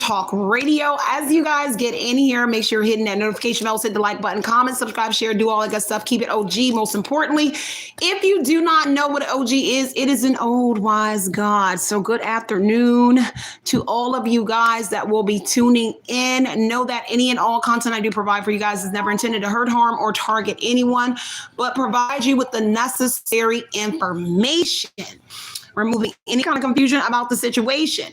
Talk Radio. As you guys get in here, make sure you're hitting that notification bell, hit the like button, comment, subscribe, share, do all that good stuff. Keep it OG. Most importantly, if you do not know what OG is, it is an old wise God. So good afternoon to all of you guys that will be tuning in. Know that any and all content I do provide for you guys is never intended to hurt, harm, or target anyone, but provide you with the necessary information, removing any kind of confusion about the situation.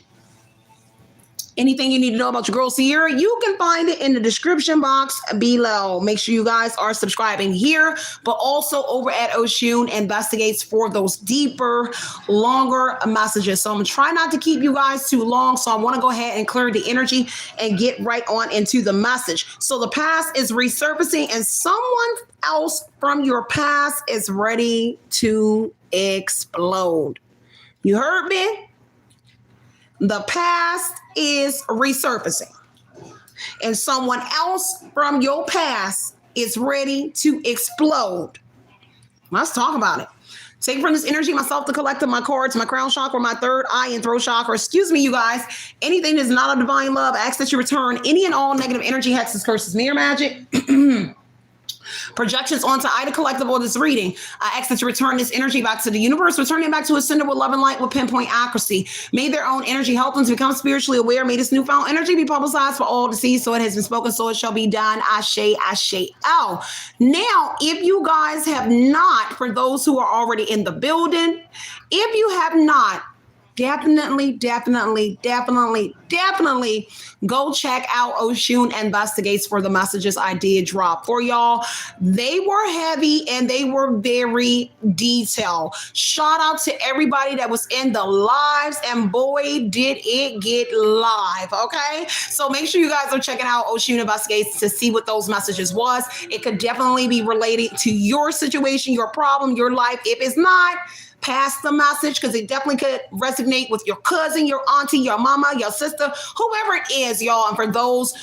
Anything you need to know about your girl Cierra, you can find it in the description box below. Make sure you guys are subscribing here, but also over at Oshun Investigates for those deeper, longer messages. So I'm going to try not to keep you guys too long. So I want to go ahead and clear the energy and get right on into the message. So the past is resurfacing and someone else from your past is ready to explode. You heard me? The past is resurfacing, and someone else from your past is ready to explode. Let's talk about it. Take from this energy myself, the collective, my cards, my crown chakra, my third eye and throat chakra. Excuse me, you guys. Anything that's not a divine love, I ask that you return any and all negative energy, hexes, curses, mirror magic. Projections onto either collective or this reading. I ask that you return this energy back to the universe, returning it back to a sender with love and light with pinpoint accuracy. May their own energy help them to become spiritually aware. May this newfound energy be publicized for all to see. So it has been spoken, so it shall be done. Ashe, ashe. Oh, now, if you guys have not, for those who are already in the building, if you have not, definitely go check out Oshun Investigates for the messages I did drop for y'all. They were heavy and they were very detailed. Shout out to everybody that was in the lives, and boy, did it get live. Okay, so make sure you guys are checking out Oshun Investigates to see what those messages was. It could definitely be related to your situation, your problem, your life. If it's not, pass the message, because it definitely could resonate with your cousin, your auntie, your mama, your sister, whoever it is, y'all. And for those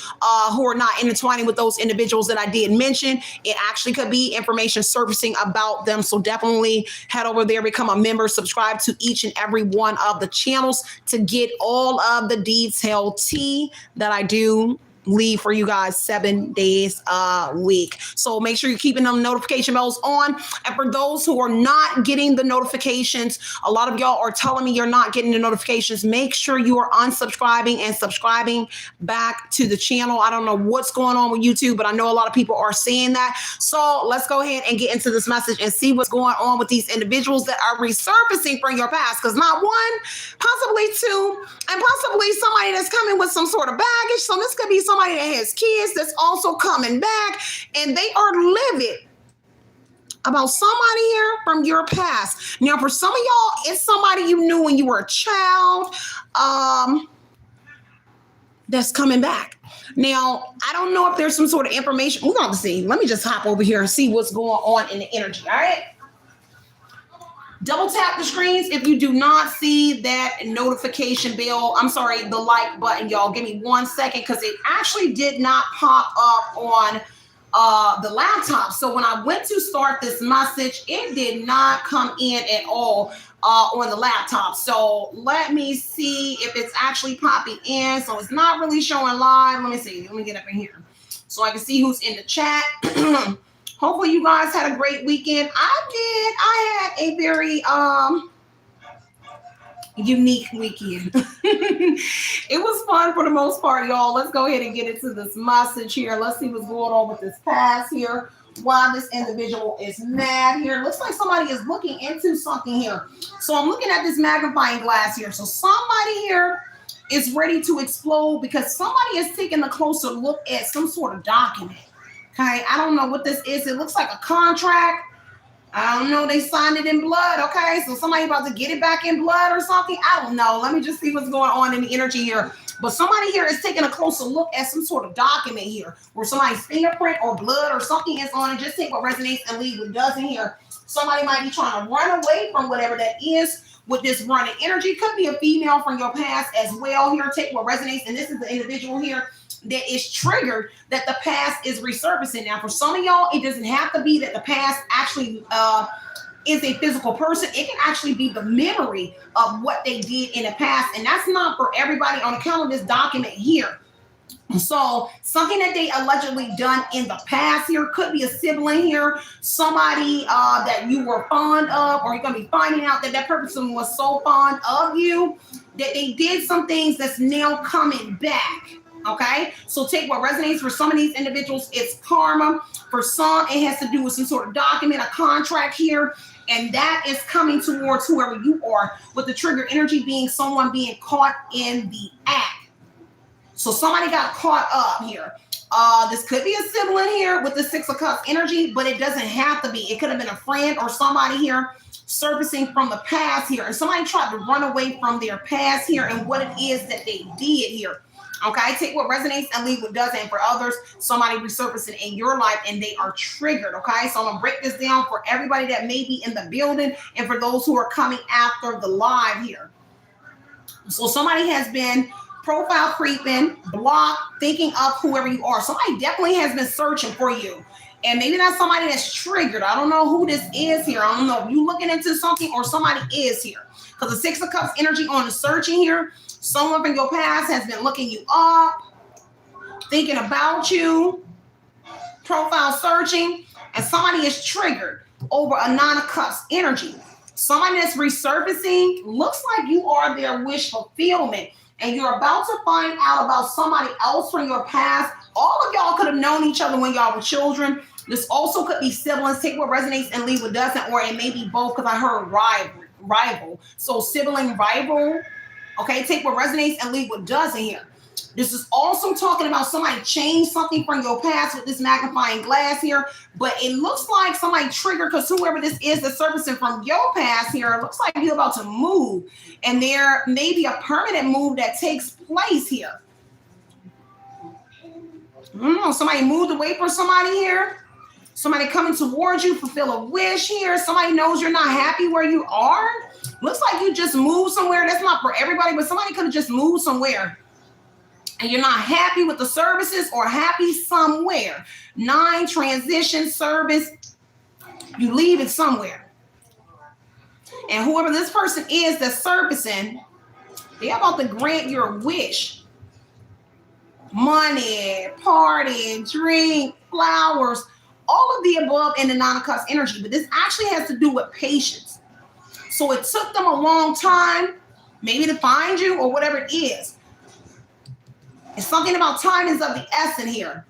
who are not intertwining with those individuals that I did mention, it actually could be information surfacing about them. So definitely head over there, become a member, subscribe to each and every one of the channels to get all of the detailed tea that I do leave for you guys 7 days a week. So make sure you're keeping them notification bells on. And for those who are not getting the notifications, a lot of y'all are telling me you're not getting the notifications. Make sure you are unsubscribing and subscribing back to the channel. I don't know what's going on with YouTube, but I know a lot of people are saying that. So let's go ahead and get into this message and see what's going on with these individuals that are resurfacing from your past. Because not one, possibly two, and possibly somebody that's coming with some sort of baggage. So this could be somebody that has kids that's also coming back, and they are livid about somebody here from your past. Now, for some of y'all, it's somebody you knew when you were a child that's coming back. Now, I don't know if there's some sort of information. We're going to see. Let me just hop over here and see what's going on in the energy. All right. Double tap the screens if you do not see that notification bell. I'm sorry, the like button, y'all. Give me 1 second, because it actually did not pop up on the laptop. So when I went to start this message, it did not come in at all on the laptop. So let me see if it's actually popping in. So it's not really showing live. Let me see. Let me get up in here so I can see who's in the chat. Hopefully you guys had a great weekend. I did. I had a very unique weekend. It was fun for the most part, y'all. Let's go ahead and get into this message here. Let's see what's going on with this past here. Why this individual is mad here. Looks like somebody is looking into something here. So I'm looking at this magnifying glass here. So somebody here is ready to explode because somebody is taking a closer look at some sort of document. Okay, I don't know what this is. It looks like a contract. I don't know. They signed it in blood. Okay, so somebody about to get it back in blood or something. I don't know. Let me just see what's going on in the energy here. But somebody here is taking a closer look at some sort of document here where somebody's fingerprint or blood or something is on it. Just take what resonates and leave what doesn't here. Somebody might be trying to run away from whatever that is with this running energy. Could be a female from your past as well here. Take what resonates. And this is the individual here that is triggered that the past is resurfacing. Now, for some of y'all, it doesn't have to be that the past actually is a physical person. It can actually be the memory of what they did in the past. And that's not for everybody on account of this document here. So something that they allegedly done in the past here could be a sibling here, somebody that you were fond of, or you're going to be finding out that that person was so fond of you that they did some things that's now coming back. Okay, so take what resonates. For some of these individuals, it's karma. For some, it has to do with some sort of document, a contract here, and that is coming towards whoever you are, with the trigger energy being someone being caught in the act. So somebody got caught up here. This could be a sibling here with the Six of Cups energy, but it doesn't have to be. It could have been a friend or somebody here surfacing from the past here, and somebody tried to run away from their past here and what it is that they did here. Okay, take what resonates and leave what doesn't. And for others, somebody resurfacing in your life and they are triggered. Okay, so I'm gonna break this down for everybody that may be in the building and for those who are coming after the live here. So somebody has been profile creeping, blocked, thinking of whoever you are. Somebody definitely has been searching for you. And maybe that's somebody that's triggered. I don't know who this is here. I don't know if you're looking into something or somebody is here. Because the Six of Cups energy on the searching here, someone from your past has been looking you up, thinking about you, profile searching, and somebody is triggered over a Nine of Cups energy. Somebody that's resurfacing, looks like you are their wish fulfillment. And you're about to find out about somebody else from your past. All of y'all could have known each other when y'all were children. This also could be siblings. Take what resonates and leave what doesn't, or it may be both, because I heard rival. So sibling rival. Okay, take what resonates and leave what doesn't here. This is also talking about somebody changed something from your past with this magnifying glass here, but it looks like somebody triggered, because whoever this is that's surfacing from your past here, it looks like you're about to move, and there may be a permanent move that takes place here. I don't know, somebody moved away from somebody here, somebody coming towards you, fulfill a wish here, somebody knows you're not happy where you are. Looks like you just moved somewhere. That's not for everybody, but somebody could have just moved somewhere and you're not happy with the services or happy somewhere. 9, transition, service, you leave it somewhere. And whoever this person is that's servicing, they're about to grant your wish. Money, party, drink, flowers, all of the above in the Nine of Cups energy. But this actually has to do with patience. So it took them a long time, maybe to find you or whatever it is. It's something about time is of the essence here.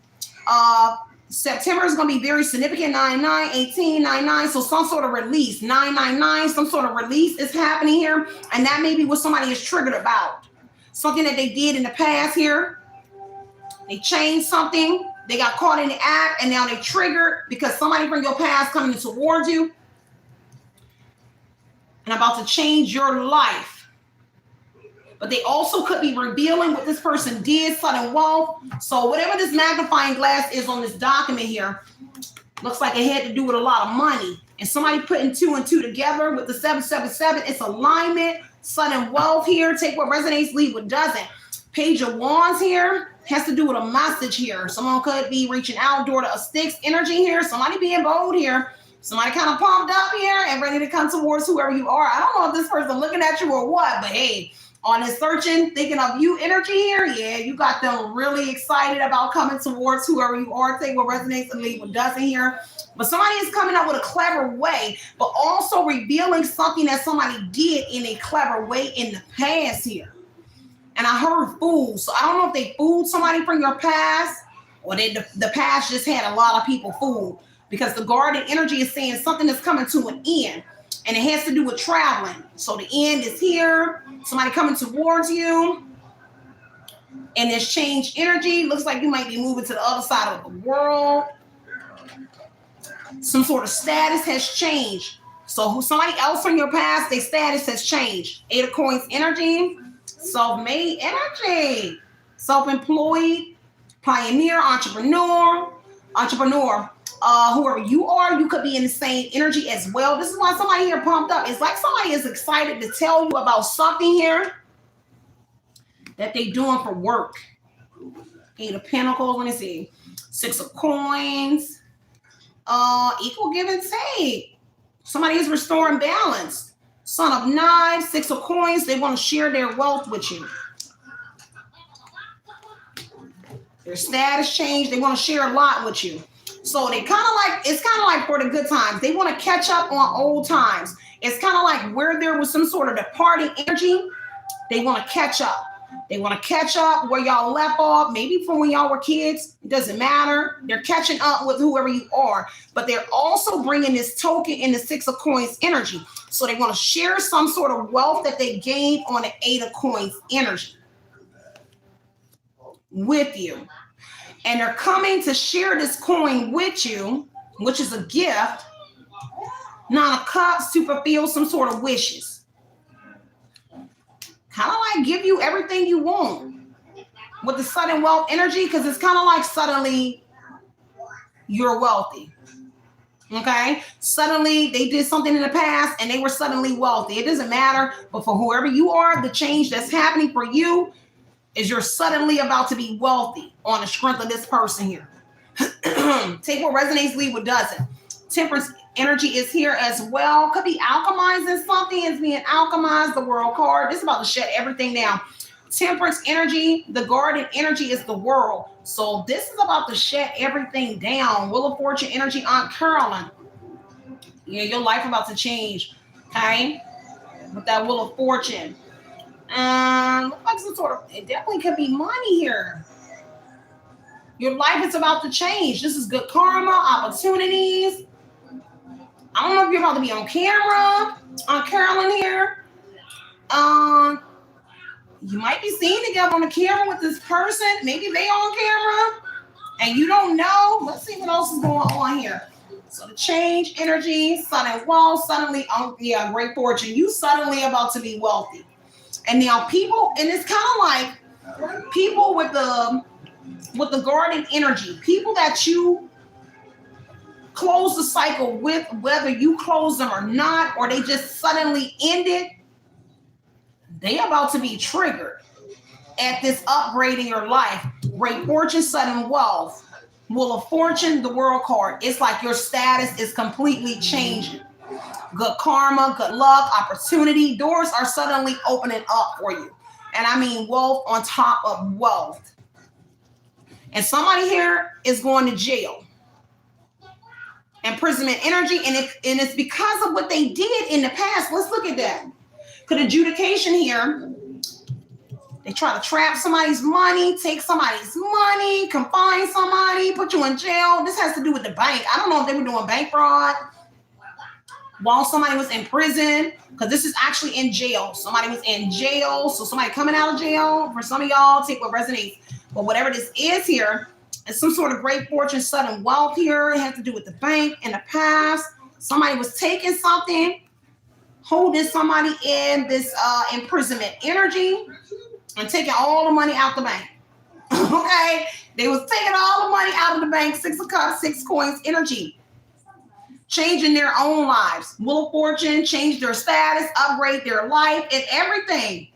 September is going to be very significant. 9-9, 18, 9-9. So some sort of release. 9-9-9, some sort of release is happening here. And that may be what somebody is triggered about. Something that they did in the past here. They changed something. They got caught in the act. And now they triggered because somebody from your past coming towards you and about to change your life. But they also could be revealing what this person did, sudden wealth. So whatever this magnifying glass is on this document here, looks like it had to do with a lot of money. And somebody putting 2 and 2 together with the 777, it's alignment, sudden wealth here. Take what resonates, leave what doesn't. Page of Wands here has to do with a message here. Someone could be reaching out, door to a sticks energy here. Somebody being bold here. Somebody kind of pumped up here and ready to come towards whoever you are. I don't know if this person looking at you or what, but hey, on this searching, thinking of you energy here, yeah, you got them really excited about coming towards whoever you are. Take what resonates and leave what doesn't here. But somebody is coming up with a clever way, but also revealing something that somebody did in a clever way in the past here. And I heard fool. So I don't know if they fooled somebody from your past or the past just had a lot of people fooled, because the guardian energy is saying something that's coming to an end. And it has to do with traveling. So the end is here. Somebody coming towards you. And there's change energy. Looks like you might be moving to the other side of the world. Some sort of status has changed. So somebody else from your past, their status has changed. 8 of Coins energy. Self-made energy. Self-employed. Pioneer. Entrepreneur. Whoever you are, you could be in the same energy as well. This is why somebody here pumped up. It's like somebody is excited to tell you about something here that they doing for work. 8 of Pentacles, let me see. 6 of Coins. Equal give and take. Somebody is restoring balance. Son of Knives, Six of Coins. They want to share their wealth with you. Their status change. They want to share a lot with you. So they kind of like, it's kind of like for the good times. They want to catch up on old times. It's kind of like where there was some sort of departing energy. They want to catch up. They want to catch up where y'all left off, maybe from when y'all were kids. It doesn't matter. They're catching up with whoever you are, but they're also bringing this token in the Six of Coins energy. So they want to share some sort of wealth that they gained on the Eight of Coins energy with you. And they're coming to share this coin with you, which is a gift. Nine of Cups to fulfill some sort of wishes. Kind of like give you everything you want with the sudden wealth energy, because it's kind of like suddenly you're wealthy. Okay? Suddenly they did something in the past and they were suddenly wealthy. It doesn't matter, but for whoever you are, the change that's happening for you is you're suddenly about to be wealthy on the strength of this person here. Take what resonates, leave what doesn't. Temperance energy is here as well. Could be alchemizing something. Is being alchemized. The World card. This is about to shut everything down. Temperance energy. The Garden energy is the World. So this is about to shut everything down. Wheel of Fortune energy. Aunt Carolyn. Yeah, your life about to change. Okay, with that Wheel of Fortune. Looks like some sort of. It definitely could be money here. Your life is about to change. This is good karma, opportunities. I don't know if you're about to be on camera, on Carolyn here. You might be seen together on the camera with this person. Maybe they on camera and you don't know. Let's see what else is going on here. So the change energy, sun and wealth, suddenly, great fortune. You suddenly about to be wealthy. And now people, and it's kind of like people with the Garden energy, people that you close the cycle with, whether you close them or not, or they just suddenly ended, they about to be triggered at this upgrade in your life. Great fortune, sudden wealth. Wheel of Fortune, the World card. It's like your status is completely changing. Good karma, good luck, opportunity. Doors are suddenly opening up for you. And I mean wealth on top of wealth. And somebody here is going to jail. Imprisonment energy, and it's because of what they did in the past. Let's look at that. Could adjudication here. They try to trap somebody's money, take somebody's money, confine somebody, put you in jail. This has to do with the bank. I don't know if they were doing bank fraud while somebody was in prison, because this is actually in jail. Somebody was in jail, so somebody coming out of jail. For some of y'all, take what resonates. But whatever this is here, it's some sort of great fortune, sudden wealth here. It has to do with the bank in the past. Somebody was taking something, holding somebody in this imprisonment energy and taking all the money out the bank. Okay? They was taking all the money out of the bank. Six of Cups, Six Coins energy. Changing their own lives. Wheel of Fortune, change their status, upgrade their life and everything.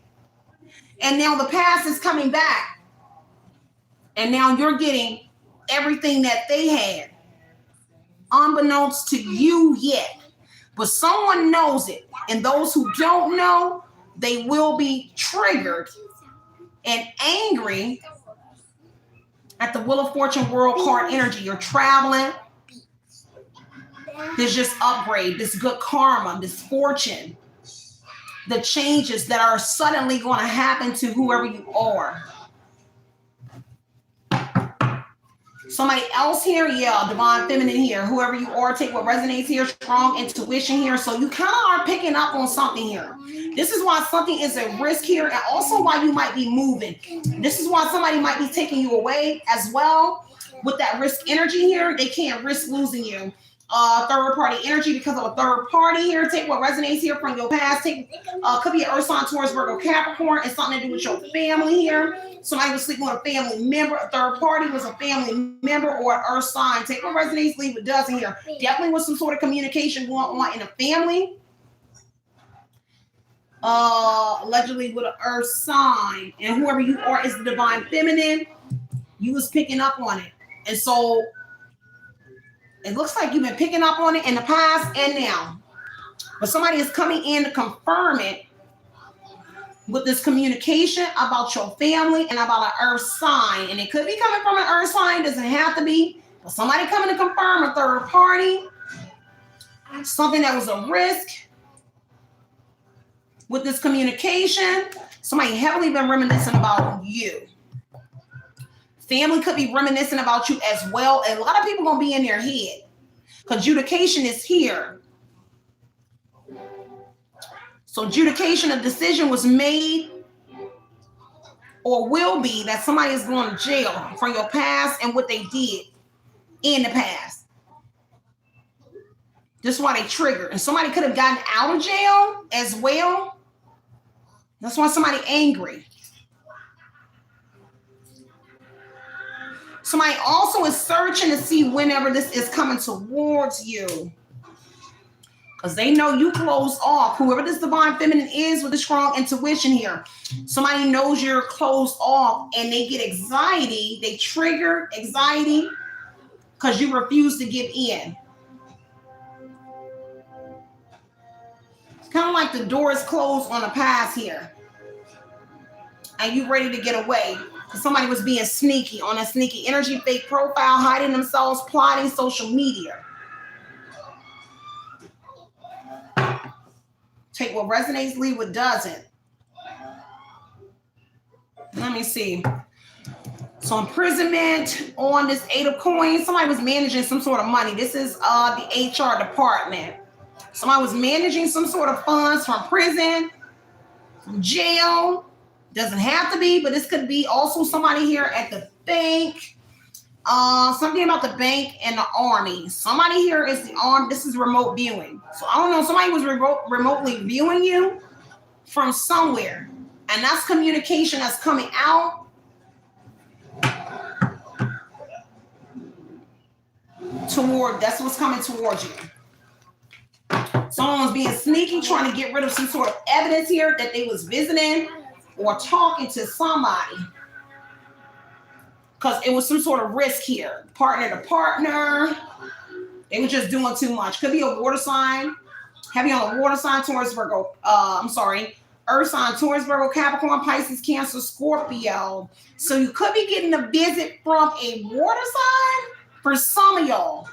And now the past is coming back. And now you're getting everything that they had, unbeknownst to you yet. But someone knows it. And those who don't know, they will be triggered and angry at the Wheel of Fortune World card energy. You're traveling. There's just upgrade, this good karma, this fortune, the changes that are suddenly going to happen to whoever you are. Somebody else here, yeah, divine feminine here. Whoever you are, take what resonates here. Strong intuition here. So you kind of are picking up on something here. This is why something is at risk here, and also why you might be moving. This is why somebody might be taking you away as well. With that risk energy here, they can't risk losing you. Third party energy because of a third party here. Take what resonates here from your past. Could be an Earth sign, Taurus, Virgo, Capricorn. It's something to do with your family here. Somebody was sleeping with a family member. A third party was a family member or an Earth sign. Take what resonates, leave what doesn't here. Definitely with some sort of communication going on in a family. Allegedly with an Earth sign. And whoever you are is the divine feminine. You was picking up on it. And so it looks like you've been picking up on it in the past and now. But somebody is coming in to confirm it with this communication about your family and about an earth sign. And it could be coming from an earth sign, doesn't have to be. But somebody coming to confirm a third party, something that was a risk with this communication. Somebody heavily been reminiscing about you. Family could be reminiscing about you as well. And a lot of people going to be in their head. Adjudication is here. So adjudication, a decision was made or will be that somebody is going to jail for your past and what they did in the past. This is why they trigger. And somebody could have gotten out of jail as well. That's why somebody angry. Somebody also is searching to see whenever this is coming towards you. Because they know you closed off. Whoever this divine feminine is with a strong intuition here. Somebody knows you're closed off and they get anxiety. They trigger anxiety because you refuse to give in. It's kind of like the door is closed on the past here. And you ready to get away. Somebody was being sneaky on a sneaky energy, fake profile, hiding themselves, plotting social media. Take what resonates, leave what doesn't. Let me see. So imprisonment on this 8 of coins. Somebody was managing some sort of money. This is the HR department. Somebody was managing some sort of funds from prison, from jail. Doesn't have to be, but this could be also somebody here at the bank. Something about the bank and the army. Somebody here is the army. This is remote viewing. So I don't know. Somebody was remotely viewing you from somewhere. And that's communication that's coming out. That's what's coming towards you. Someone's being sneaky, trying to get rid of some sort of evidence here that they was visiting or talking to somebody. Because it was some sort of risk here. Partner to partner. They were just doing too much. Could be a water sign. Heavy on a water sign, Taurus, Virgo. Earth sign, Taurus, Virgo, Capricorn, Pisces, Cancer, Scorpio. So you could be getting a visit from a water sign for some of y'all.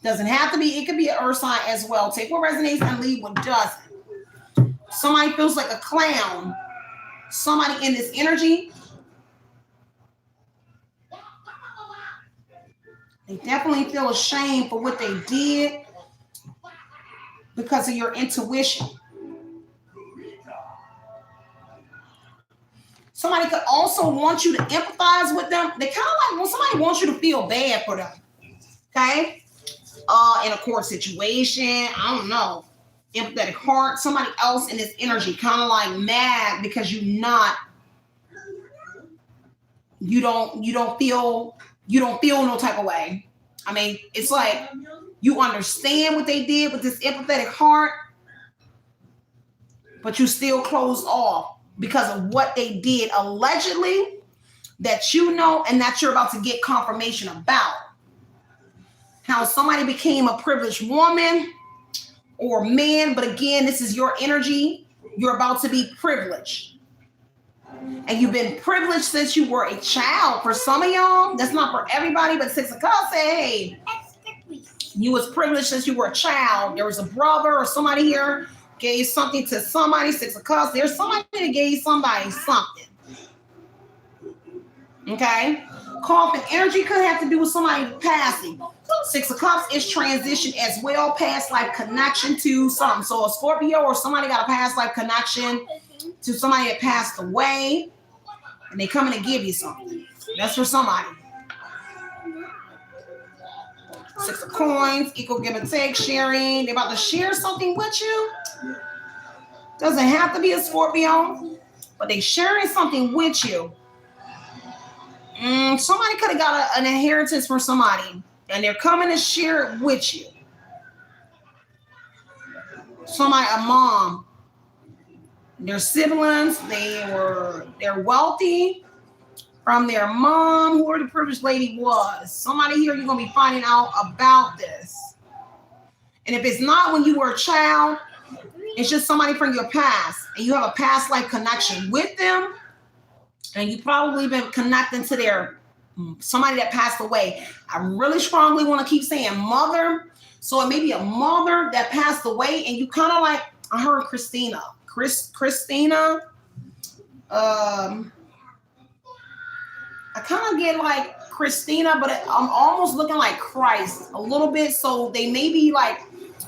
Doesn't have to be. It could be an earth sign as well. Take what resonates and leave what doesn't. Somebody feels like a clown. Somebody in this energy. They definitely feel ashamed for what they did because of your intuition. Somebody could also want you to empathize with them. They kind of like when somebody wants you to feel bad for them. Okay? In a court situation, I don't know. Empathetic heart, somebody else in this energy, kind of like mad because you don't feel no type of way. I mean, it's like you understand what they did with this empathetic heart, but you still closed off because of what they did allegedly that you know and that you're about to get confirmation about. How somebody became a privileged woman or man, but again, this is your energy. You're about to be privileged. And you've been privileged since you were a child. For some of y'all, that's not for everybody, but Six of Cups say, hey, you was privileged since you were a child. There was a brother or somebody here gave something to somebody, Six of Cups. There's somebody that gave somebody something. Okay? Coffin energy could have to do with somebody passing. Six of Cups is transition as well, past life connection to something. So a Scorpio or somebody got a past life connection to somebody that passed away, and they coming to give you something. That's for somebody. Six of Coins, equal give and take, sharing. They're about to share something with you. Doesn't have to be a Scorpio, but they sharing something with you. Somebody could have got an inheritance from somebody, and they're coming to share it with you. Somebody, a mom, their siblings, they're wealthy from their mom, whoever the privileged lady was. Somebody here, you're gonna be finding out about this. And if it's not when you were a child, It's just somebody from your past, and you have a past life connection with them, and you probably been connecting to their somebody that passed away. I really strongly want to keep saying mother. So it may be a mother that passed away, and you kind of like, I heard Christina. Christina. I kind of get like Christina, but I'm almost looking like Christ a little bit. So they may be like,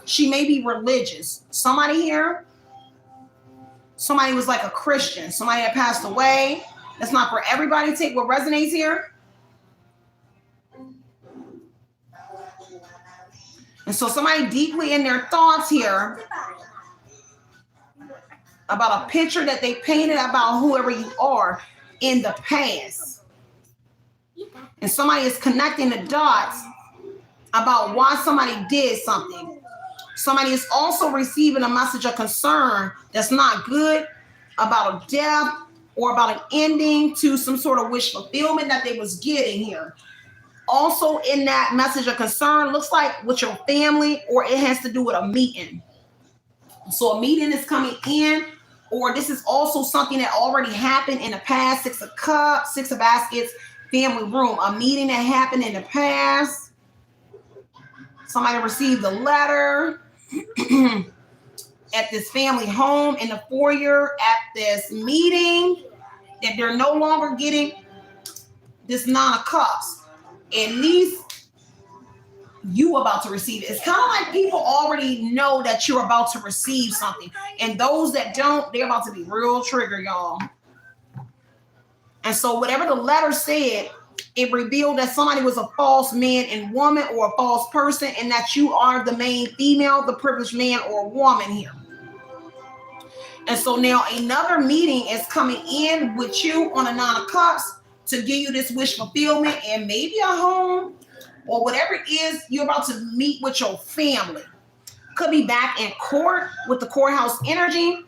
she may be religious. Somebody here, somebody was like a Christian, somebody that passed away. That's not for everybody. Take what resonates here. And so somebody deeply in their thoughts here about a picture that they painted about whoever you are in the past. And somebody is connecting the dots about why somebody did something. Somebody is also receiving a message of concern that's not good about a death or about an ending to some sort of wish fulfillment that they was getting here. Also in that message of concern, looks like with your family, or it has to do with a meeting. So a meeting is coming in, or this is also something that already happened in the past. 6 of Cups, 6 of Baskets, family room. A meeting that happened in the past. Somebody received a letter at this family home in the foyer at this meeting that they're no longer getting this 9 of Cups. At least you about to receive it. It's kind of like people already know that you're about to receive something. And those that don't, they're about to be real triggered, y'all. And so whatever the letter said, it revealed that somebody was a false man and woman, or a false person, and that you are the main female, the privileged man or woman here. And so now another meeting is coming in with you on a 9 of Cups to give you this wish fulfillment, and maybe a home or whatever it is, you're about to meet with your family. Could be back in court with the courthouse energy,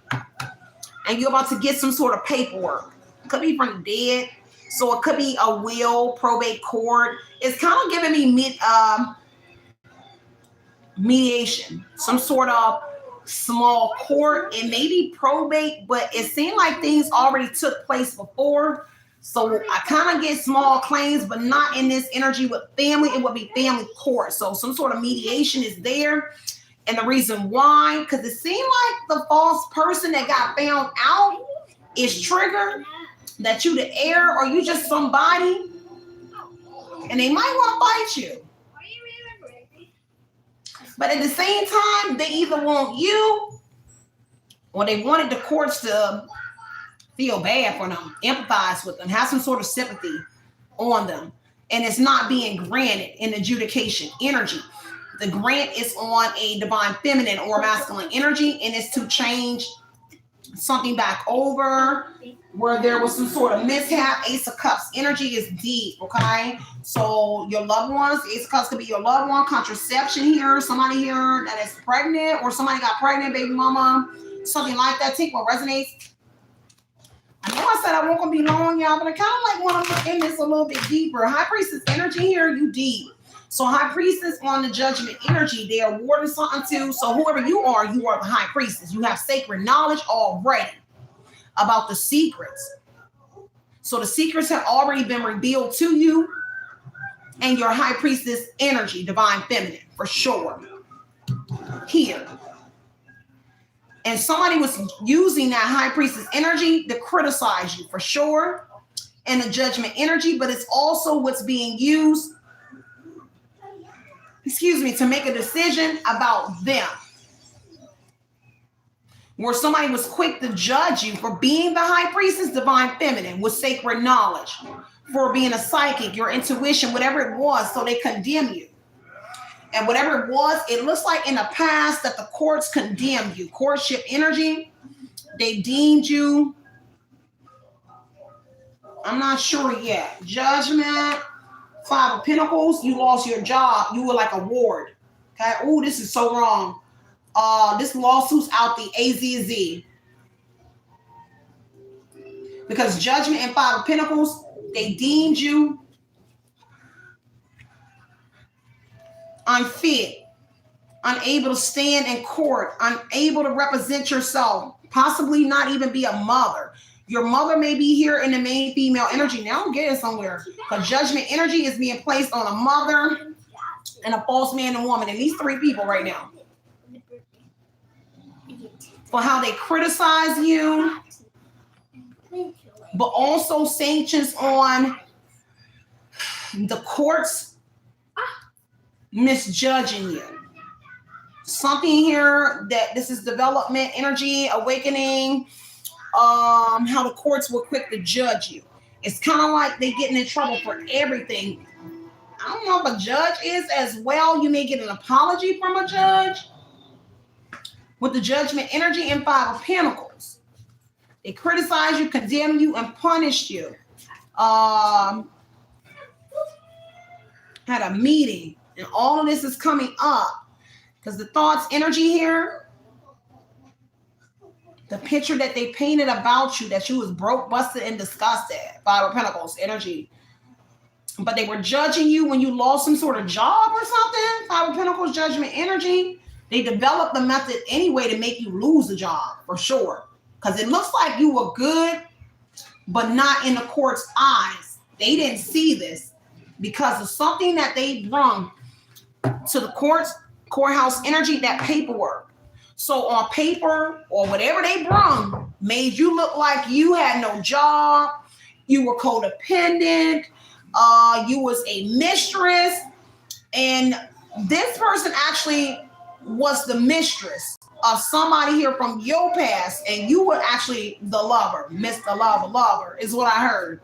and you're about to get some sort of paperwork. Could be from the dead. So it could be a will, probate court. It's kind of giving me mediation, some sort of small court, and maybe probate, but it seemed like things already took place before. So I kind of get small claims, but not in this energy with family. It would be family court. So some sort of mediation is there. And the reason why, because it seemed like the false person that got found out is triggered, that you the heir, or you just somebody, and they might want to fight you. But at the same time, they either want you, or they wanted the courts to feel bad for them, empathize with them, have some sort of sympathy on them. And it's not being granted in adjudication energy. The grant is on a divine feminine or masculine energy, and it's to change something back over where there was some sort of mishap. Ace of Cups energy is deep, okay? So your loved ones, Ace of Cups could be your loved one, contraception here, somebody here that is pregnant, or somebody got pregnant, baby mama, something like that. Take what resonates. I know I said I won't gonna be long, y'all, but I kind of like want to look in this a little bit deeper. High Priestess energy here, you deep. So High Priestess on the Judgment energy, they are awarding something to. So whoever you are the High Priestess. You have sacred knowledge already about the secrets. So the secrets have already been revealed to you, and your High Priestess energy, divine feminine, for sure. Here. And somebody was using that High Priestess energy to criticize you, for sure, and the Judgment energy, but it's also what's being used, to make a decision about them. Where somebody was quick to judge you for being the High Priestess, divine feminine, with sacred knowledge, for being a psychic, your intuition, whatever it was, so they condemn you. And whatever it was, it looks like in the past that the courts condemned you. Courtship energy, they deemed you, I'm not sure yet. Judgment, 5 of Pentacles, you lost your job. You were like a ward. Okay. Oh, this is so wrong. This lawsuit's out the AZZ. Because Judgment and 5 of Pentacles, they deemed you unfit unable to stand in court, unable to represent yourself, possibly not even be a mother. Your mother may be here in the main female energy. Now I'm getting somewhere. Because judgment energy is being placed on a mother and a false man and woman. And these three people right now. For how they criticize you. But also sanctions on the courts misjudging you. Something here that this is development, energy, awakening. How the courts were quick to judge you. It's kind of like they getting in trouble for everything. I don't know if a judge is as well. You may get an apology from a judge with the judgment energy and 5 of Pentacles. They criticize you, condemn you, and punish you. Had a meeting, and all of this is coming up because the thoughts, energy here. The picture that they painted about you, that you was broke, busted, and disgusted. 5 of Pentacles, energy. But they were judging you when you lost some sort of job or something. 5 of Pentacles, judgment, energy. They developed the method anyway to make you lose a job, for sure. Because it looks like you were good, but not in the court's eyes. They didn't see this because of something that they brung to the courthouse energy, that paperwork. So on paper or whatever they brung made you look like you had no job, you were codependent, you was a mistress, and this person actually was the mistress of somebody here from your past, and you were actually the lover, Mr. Lover is what I heard.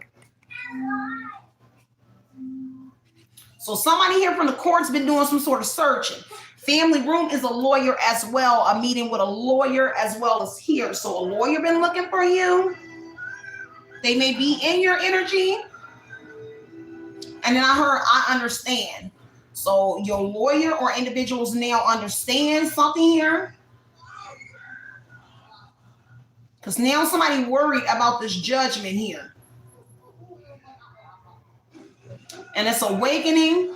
So somebody here from the court's been doing some sort of searching. Family room is a lawyer as well. A meeting with a lawyer as well as here. So a lawyer been looking for you. They may be in your energy. And then I heard, I understand. So your lawyer or individuals now understand something here. Because now somebody worried about this judgment here. And it's awakening.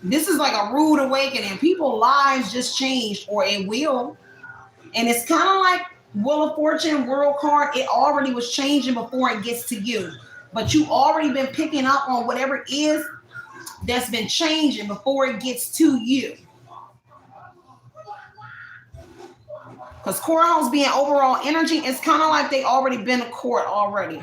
This is like a rude awakening. People's lives just changed, or it will. And it's kind of like Wheel of Fortune, World card. It already was changing before it gets to you. But you already been picking up on whatever it is that's been changing before it gets to you. Because courthouse being overall energy, it's kind of like they already been to court already.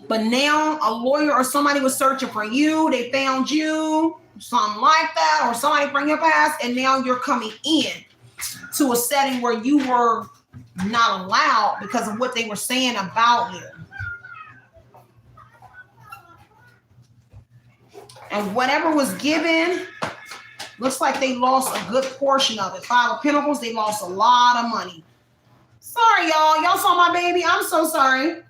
But now a lawyer or somebody was searching for you. They found you, something like that, or somebody from your past, and now you're coming in to a setting where you were not allowed because of what they were saying about you. And whatever was given, looks like they lost a good portion of it. 5 of Pentacles, they lost a lot of money. Sorry, y'all. Y'all saw my baby. I'm so sorry.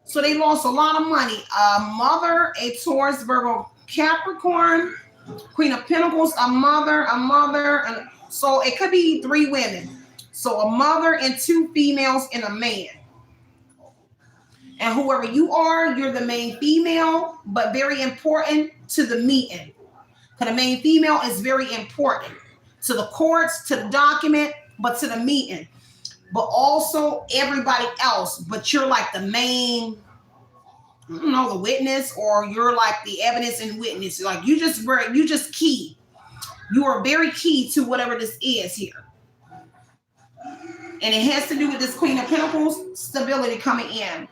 So they lost a lot of money. A mother, a Taurus, Virgo, Capricorn, Queen of Pentacles, a mother. And so it could be 3 women. So a mother and 2 females and a man. And whoever you are, you're the main female, but very important to the meeting. Because the main female is very important to the courts, to the document, but to the meeting. But also everybody else. But you're like the main, I don't know, the witness, or you're like the evidence and witness. Like you just key. You are very key to whatever this is here. And it has to do with this Queen of Pentacles, stability coming in.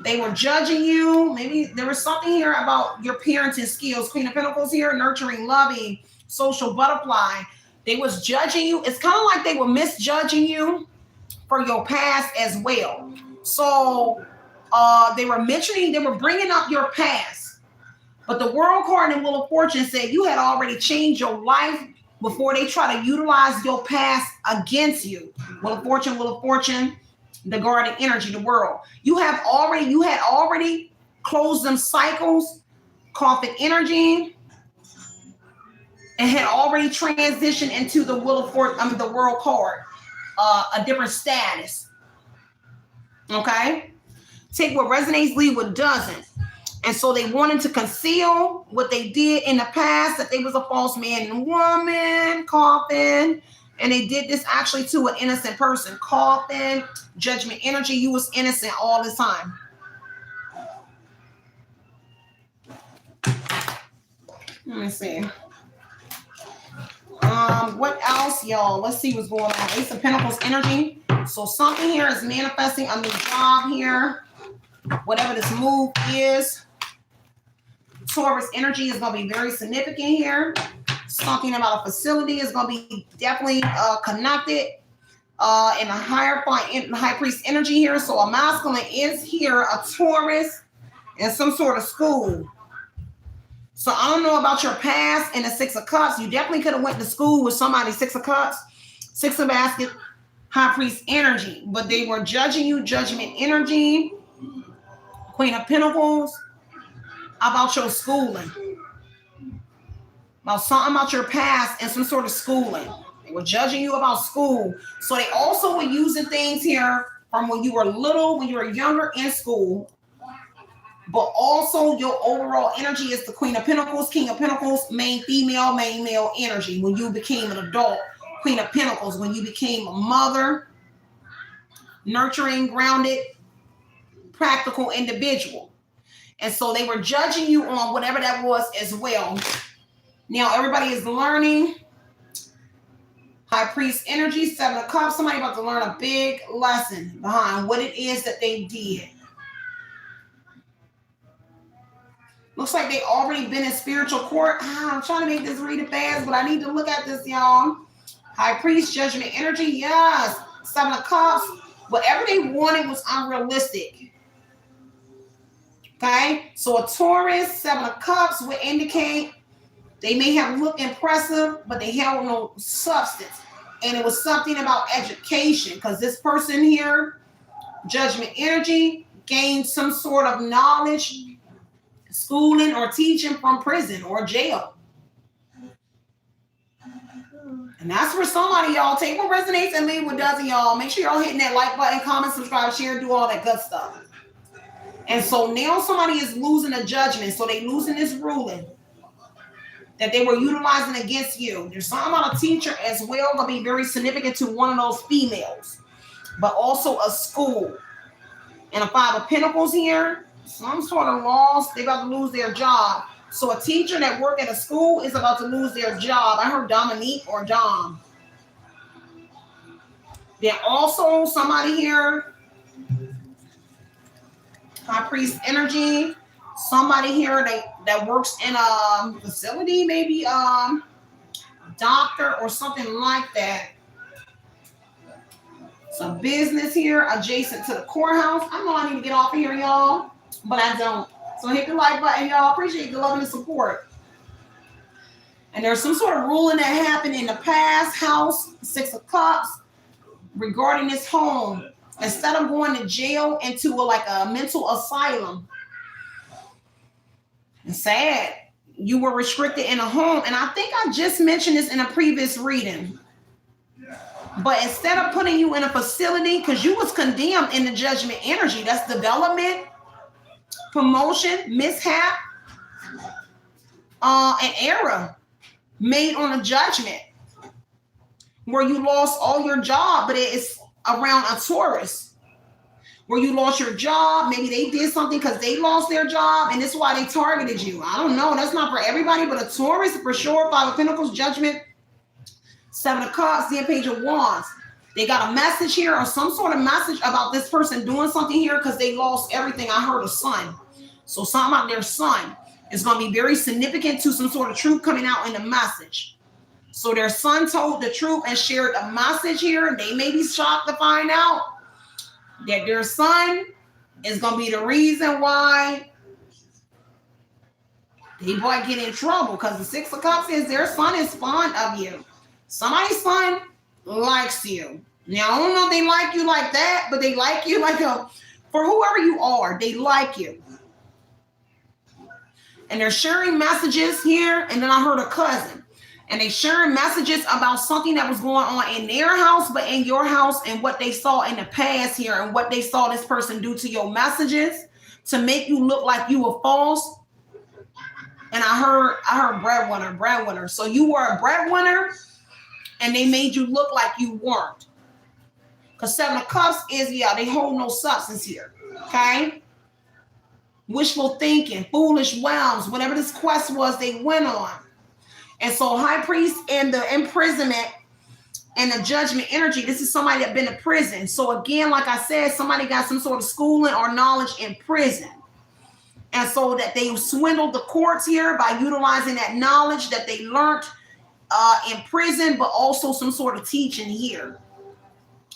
They were judging you. Maybe there was something here about your parenting skills. Queen of Pentacles here, nurturing, loving, social butterfly. They was judging you. It's kind of like they were misjudging you for your past as well. So they were bringing up your past. But the World card and Wheel of Fortune said you had already changed your life before they try to utilize your past against you. Wheel of Fortune, the guardian energy, the World. You had already closed them cycles, Coffin energy, and had already transitioned into the the World card, a different status. Okay? Take what resonates, leave what doesn't. And so they wanted to conceal what they did in the past, that they was a false man and woman, coughing. And they did this actually to an innocent person. Coughing, judgment energy, you was innocent all the time. Let me see. What else, y'all? Let's see what's going on. Ace of Pentacles energy. So something here is manifesting a new job here. Whatever this move is. Taurus energy is going to be very significant here. Something about a facility is going to be definitely connected in a high priest energy here. So a masculine is here, a Taurus, in some sort of school. So I don't know about your past in the Six of Cups. You definitely could have went to school with somebody, Six of Cups, Six of Basket, high priest energy. But they were judging you, judgment energy, Queen of Pentacles, about your schooling. About something about your past and some sort of schooling. They were judging you about school. So they also were using things here from when you were little, when you were younger in school. But also your overall energy is the Queen of Pentacles, King of Pentacles, main female, main male energy. When you became an adult, Queen of Pentacles, when you became a mother, nurturing, grounded, practical individual. And so they were judging you on whatever that was as well. Now everybody is learning. High priest energy, Seven of Cups. Somebody about to learn a big lesson behind what it is that they did. Looks like they already been in spiritual court. I'm trying to make this read it fast, but I need to look at this, y'all. High priest, judgment energy, yes. Seven of Cups. Whatever they wanted was unrealistic. Okay? So a Taurus, Seven of Cups would indicate they may have looked impressive, but they held no substance. And it was something about education, because this person here, judgment energy, gained some sort of knowledge, schooling or teaching from prison or jail. And that's for somebody, y'all. Take what resonates and leave what doesn't, y'all. Make sure y'all hitting that like button, comment, subscribe, share, do all that good stuff. And so now somebody is losing a judgment. So they losing this ruling that they were utilizing against you. There's something about a teacher as well going to be very significant to one of those females. But also a school. And a Five of Pentacles here. Some sort of loss. They're about to lose their job. So a teacher that worked at a school is about to lose their job. I heard Dominique or Dom. Then also somebody here, high priest energy. Somebody here that works in a facility, maybe doctor or something like that. Some business here adjacent to the courthouse. I know I need to get off of here, y'all, but I don't. So hit the like button, y'all. Appreciate the love and the support. And there's some sort of ruling that happened in the past house, Six of Cups, regarding this home. Instead of going to jail into a mental asylum. And sad, you were restricted in a home. And I think I just mentioned this in a previous reading. But instead of putting you in a facility, because you was condemned in the judgment energy, that's development, promotion, mishap, an error made on a judgment where you lost all your job, but it's around a Taurus where you lost your job. Maybe they did something because they lost their job and this is why they targeted you. I don't know. That's not for everybody, but a Taurus for sure. Five of Pentacles, judgment, Seven of Cups, the Page of Wands. They got a message here or some sort of message about this person doing something here because they lost everything. I heard a son. So something about their son is going to be very significant to some sort of truth coming out in the message. So their son told the truth and shared a message here. They may be shocked to find out that their son is going to be the reason why they might get in trouble, because the Six of Cups is their son is fond of you. Somebody's son likes you. Now, I don't know if they like you like that, but they like you for whoever you are, they like you. And they're sharing messages here. And then I heard a cousin. And they sharing messages about something that was going on in their house, but in your house, and what they saw in the past here and what they saw this person do to your messages to make you look like you were false. And I heard breadwinner. So you were a breadwinner and they made you look like you weren't. Because 7 of Cups is, they hold no substance here. Okay? Wishful thinking, foolish wounds, whatever this quest was they went on. And so High Priest and the imprisonment and the judgment energy, this is somebody that been in prison. So again, like I said, somebody got some sort of schooling or knowledge in prison. And so that they swindled the courts here by utilizing that knowledge that they learned in prison, but also some sort of teaching here.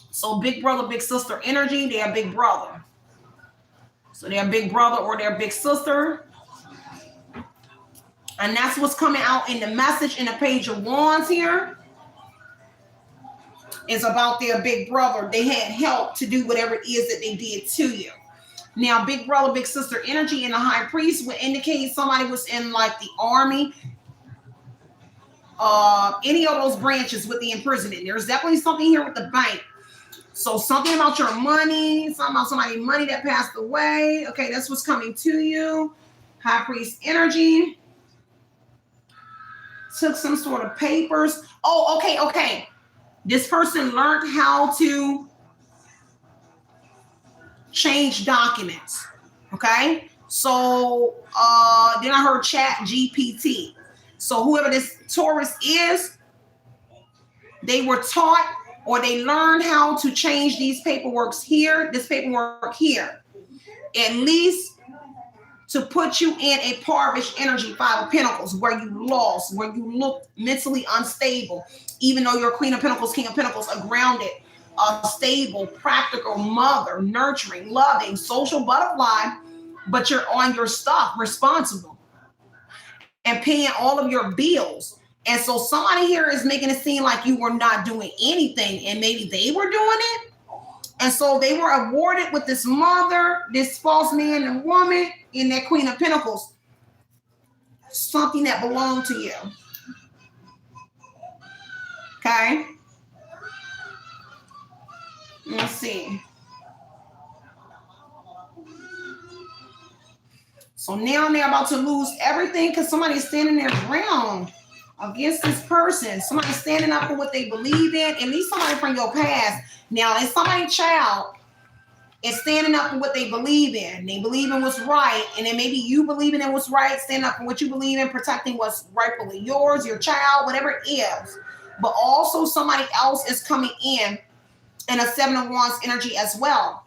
So big brother, big sister energy, they're big brother. So they're big brother or they're big sister. And that's what's coming out in the message in the Page of Wands here. It's about their big brother. They had help to do whatever it is that they did to you. Now, big brother, big sister energy in the High Priest would indicate somebody was in like the army. Any of those branches with the imprisonment. There's definitely something here with the bank. So something about your money, something about somebody's money that passed away. Okay, that's what's coming to you. High Priest energy. Took some sort of papers. Oh, okay. This person learned how to change documents. Okay, so then I heard Chat GPT. So whoever this Taurus is, they were taught or they learned how to change these paperwork here, at least to put you in a parvish energy, 5 of Pentacles, where you lost, where you looked mentally unstable, even though you're Queen of Pentacles, King of Pentacles, a grounded, stable, practical mother, nurturing, loving, social butterfly, but you're on your stuff, responsible, and paying all of your bills. And so somebody here is making it seem like you were not doing anything, and maybe they were doing it. And so they were awarded with this mother, this false man and woman in that Queen of Pentacles, something that belonged to you. Okay. Let's see. So now they're about to lose everything because somebody's standing their ground against this person. Somebody's standing up for what they believe in, at least somebody from your past. Now, if somebody's child is standing up for what they believe in, they believe in what's right, and then maybe you believing in what's right, standing up for what you believe in, protecting what's rightfully yours, your child, whatever it is. But also somebody else is coming in a 7 of Wands energy as well.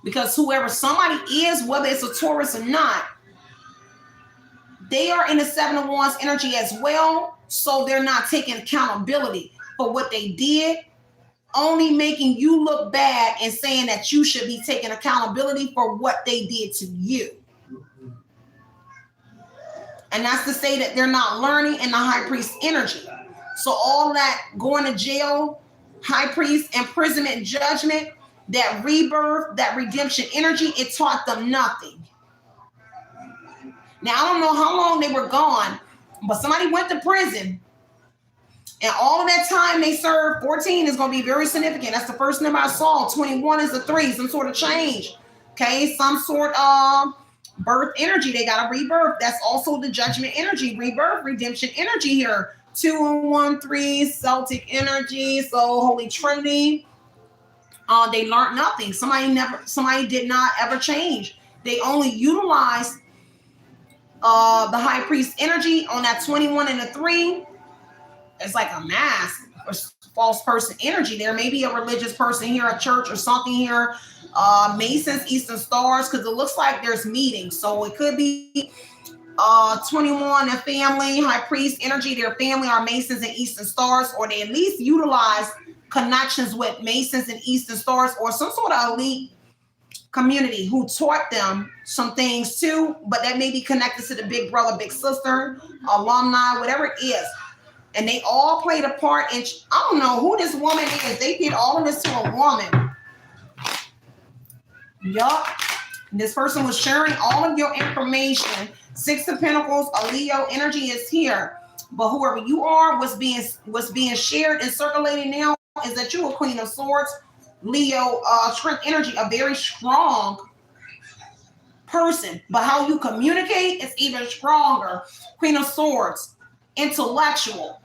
Because whoever somebody is, whether it's a Taurus or not, they are in the 7 of Wands energy as well. So they're not taking accountability for what they did, only making you look bad and saying that you should be taking accountability for what they did to you. And that's to say that they're not learning in the High Priest energy. So all that going to jail, High Priest, imprisonment, judgment, that rebirth, that redemption energy, it taught them nothing. Now, I don't know how long they were gone, but somebody went to prison. And all of that time they served, 14 is going to be very significant. That's the first number I saw. 21 is the 3, some sort of change. Okay, some sort of birth energy. They got a rebirth. That's also the judgment energy, rebirth, redemption energy here. 2 and 1, 3, Celtic energy. So Holy Trinity. They learned nothing. Somebody did not ever change. They only utilized the High Priest energy on that 21 and the 3. It's like a mask or false person energy. There may be a religious person here, a church or something here. Masons, Eastern Stars, because it looks like there's meetings. So it could be 21, a family, High Priest energy, their family are Masons and Eastern Stars, or they at least utilize connections with Masons and Eastern Stars or some sort of elite community who taught them some things too, but that may be connected to the big brother, big sister, alumni, whatever it is. And they all played a part in, I don't know who this woman is. They did all of this to a woman. Yup. This person was sharing all of your information. 6 of Pentacles, a Leo energy is here. But whoever you are, what's being shared and circulating now is that you're a Queen of Swords, Leo, strength energy, a very strong person, but how you communicate is even stronger. Queen of Swords, intellectual,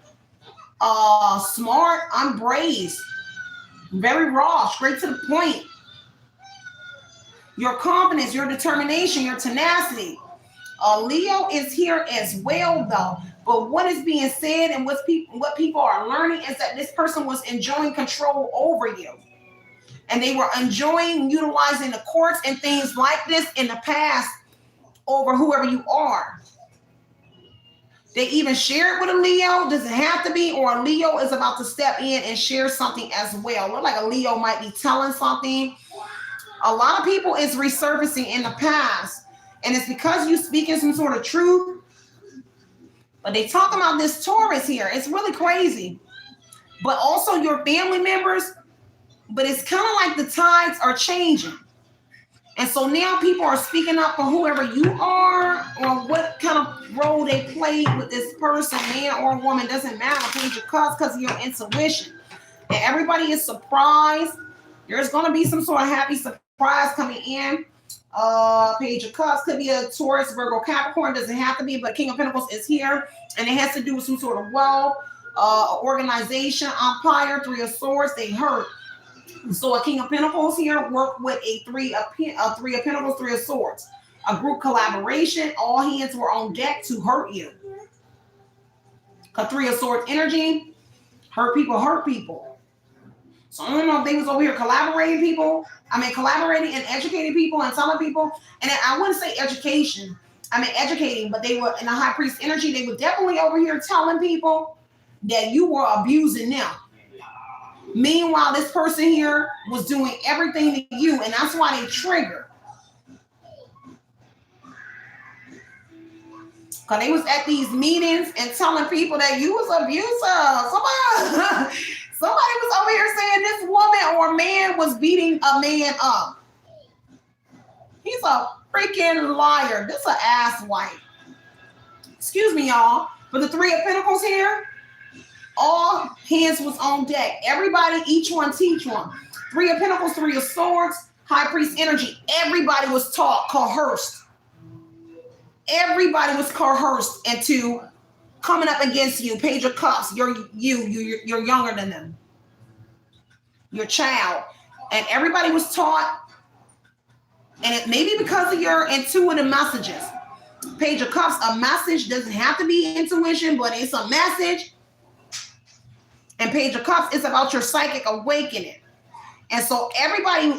smart, unbraced, very raw, straight to the point. Your confidence, your determination, your tenacity. Leo is here as well, though. But what is being said and what people are learning is that this person was enjoying control over you. And they were enjoying utilizing the courts and things like this in the past over whoever you are. They even share it with a Leo. Does it have to be? Or a Leo is about to step in and share something as well. Look like a Leo might be telling something. A lot of people is resurfacing in the past. And it's because you speaking some sort of truth. But they talk about this Taurus here. It's really crazy. But also your family members. But it's kind of like the tides are changing. And so now people are speaking up for whoever you are or what kind of role they played with this person, man or woman, doesn't matter. Page of Cups because of your intuition. And everybody is surprised. There's going to be some sort of happy surprise coming in. Page of Cups could be a Taurus, Virgo, Capricorn. Doesn't have to be, but King of Pentacles is here. And it has to do with some sort of wealth, organization, empire, Three of Swords. They hurt. So a King of Pentacles here work with a three of Pentacles, Three of Swords. A group collaboration. All hands were on deck to hurt you. A Three of Swords energy. Hurt people. So I don't know if they was over here collaborating and educating people and telling people. And I wouldn't say education. Educating, but they were in a high priest energy. They were definitely over here telling people that you were abusing them. Meanwhile, this person here was doing everything to you, and that's why they trigger. Because they was at these meetings and telling people that you was abusive. Somebody was over here saying this woman or man was beating a man up. He's a freaking liar. This is an ass wife. Excuse me, y'all. But the Three of Pentacles here, all hands was on deck. Everybody, each one teach one. Three of Pentacles, Three of Swords, High Priest energy. Everybody was taught, coerced. Everybody was coerced into coming up against you. Page of Cups. You're younger than them. Your child. And everybody was taught. And it may be because of your intuitive messages. Page of Cups, a message doesn't have to be intuition, but it's a message. And Page of Cups is about your psychic awakening. And so everybody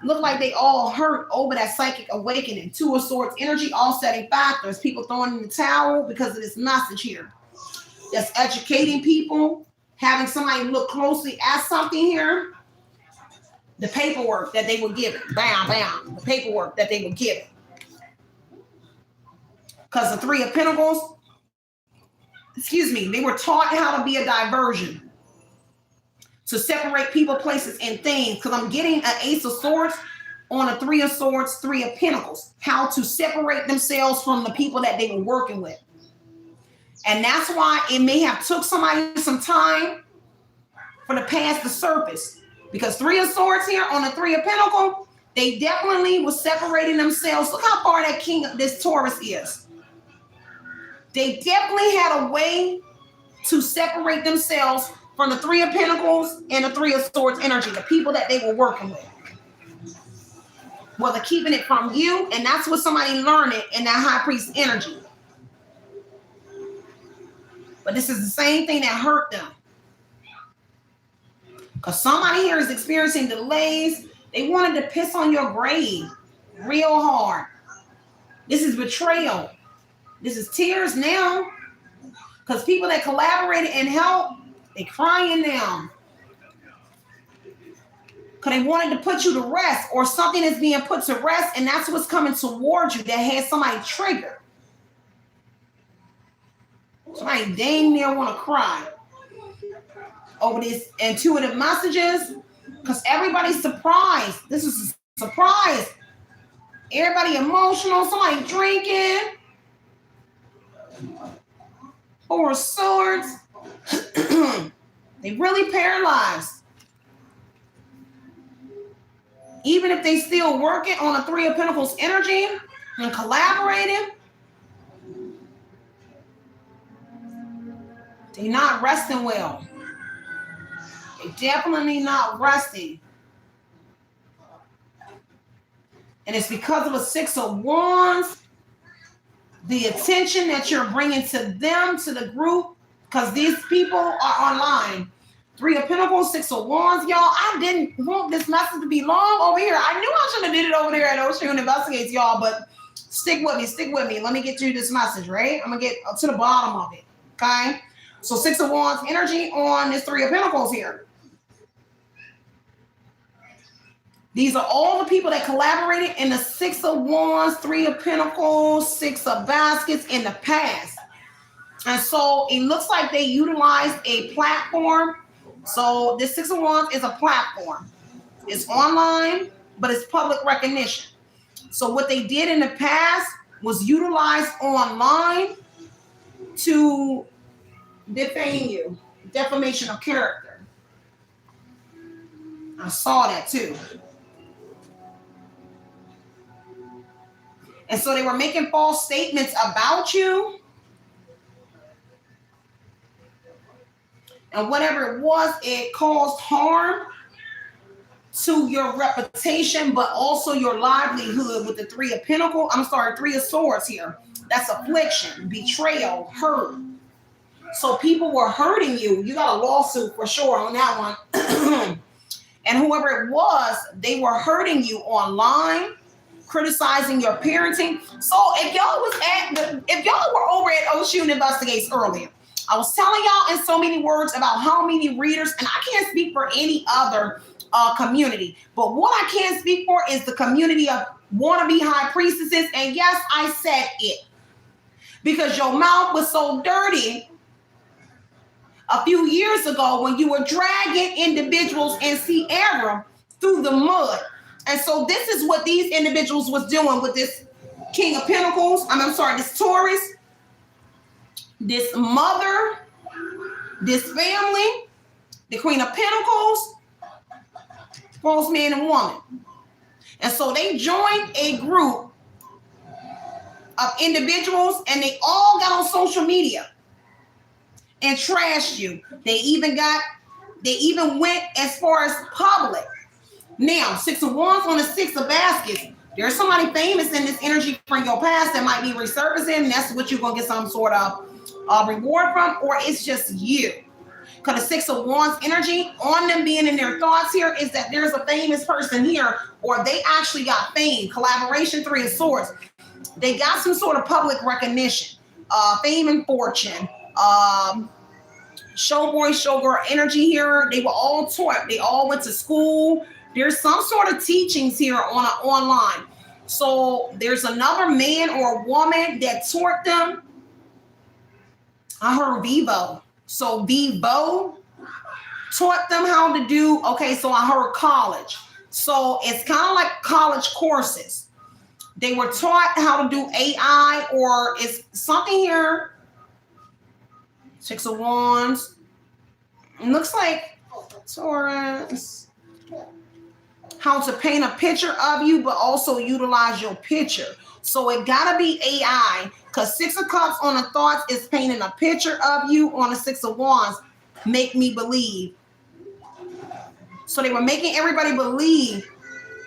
looked like they all hurt over that psychic awakening. Two of Swords energy, offsetting factors. People throwing in the towel because of this message here. That's educating people. Having somebody look closely at something here. The paperwork that they were given. Bam, bam. The paperwork that they were given. Because the Three of Pentacles, they were taught how to be a diversion. To separate people, places, and things. Because I'm getting an Ace of Swords on a Three of Swords, Three of Pentacles. How to separate themselves from the people that they were working with. And that's why it may have took somebody some time for the past to surface. Because Three of Swords here on the Three of Pentacles, they definitely was separating themselves. Look how far that this Taurus is. They definitely had a way to separate themselves from the Three of Pentacles and the Three of Swords energy, the people that they were working with. Well, they're keeping it from you, and that's what somebody learned it in that High Priest energy. But this is the same thing that hurt them. Because somebody here is experiencing delays. They wanted to piss on your grave real hard. This is betrayal. This is tears now. Because people that collaborated and helped, they crying now. Because they wanted to put you to rest, or something is being put to rest, and that's what's coming towards you that had somebody triggered. Somebody dang near want to cry over these intuitive messages, because everybody's surprised. This is a surprise. Everybody emotional, somebody drinking. Four of Swords. They really paralyzed. even if they still working on a Three of Pentacles energy and collaborating, they're not resting well. They're definitely not resting. And it's because of a Six of Wands, the attention that you're bringing to them, to the group, because these people are online. Three of Pentacles, Six of Wands, y'all. I didn't want this message to be long over here. I knew I should have did it over there at Oshun Investigates, y'all, but stick with me. Let me get you this message, right? I'm going to get to the bottom of it, okay? So Six of Wands energy on this Three of Pentacles here. These are all the people that collaborated in the Six of Wands, Three of Pentacles, Six of Baskets in the past. And so it looks like they utilized a platform. So this Six of Wands is a platform. It's online, but it's public recognition. So what they did in the past was utilize online to defame you, defamation of character. I saw that too. And so they were making false statements about you. And whatever it was, it caused harm to your reputation, but also your livelihood with the Three of Pentacles. Three of Swords here. That's affliction, betrayal, hurt. So people were hurting you. You got a lawsuit for sure on that one. And whoever it was, they were hurting you online, criticizing your parenting. So if y'all were over at Oshun Investigates earlier, I was telling y'all in so many words about how many readers, and I can't speak for any other community, but what I can speak for is the community of wannabe high priestesses. And yes, I said it because your mouth was so dirty a few years ago when you were dragging individuals in Cierra through the mud. And so this is what these individuals was doing with this King of Pentacles. This Taurus, this mother, this family, the Queen of Pentacles, false man and woman. And so they joined a group of individuals and they all got on social media and trashed you. They even went as far as public. Now, Six of Wands on the Six of Baskets. There's somebody famous in this energy from your past that might be resurfacing. That's what you're going to get some sort of reward from, or it's just you. Because the Six of Wands energy on them being in their thoughts here is that there's a famous person here, or they actually got fame, collaboration, Three of Swords. They got some sort of public recognition, fame and fortune, showboy, showgirl energy here. They were all taught. They all went to school. There's some sort of teachings here online. So there's another man or woman that taught them. I heard Vivo. So Vivo taught them how to do, so I heard college. So it's kind of like college courses. They were taught how to do AI, or it's something here. Six of Wands. It looks like Taurus. How to paint a picture of you, but also utilize your picture. So it gotta be AI, because Six of Cups on the thoughts is painting a picture of you on the Six of Wands. Make me believe. So they were making everybody believe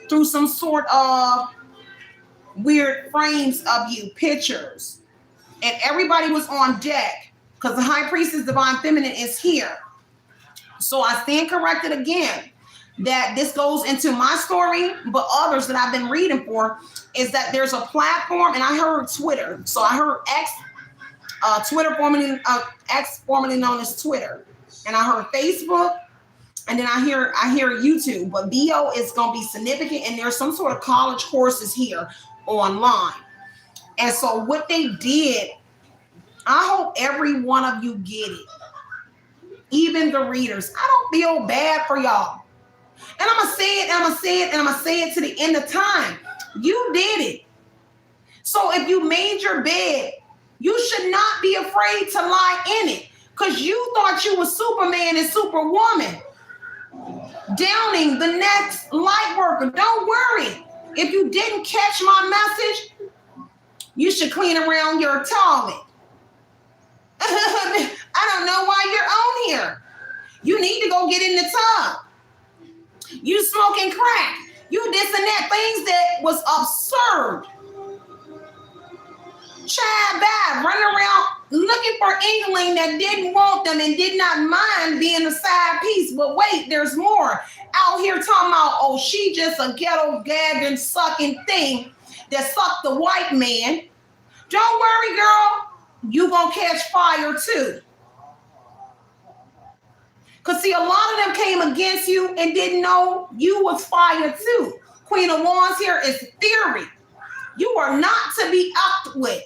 through some sort of weird frames of you, pictures. And everybody was on deck because the High Priestess Divine Feminine is here. So I stand corrected again that this goes into my story, but others that I've been reading for is that there's a platform, and I heard Twitter. So I heard X, Twitter X formerly known as Twitter, and I heard Facebook, and then I hear YouTube. But VO is going to be significant, and there's some sort of college courses here online. And so what they did, I hope every one of you get it, even the readers. I don't feel bad for y'all. And I'm going to say it, and I'm going to say it, and I'm going to say it to the end of time. You did it. So if you made your bed, you should not be afraid to lie in it, because you thought you were Superman and Superwoman. Downing the next light worker. Don't worry. If you didn't catch my message, you should clean around your toilet. I don't know why you're on here. You need to go get in the tub. You smoking crack. You this and that. Things that was absurd. Child bad, running around looking for England that didn't want them and did not mind being a side piece. But wait, there's more. Out here talking about, oh, she just a ghetto gagging sucking thing that sucked the white man. Don't worry, girl. You gonna catch fire too. Because see, a lot of them came against you and didn't know you was fire too. Queen of Wands here is theory. You are not to be upped with.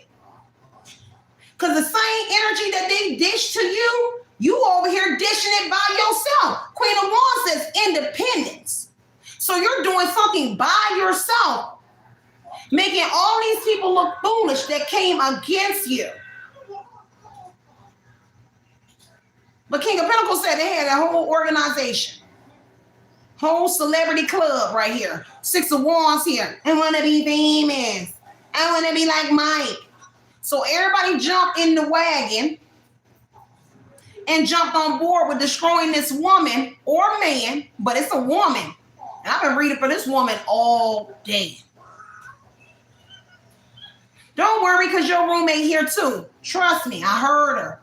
Because the same energy that they dish to you, you over here dishing it by yourself. Queen of Wands says independence. So you're doing something by yourself, making all these people look foolish that came against you. But King of Pentacles said they had a whole organization, whole celebrity club right here. Six of Wands here. I want to be famous. I want to be like Mike. So everybody jumped in the wagon and jumped on board with destroying this woman or man, but it's a woman. And I've been reading for this woman all day. Don't worry, because your roommate here too. Trust me, I heard her.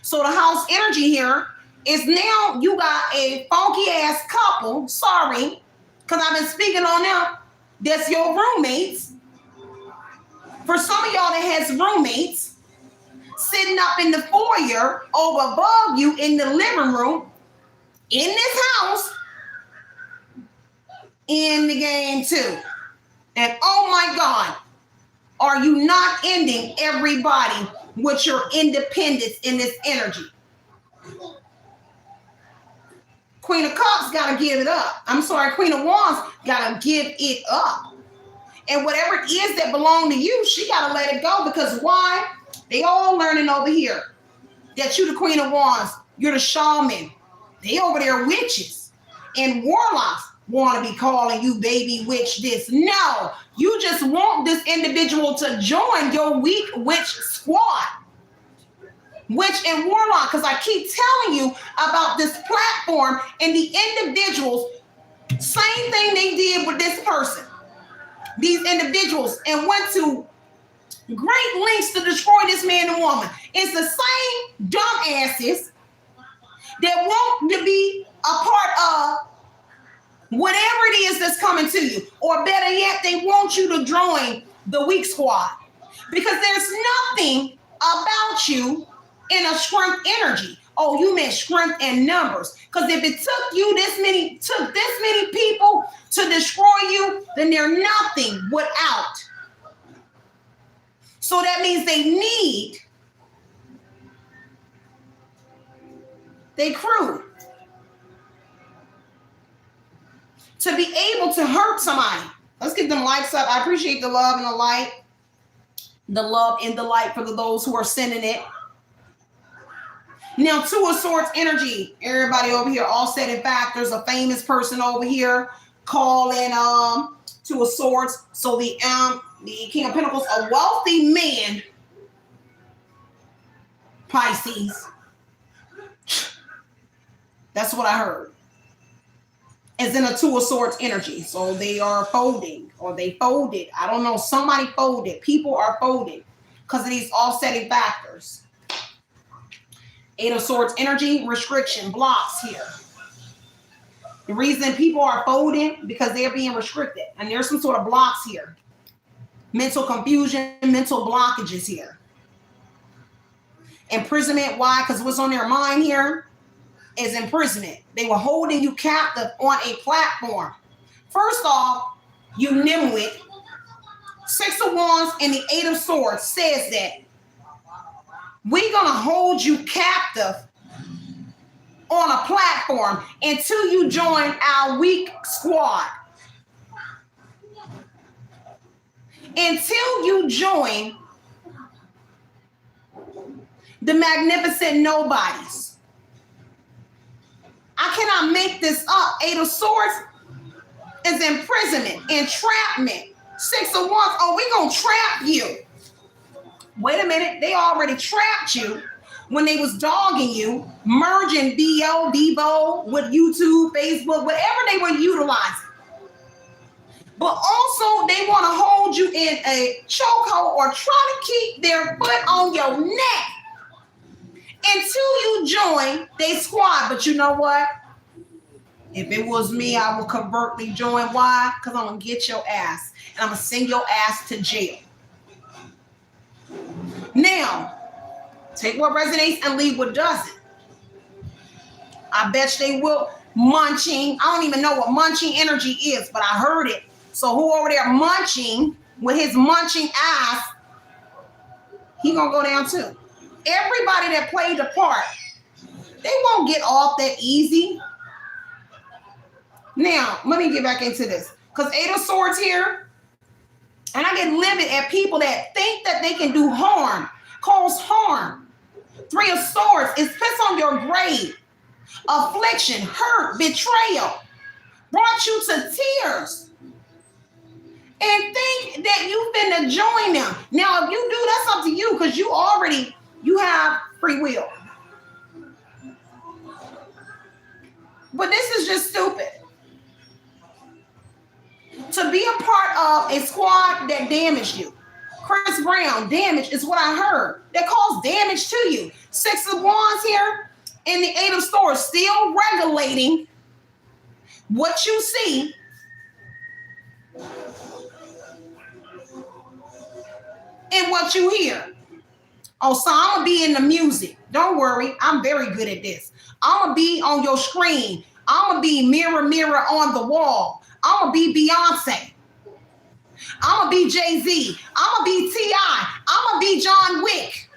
So the house energy here is now you got a funky ass couple. Sorry, because I've been speaking on them. That's your roommates. For some of y'all that has roommates sitting up in the foyer over above you in the living room in this house in the game too. And oh my God, are you not ending everybody with your independence in this energy? Queen of Cups got to give it up. I'm sorry, Queen of Wands got to give it up. And whatever it is that belong to you, she got to let it go. Because why? They all learning over here that you the Queen of Wands. You're the shaman. They over there witches and warlocks want to be calling you baby witch this. No, you just want this individual to join your weak witch squad. Witch and warlock, because I keep telling you about this platform and the individuals, same thing they did with this person. These individuals and went to great lengths to destroy this man and woman. It's the same dumbasses that want to be a part of whatever it is that's coming to you. Or better yet, they want you to join the weak squad. Because there's nothing about you in a strength energy. Oh, you meant strength and numbers. Because if it took this many people to destroy you, then they're nothing without. So that means they need their crew to be able to hurt somebody. Let's get them likes up. I appreciate the love and the light. The love and the light for those who are sending it. Now, Two of Swords energy. Everybody over here, all said in fact, there's a famous person over here calling Two of Swords. So the King of Pentacles, a wealthy man, Pisces. That's what I heard. As in a Two of Swords energy. So they are folding, or they folded. I don't know. Somebody folded. People are folding because of these offsetting factors. Eight of Swords energy, restriction, blocks here. The reason people are folding because they're being restricted. And there's some sort of blocks here. Mental confusion, mental blockages here. Imprisonment, why? Because what's on their mind here is imprisonment. They were holding you captive on a platform. First off, you nimwit. Six of Wands and the Eight of Swords says that we're going to hold you captive on a platform until you join our weak squad. Until you join the magnificent nobodies. I cannot make this up. Eight of Swords is imprisonment, entrapment. Six of Wands, oh, we gonna trap you. Wait a minute, they already trapped you when they was dogging you, merging Bebo with YouTube, Facebook, whatever they were utilizing. But also they want to hold you in a chokehold or try to keep their foot on your neck until you join their squad. But you know what? If it was me, I would covertly join. Why? Because I'm going to get your ass. And I'm going to send your ass to jail. Now, take what resonates and leave what doesn't. I bet they will. Munching. I don't even know what munching energy is, but I heard it. So who over there munching with his munching ass, he going to go down too. Everybody that played the part, they won't get off that easy. Now, let me get back into this. Because Eight of Swords here, and I get livid at people that think that they can do harm, cause harm. Three of Swords is pissed on your grave. Affliction, hurt, betrayal, brought you to tears. And think that you finna join them. Now, if you do, that's up to you because you have free will. But this is just stupid. To be a part of a squad that damaged you. Chris Brown, damage is what I heard. That caused damage to you. Six of Wands here and the Eight of Swords still regulating what you see. And what you hear. Oh, so I'm going to be in the music. Don't worry. I'm very good at this. I'm going to be on your screen. I'm going to be mirror, mirror on the wall. I'm going to be Beyonce. I'm going to be Jay-Z. I'm going to be T.I. I'm going to be John Wick.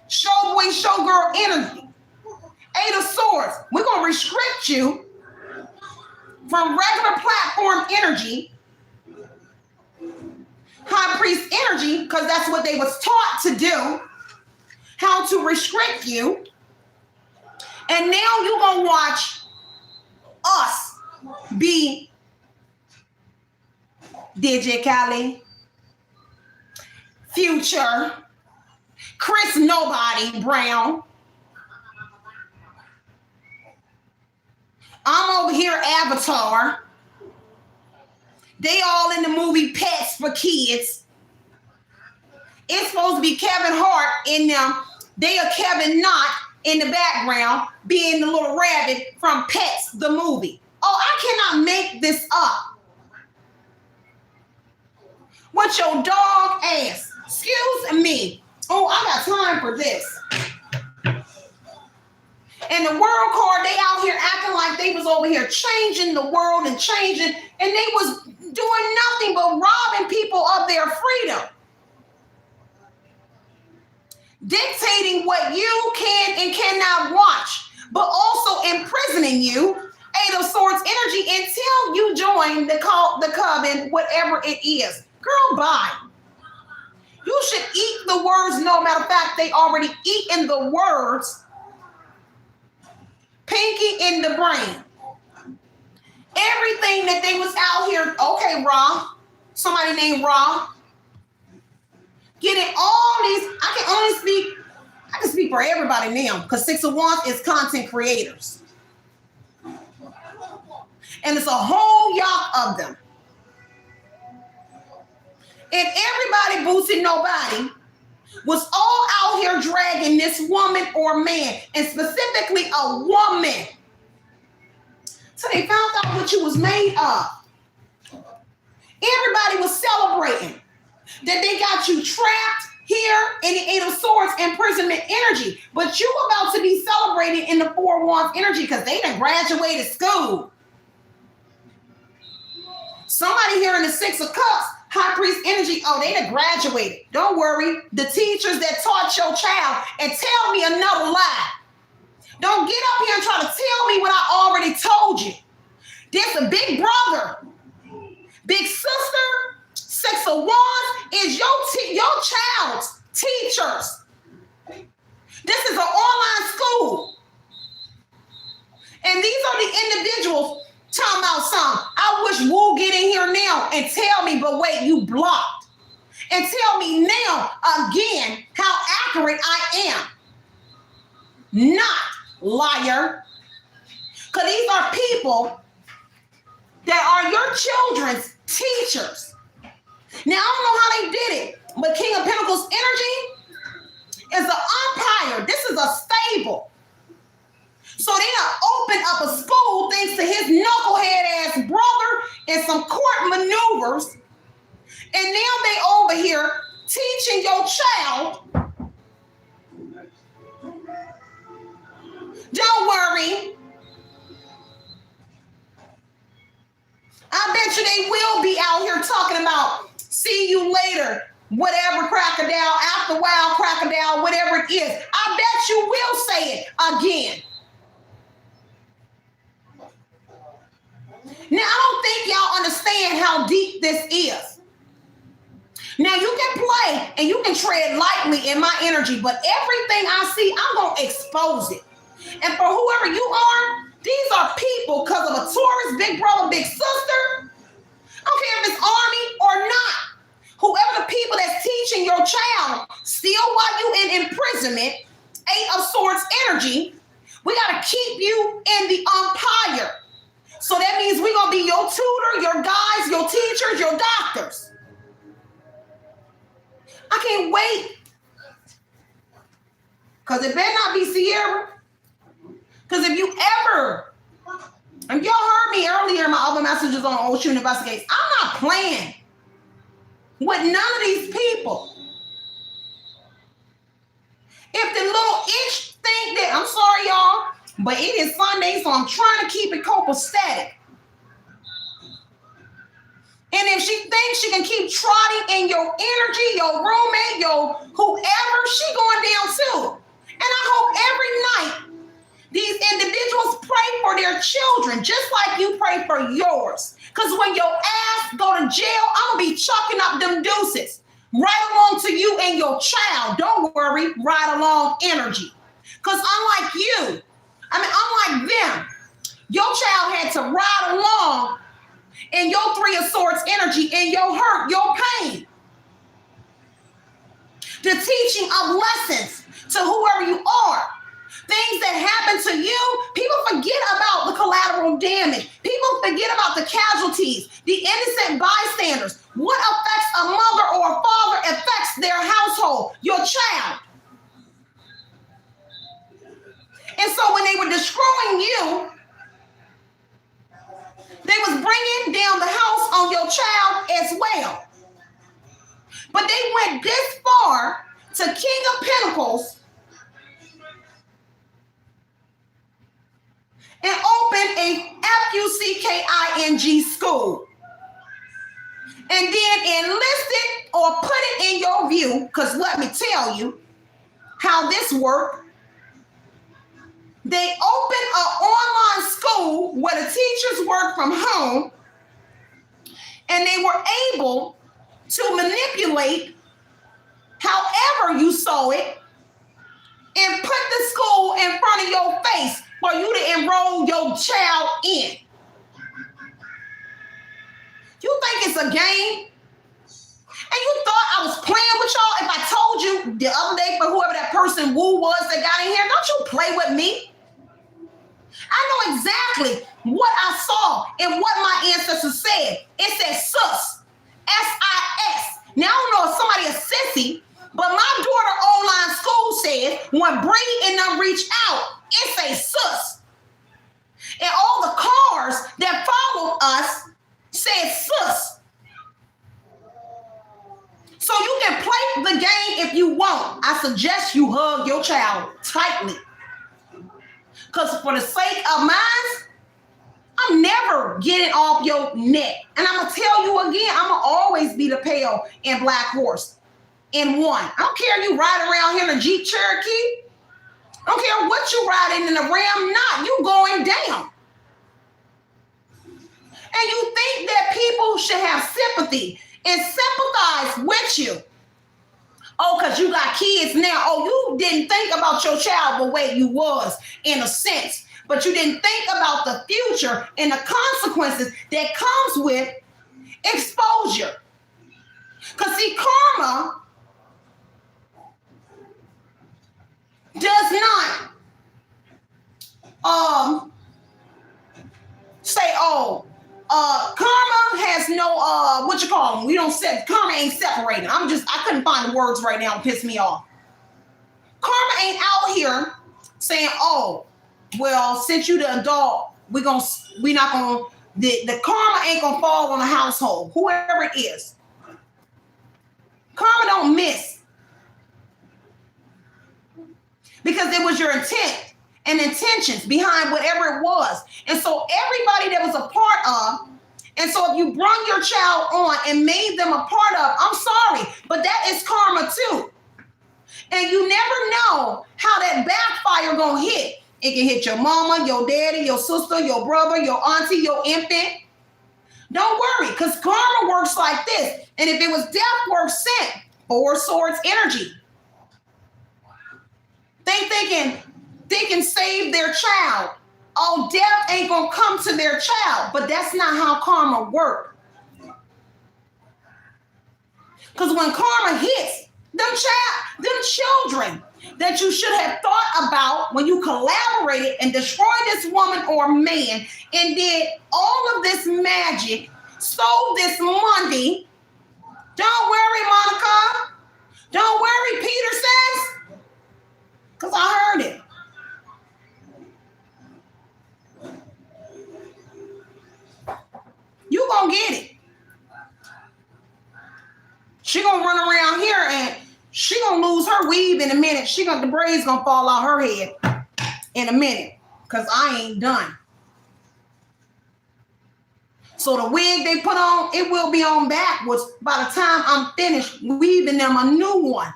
Showboy, showgirl energy. Eight of Swords. We're going to restrict you from regular platform energy. High priest energy, because that's what they was taught to do, how to restrict you. And now you're going to watch us be DJ Khaled, Future, Chris Nobody Brown. I'm over here, Avatar. They all in the movie Pets for Kids. It's supposed to be Kevin Hart in them. They are Kevin Knott in the background, being the little rabbit from Pets, the movie. Oh, I cannot make this up. With your dog ass. Excuse me. Oh, I got time for this. And the world card, they out here acting like they was over here changing the world and changing, and they was doing nothing but robbing people of their freedom. Dictating what you can and cannot watch, but also imprisoning you, Eight of Swords energy, until you join the coven, whatever it is. Girl, bye. You should eat the words. No matter of fact, they already eaten the words. Pinky in the brain. Everything that they was out here, okay, Ra, somebody named Ra, getting all these, I can speak for everybody now, because Six of Wands is content creators. And it's a whole yacht of them. And everybody boosting nobody was all out here dragging this woman or man, and specifically a woman. So they found out what you was made of. Everybody was celebrating that they got you trapped here in the Eight of Swords imprisonment energy. But you about to be celebrated in the Four of Wands energy because they done graduated school. Somebody here in the Six of Cups, High Priest energy, oh, they done graduated. Don't worry. The teachers that taught your child, and tell me another lie. Don't get up here and try to tell me what I already told you. This a big brother, big sister, Six of Wands is your child's teachers. This is an online school. And these are the individuals talking about something. I wish Woo get in here now and tell me, but wait, you blocked. And tell me now again how accurate I am. Not liar. Because these are people that are your children's teachers. Now, I don't know how they did it, but King of Pentacles energy is an umpire. This is a stable. So they done opened up a school thanks to his knucklehead ass brother and some court maneuvers. And now they over here teaching your child. Don't worry. I bet you they will be out here talking about see you later, whatever crocodile, after a while crocodile, whatever it is. I bet you will say it again. Now, I don't think y'all understand how deep this is. Now, you can play and you can tread lightly in my energy, but everything I see, I'm going to expose it. And for whoever you are, these are people because of a Taurus, big brother, big sister. I don't care if it's army or not. Whoever the people that's teaching your child, still while you in imprisonment, 8 of Swords energy, we got to keep you in the umpire. So that means we're going to be your tutor, your guides, your teachers, your doctors. I can't wait. Because it better not be Cierra. Because if you ever, and y'all heard me earlier in my other messages on Oshun Investigates, I'm not playing with none of these people. If the little itch think that, I'm sorry y'all, but it is Sunday, so I'm trying to keep it copacetic. And if she thinks she can keep trotting in your energy, your roommate, your whoever, she going down too. And I hope every night these individuals pray for their children, just like you pray for yours. Because when your ass go to jail, I'm going to be chucking up them deuces. Right along to you and your child. Don't worry, right along energy. Because unlike you, unlike them, your child had to ride along in your 3 of Swords energy, in your hurt, your pain. The teaching of lessons to whoever you are. Things that happen to you, people forget about the collateral damage. People forget about the casualties, the innocent bystanders. What affects a mother or a father affects their household, your child. And so when they were destroying you, they was bringing down the house on your child as well. But they went this far to King of Pentacles and opened a FUCKING school. And then enlisted or put it in your view, because let me tell you how this worked. They opened an online school where the teachers work from home, and they were able to manipulate however you saw it and put the school in front of your face for you to enroll your child in. You think it's a game? And you thought I was playing with y'all if I told you the other day for whoever that person Woo was that got in here, don't you play with me. I know exactly what I saw and what my ancestors said. It says sus, S-I-S. Now, I don't know if somebody is sissy, but my daughter online school said when Brady and them reach out, it says sus. And all the cars that followed us said sus. So you can play the game if you want. I suggest you hug your child tightly. Because for the sake of mine, I'm never getting off your neck. And I'm going to tell you again, I'm going to always be the pale and black horse in one. I don't care if you ride around here in a Jeep Cherokee. I don't care what you riding in a Ram, not. You going down. And you think that people should have sympathy and sympathize with you. Oh, because you got kids now. Oh, you didn't think about your child the way you was, in a sense. but you didn't think about the future and the consequences that comes with exposure. Because see, karma does not say, karma has no what you call them. We don't say karma ain't separating. I couldn't find the words right now to piss me off. Karma ain't out here saying, oh, well, since you the adult, the karma ain't gonna fall on the household, whoever it is. Karma don't miss. Because it was your intent and intentions behind whatever it was. And so everybody that was a part of, and so if you brought your child on and made them a part of, I'm sorry, but that is karma too. And you never know how that backfire gonna hit. It can hit your mama, your daddy, your sister, your brother, your auntie, your infant. Don't worry, because karma works like this. And if it was death work sent, 4 swords energy. They can save their child. Oh, death ain't gonna come to their child, but that's not how karma works. Because when karma hits, them children that you should have thought about when you collaborated and destroyed this woman or man and did all of this magic, stole this money. Don't worry, Monica. Don't worry, Peter says. Because I heard it. You gonna get it. She gonna run around here and she gonna lose her weave in a minute. The braids gonna fall out her head in a minute. Because I ain't done. So the wig they put on, it will be on backwards by the time I'm finished weaving them a new one.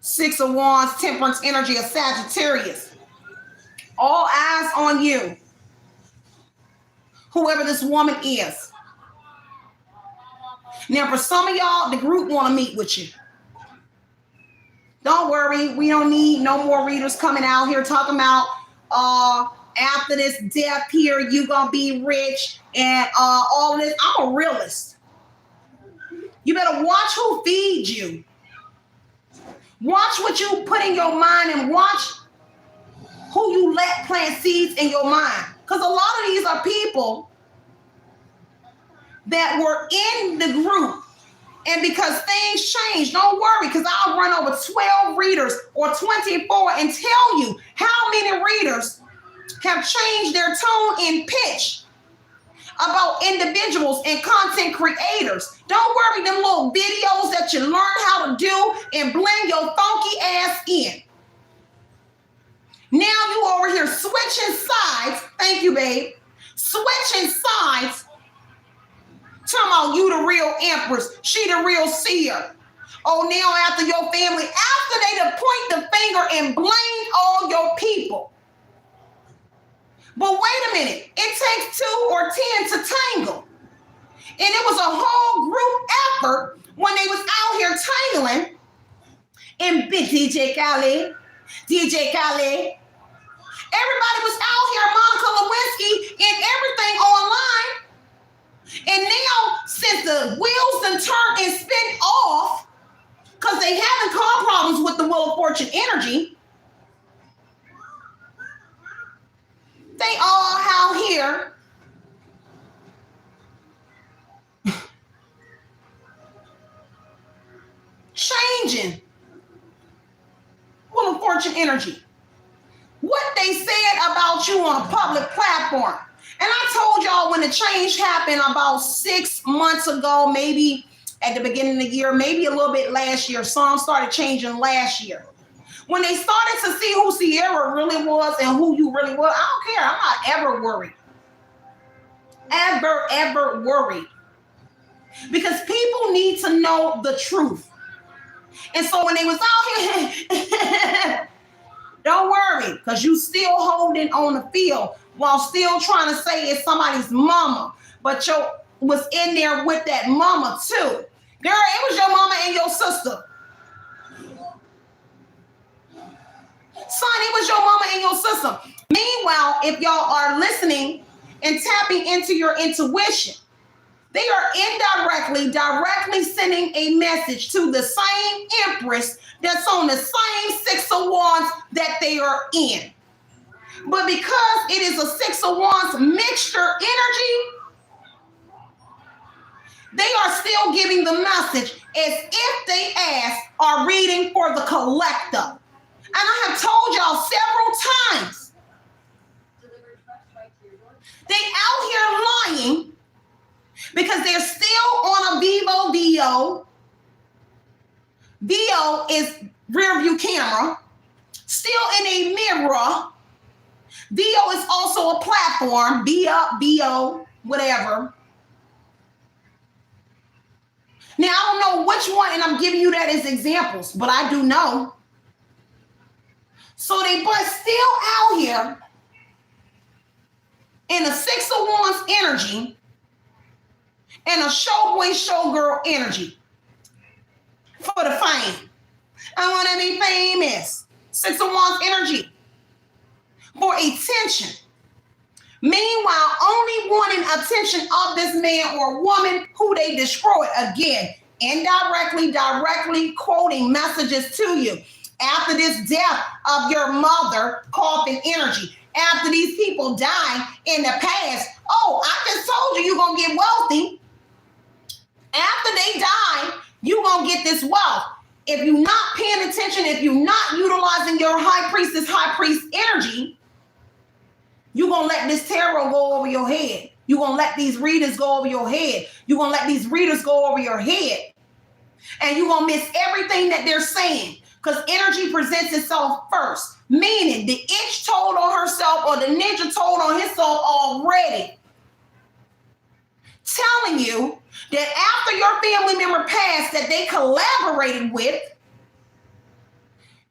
Six of Wands, Temperance energy of Sagittarius. All eyes on you. Whoever this woman is. Now, for some of y'all, the group want to meet with you. Don't worry. We don't need no more readers coming out here talking about after this death here, you going to be rich and all this. I'm a realist. You better watch who feeds you. Watch what you put in your mind and watch who you let plant seeds in your mind. Because a lot of these are people that were in the group. And because things change, don't worry, because I'll run over 12 readers or 24 and tell you how many readers have changed their tone and pitch about individuals and content creators. Don't worry, them little videos that you learn how to do and blend your funky ass in. Now you over here switching sides. Thank you, babe. Switching sides. Talking about you the real empress. She the real seer. Oh, now after your family, after they to point the finger and blame all your people. But wait a minute. It takes 2 or 10 to tangle. And it was a whole group effort when they was out here tangling. And big DJ Khaled. Everybody was out here, Monica Lewinsky, and everything online. And now, since the wheels done turned and spin off, because they having car problems with the Wheel of Fortune energy, they all out here changing Wheel of Fortune energy. What they said about you on a public platform. And I told y'all when the change happened about 6 months ago, maybe at the beginning of the year, maybe a little bit last year. Some started changing last year. When they started to see who Cierra really was and who you really was, I don't care. I'm not ever worried. Ever worried. Because people need to know the truth. And so when they was out here, don't worry, because you still holding on the field while still trying to say it's somebody's mama. But you was in there with that mama too. Girl, it was your mama and your sister. Son, it was your mama and your sister. Meanwhile, if y'all are listening and tapping into your intuition, they are directly sending a message to the same empress that's on the same Six of Wands that they are in. But because it is a Six of Wands mixture energy, they are still giving the message as if they are reading for the collective. And I have told y'all several times, they out here lying because they're still on a Vivo VO. VO is rear view camera, still in a mirror. VO is also a platform, VO, whatever. Now, I don't know which one, and I'm giving you that as examples, but I do know. So they but still out here in a Six of Wands energy and a showboy, showgirl energy for the fame. I want to be famous. Six of Wands energy for attention. Meanwhile, only wanting attention of this man or woman who they destroyed. Again, indirectly, directly quoting messages to you. After this death of your mother, coughing energy. After these people die in the past. Oh, I just told you you're going to get wealthy. After they die, you're going to get this wealth. If you're not paying attention, if you're not utilizing your high priest energy, you're going to let this tarot go over your head. You're going to let these readers go over your head. You're going to let these readers go over your head. And you're going to miss everything that they're saying because energy presents itself first. Meaning the itch told on herself or the ninja told on himself already. Telling you that after your family member passed that they collaborated with,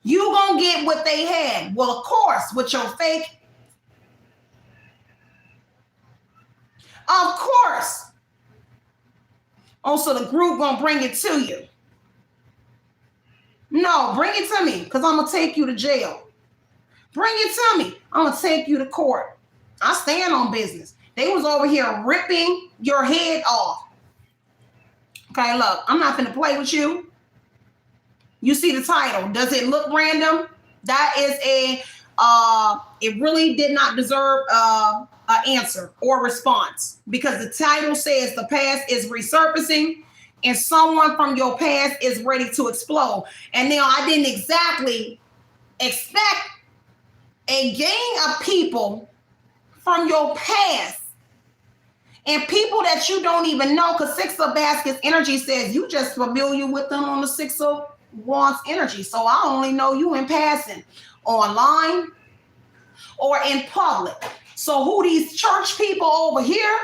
you going to get what they had. Well, of course, with your fake. Of course. Also, the group going to bring it to you. No, bring it to me because I'm going to take you to jail. Bring it to me. I'm going to take you to court. I stand on business. They was over here ripping your head off. Okay, look, I'm not going to play with you. You see the title. Does it look random? That is it really did not deserve an answer or response because the title says the past is resurfacing and someone from your past is ready to explode. And now I didn't exactly expect a gang of people from your past and people that you don't even know, because Six of Baskets energy says you just familiar with them on the Six of Wands energy. So I only know you in passing, online or in public. So who these church people over here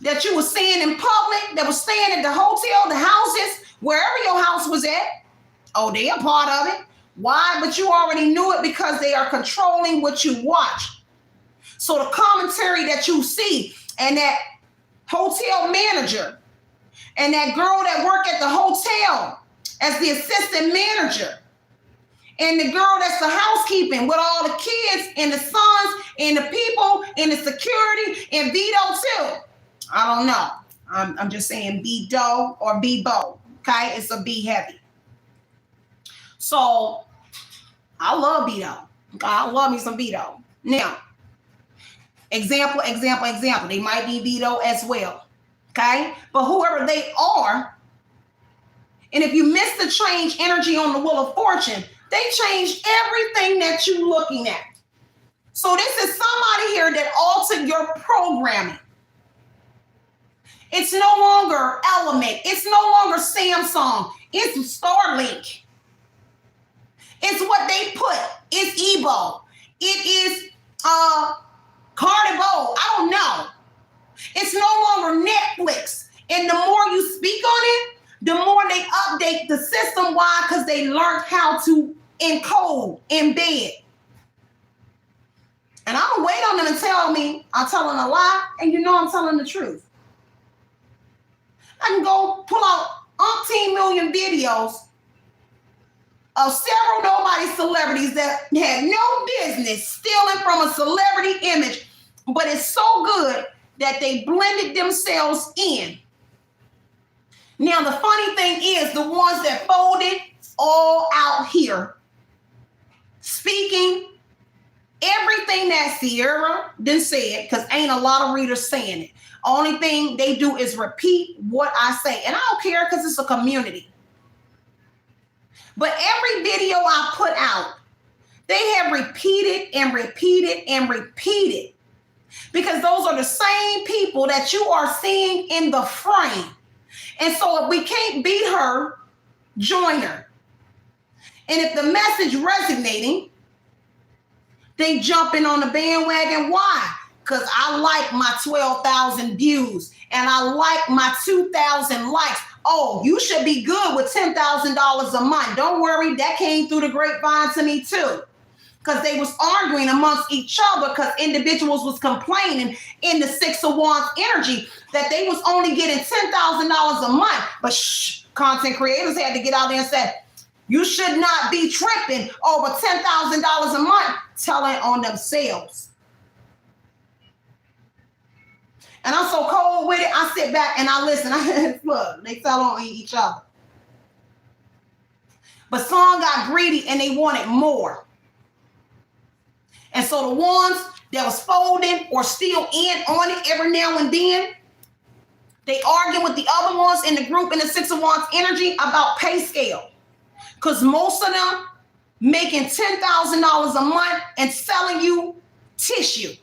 that you were seeing in public, that was staying at the hotel, the houses, wherever your house was at, oh, they are part of it. Why? But you already knew it because they are controlling what you watch. So the commentary that you see and that hotel manager and that girl that worked at the hotel as the assistant manager and the girl that's the housekeeping with all the kids and the sons and the people and the security and Vito too. I don't know. I'm just saying B-Do or B-Bo. Okay? It's a B heavy. So I love Vito. Okay? I love me some Vito. Now, example. They might be Vito as well. Okay? But whoever they are, and if you miss the change energy on the Wheel of Fortune, they change everything that you're looking at. So this is somebody here that altered your programming. It's no longer Element. It's no longer Samsung. It's Starlink. It's what they put. It's Evo. It is Carnival. I don't know. It's no longer Netflix. And the more you speak on it, the more they update the system. Why? Because they learned how to encode, embed. And I don't wait on them to tell me I'm telling a lie, and you know I'm telling the truth. I can go pull out umpteen million videos of several nobody celebrities that had no business stealing from a celebrity image, but it's so good that they blended themselves in. Now, the funny thing is, the ones that folded all out here, speaking everything that Cierra done said, because ain't a lot of readers saying it. Only thing they do is repeat what I say. And I don't care because it's a community. But every video I put out, they have repeated and repeated and repeated. Because those are the same people that you are seeing in the frame. And so if we can't beat her, join her. And if the message resonating, they jumping on the bandwagon. Why? Because I like my 12,000 views and I like my 2,000 likes. Oh, you should be good with $10,000 a month. Don't worry, that came through the grapevine to me too. Because they was arguing amongst each other because individuals was complaining in the Six of Wands energy that they was only getting $10,000 a month. But content creators had to get out there and say, you should not be tripping over $10,000 a month, telling on themselves. And I'm so cold with it, I sit back and I listen. Look, they tell on each other. But some got greedy and they wanted more. And so the ones that was folding or still in on it every now and then, they argue with the other ones in the group in the Six of Wands energy about pay scale. Because most of them making $10,000 a month and selling you tissue.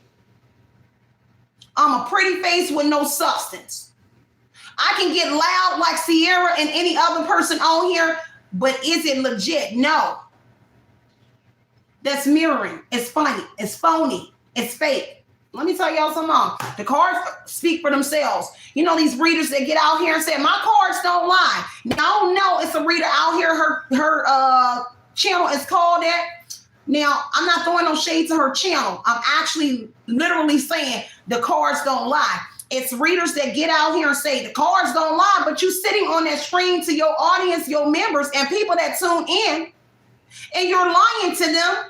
I'm a pretty face with no substance. I can get loud like Cierra and any other person on here, but is it legit? No. That's mirroring. It's funny. It's phony. It's fake. Let me tell y'all something else. The cards speak for themselves. You know these readers that get out here and say, my cards don't lie. Now, I don't know. It's a reader out here. Her channel is called that. Now, I'm not throwing no shade to her channel. I'm actually literally saying the cards don't lie. It's readers that get out here and say the cards don't lie, but you sitting on that screen to your audience, your members, and people that tune in, and you're lying to them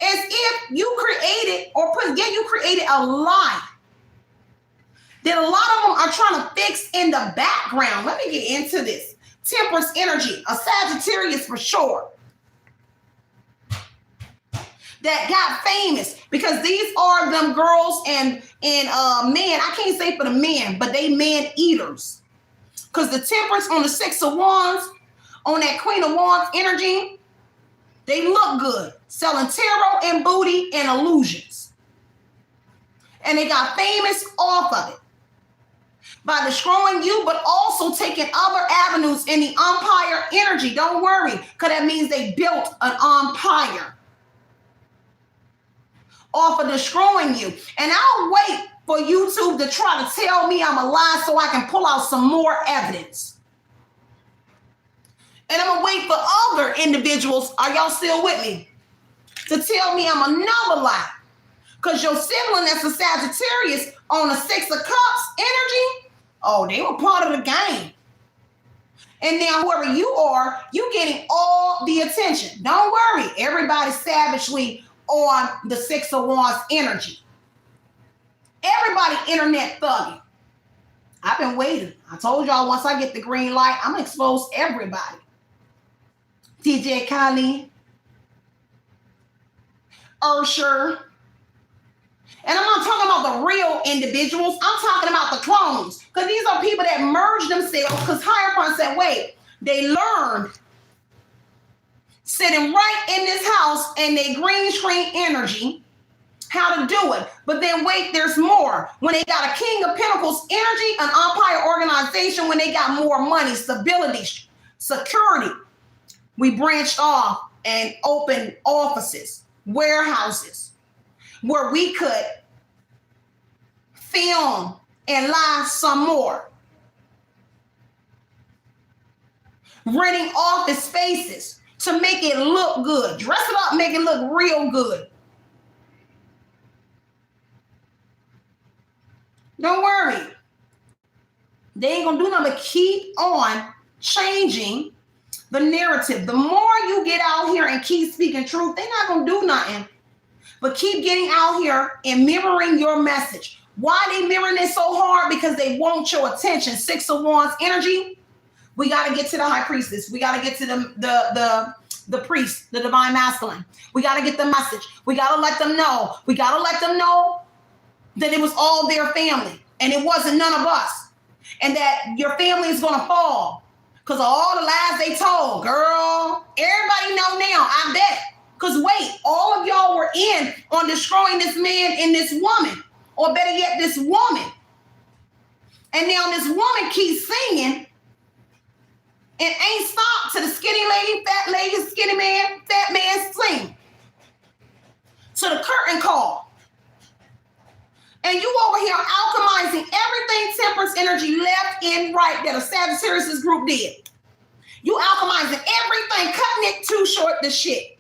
as if you created you created a lie that a lot of them are trying to fix in the background. Let me get into this. Temperance energy, a Sagittarius for sure, that got famous because these are them girls and men. I can't say for the men, but they man eaters. Because the Temperance on the Six of Wands, on that Queen of Wands energy, they look good, selling tarot and booty and illusions. And they got famous off of it by destroying you, but also taking other avenues in the umpire energy. Don't worry, because that means they built an umpire off of destroying you. And I'll wait for YouTube to try to tell me I'm a lie so I can pull out some more evidence. And I'm going to wait for other individuals, are y'all still with me, to tell me I'm another lie. Because your sibling that's a Sagittarius on a Six of Cups energy, oh, they were part of the game. And now whoever you are, you getting all the attention. Don't worry, everybody's savagely on the Six of Wands energy. Everybody internet thugging. I've been waiting. I told y'all once I get the green light, I'm going to expose everybody. DJ Khaled, Usher. And I'm not talking about the real individuals. I'm talking about the clones. Because these are people that merge themselves. Because Hierophant said, wait, they learned sitting right in this house and they green screen energy how to do it. But then wait, there's more. When they got a King of Pentacles energy, an umpire organization, when they got more money, stability, security, we branched off and opened offices, warehouses, where we could film and lie some more. Renting office spaces to make it look good. Dress it up, make it look real good. Don't worry. They ain't gonna do nothing but keep on changing the narrative. The more you get out here and keep speaking truth, they're not going to do nothing. But keep getting out here and mirroring your message. Why they mirroring it so hard? Because they want your attention. 6 of Wands energy. We got to get to the high priestess. We got to get to the priest, the divine masculine. We got to get the message. We got to let them know. We got to let them know that it was all their family and it wasn't none of us. And that your family is going to fall because of all the lies they told. Girl, everybody know now, I bet. Because wait, all of y'all were in on destroying this man and this woman. Or better yet, this woman. And now this woman keeps singing and ain't stopped to the skinny lady, skinny man, fat man sing. To the curtain call. And you over here alchemizing everything temperance energy left and right that a Sagittarius group did. You alchemizing everything, cutting it too short to shit.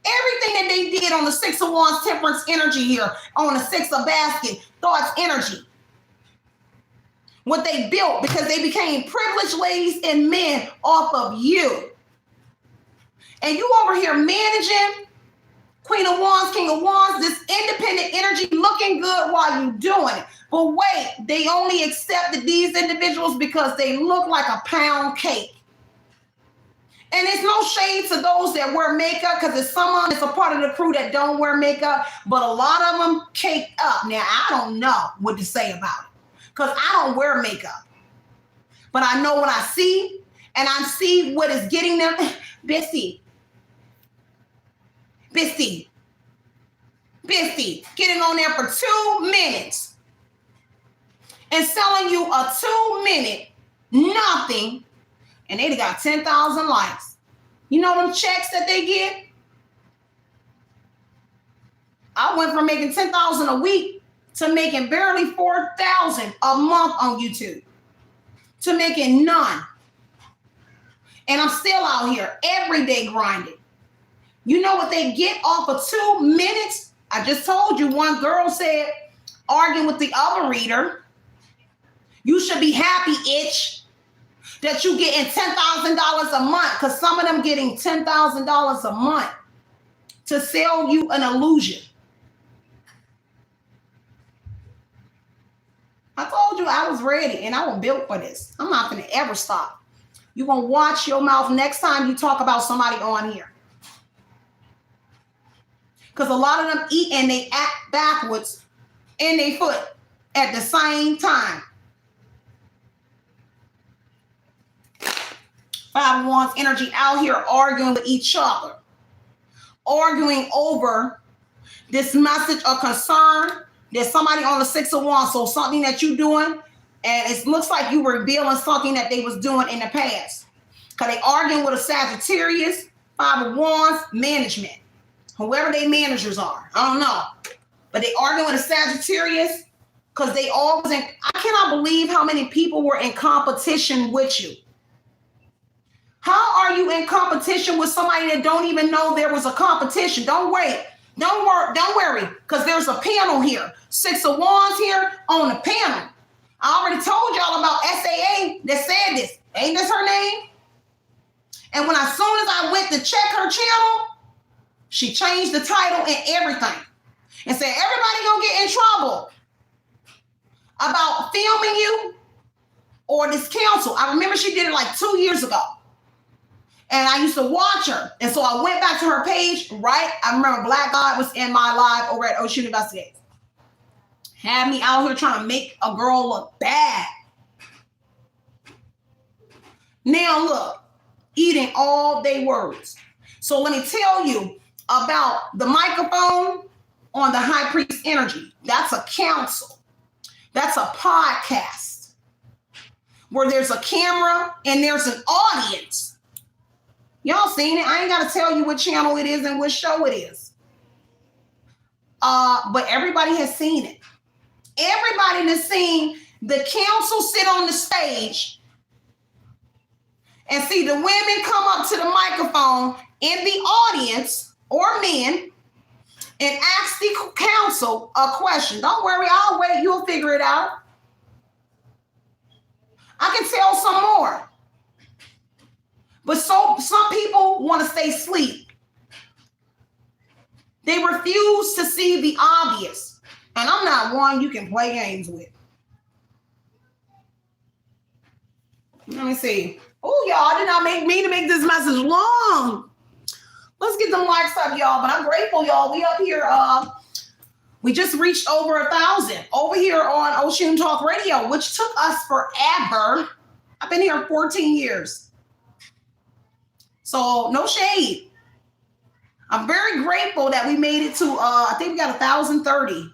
Everything that they did on the 6 of Wands temperance energy here, on the 6 of basket thoughts energy. What they built because they became privileged ladies and men off of you. And you over here managing Queen of Wands, King of Wands, this independent energy looking good while you doing it. But wait, they only accepted these individuals because they look like a pound cake. And it's no shade to those that wear makeup because it's someone that's a part of the crew that don't wear makeup, but a lot of them caked up. Now, I don't know what to say about it because I don't wear makeup. But I know what I see, and I see what is getting them. Bissy, getting on there for 2 minutes and selling you a 2-minute nothing, and they got 10,000 likes. You know them checks that they get? I went from making 10,000 a week to making barely 4,000 a month on YouTube, to making none. And I'm still out here every day grinding. You know what they get off of 2 minutes? I just told you, one girl said, arguing with the other reader, you should be happy, itch, that you getting $10,000 a month, because some of them getting $10,000 a month to sell you an illusion. I told you I was ready and I was built for this. I'm not going to ever stop. You're going to watch your mouth next time you talk about somebody on here. Because a lot of them eat and they act backwards in their foot at the same time. 5 of Wands energy out here arguing with each other. Arguing over this message of concern. There's somebody on the 6 of Wands, so something that you're doing, and it looks like you were revealing something that they was doing in the past. Because they arguing with a Sagittarius, 5 of Wands, management. Whoever they managers are, I don't know. But they arguing with a Sagittarius because they always, I cannot believe how many people were in competition with you. How are you in competition with somebody that don't even know there was a competition? Don't wait. Don't worry, because there's a panel here. 6 of Wands here on the panel. I already told y'all about SAA that said this. Ain't this her name? And when as soon as I went to check her channel, she changed the title and everything. And said, everybody gonna get in trouble about filming you or this council. I remember she did it like 2 years ago. And I used to watch her. And so I went back to her page, right? I remember Black God was in my live over at Oshun Investigates. Had me out here trying to make a girl look bad. Now look, eating all day words. So let me tell you about the microphone on the High Priest energy. That's a council. That's a podcast where there's a camera and there's an audience. Y'all seen it. I ain't got to tell you what channel it is and what show it is. But everybody has seen it. Everybody has seen the council sit on the stage and see the women come up to the microphone in the audience or men and ask the council a question. Don't worry, I'll wait. You'll figure it out. I can tell some more. But so some people want to stay asleep. They refuse to see the obvious. And I'm not one you can play games with. Let me see. Oh, y'all, I did not mean to make this message long. Let's get them likes up, y'all. But I'm grateful, y'all. We up here. We just reached over 1,000 over here on Oshun Talk Radio, which took us forever. I've been here 14 years. So no shade. I'm very grateful that we made it to, I think we got 1,030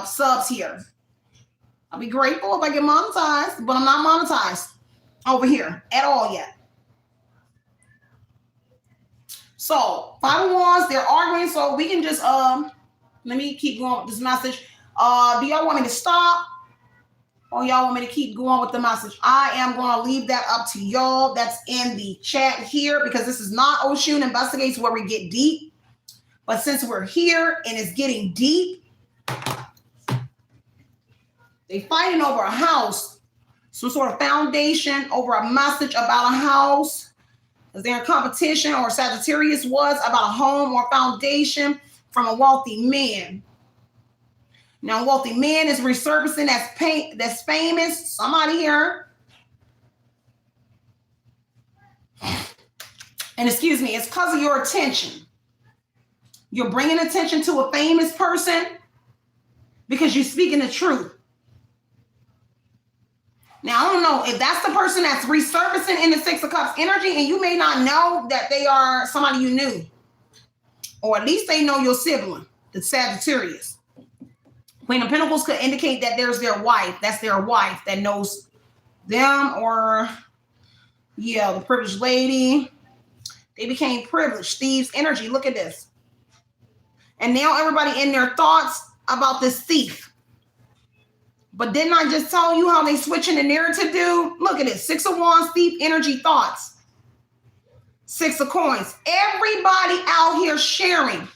subs here. I'll be grateful if I get monetized, but I'm not monetized over here at all yet. So 501s, they're arguing, so we can just, let me keep going with this message. Do y'all want me to stop? Or y'all want me to keep going with the message? I am going to leave that up to y'all. That's in the chat here because this is not Oshun Investigates where we get deep. But since we're here and it's getting deep, they fighting over a house, some sort of foundation over a message about a house. Is there a competition or Sagittarius was about a home or foundation from a wealthy man? Now, wealthy man is resurfacing that's famous. Somebody here. And excuse me, it's because of your attention. You're bringing attention to a famous person because you're speaking the truth. Now, I don't know if that's the person that's resurfacing in the Six of Cups energy, and you may not know that they are somebody you knew. Or at least they know your sibling, the Sagittarius. Queen of Pentacles could indicate that there's their wife. That's their wife that knows them, or, yeah, the privileged lady. They became privileged. Thieves energy. Look at this. And now everybody in their thoughts about this thief. But didn't I just tell you how they switching the narrative, dude? Look at this. 6 of Wands, thief energy thoughts. 6 of Coins. Everybody out here sharing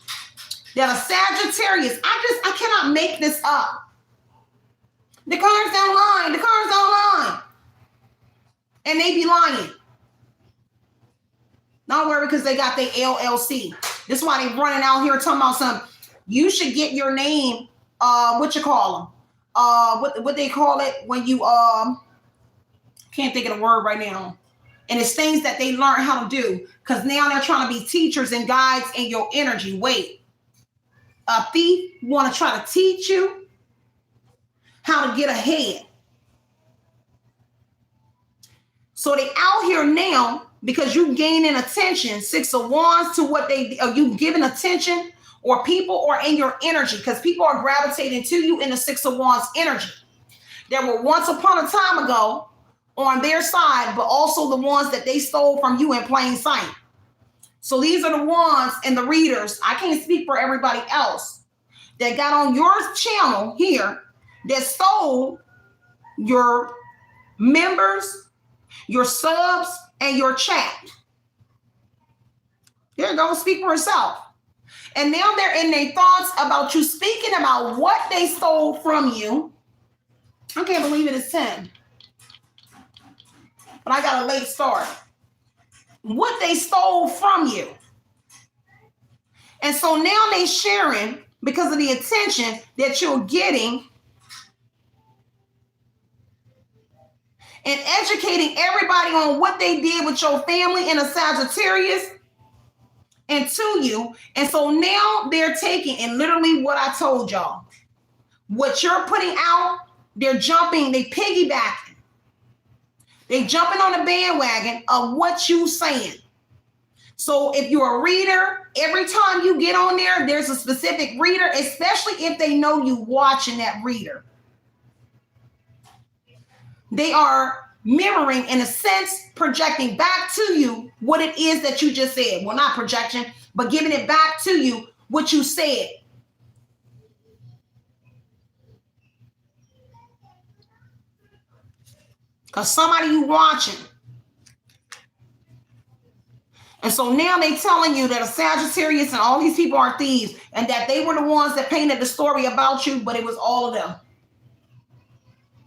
that a Sagittarius, I cannot make this up. The cards don't lie. The cards don't lie. And they be lying. Don't worry, because they got their LLC. This is why they running out here talking about something. You should get your name, what you call them? What they call it when you, can't think of the word right now. And it's things that they learn how to do. Because now they're trying to be teachers and guides in your energy. Wait. A thief want to try to teach you how to get ahead. So they out here now because you gaining attention, 6 of Wands, to what they are. You giving attention, or people are in your energy because people are gravitating to you in the 6 of Wands energy. There were once upon a time ago on their side, but also the ones that they stole from you in plain sight. So these are the ones and the readers. I can't speak for everybody else that got on your channel here that stole your members, your subs, and your chat. There you go. Speak for yourself. And now they're in their thoughts about you speaking about what they stole from you. I can't believe it is 10. But I got a late start. What they stole from you. And so now they sharing because of the attention that you're getting and educating everybody on what they did with your family in a Sagittarius and to you. And so now they're taking, and literally what I told y'all, what you're putting out, they're jumping, they piggybacking. They jumping on the bandwagon of what you saying. So if you're a reader, every time you get on there, there's a specific reader, especially if they know you watching that reader. They are mirroring, in a sense, projecting back to you what it is that you just said. Well, not projection, but giving it back to you what you said. Because somebody you watching. And so now they telling you that a Sagittarius and all these people are thieves, and that they were the ones that painted the story about you, but it was all of them,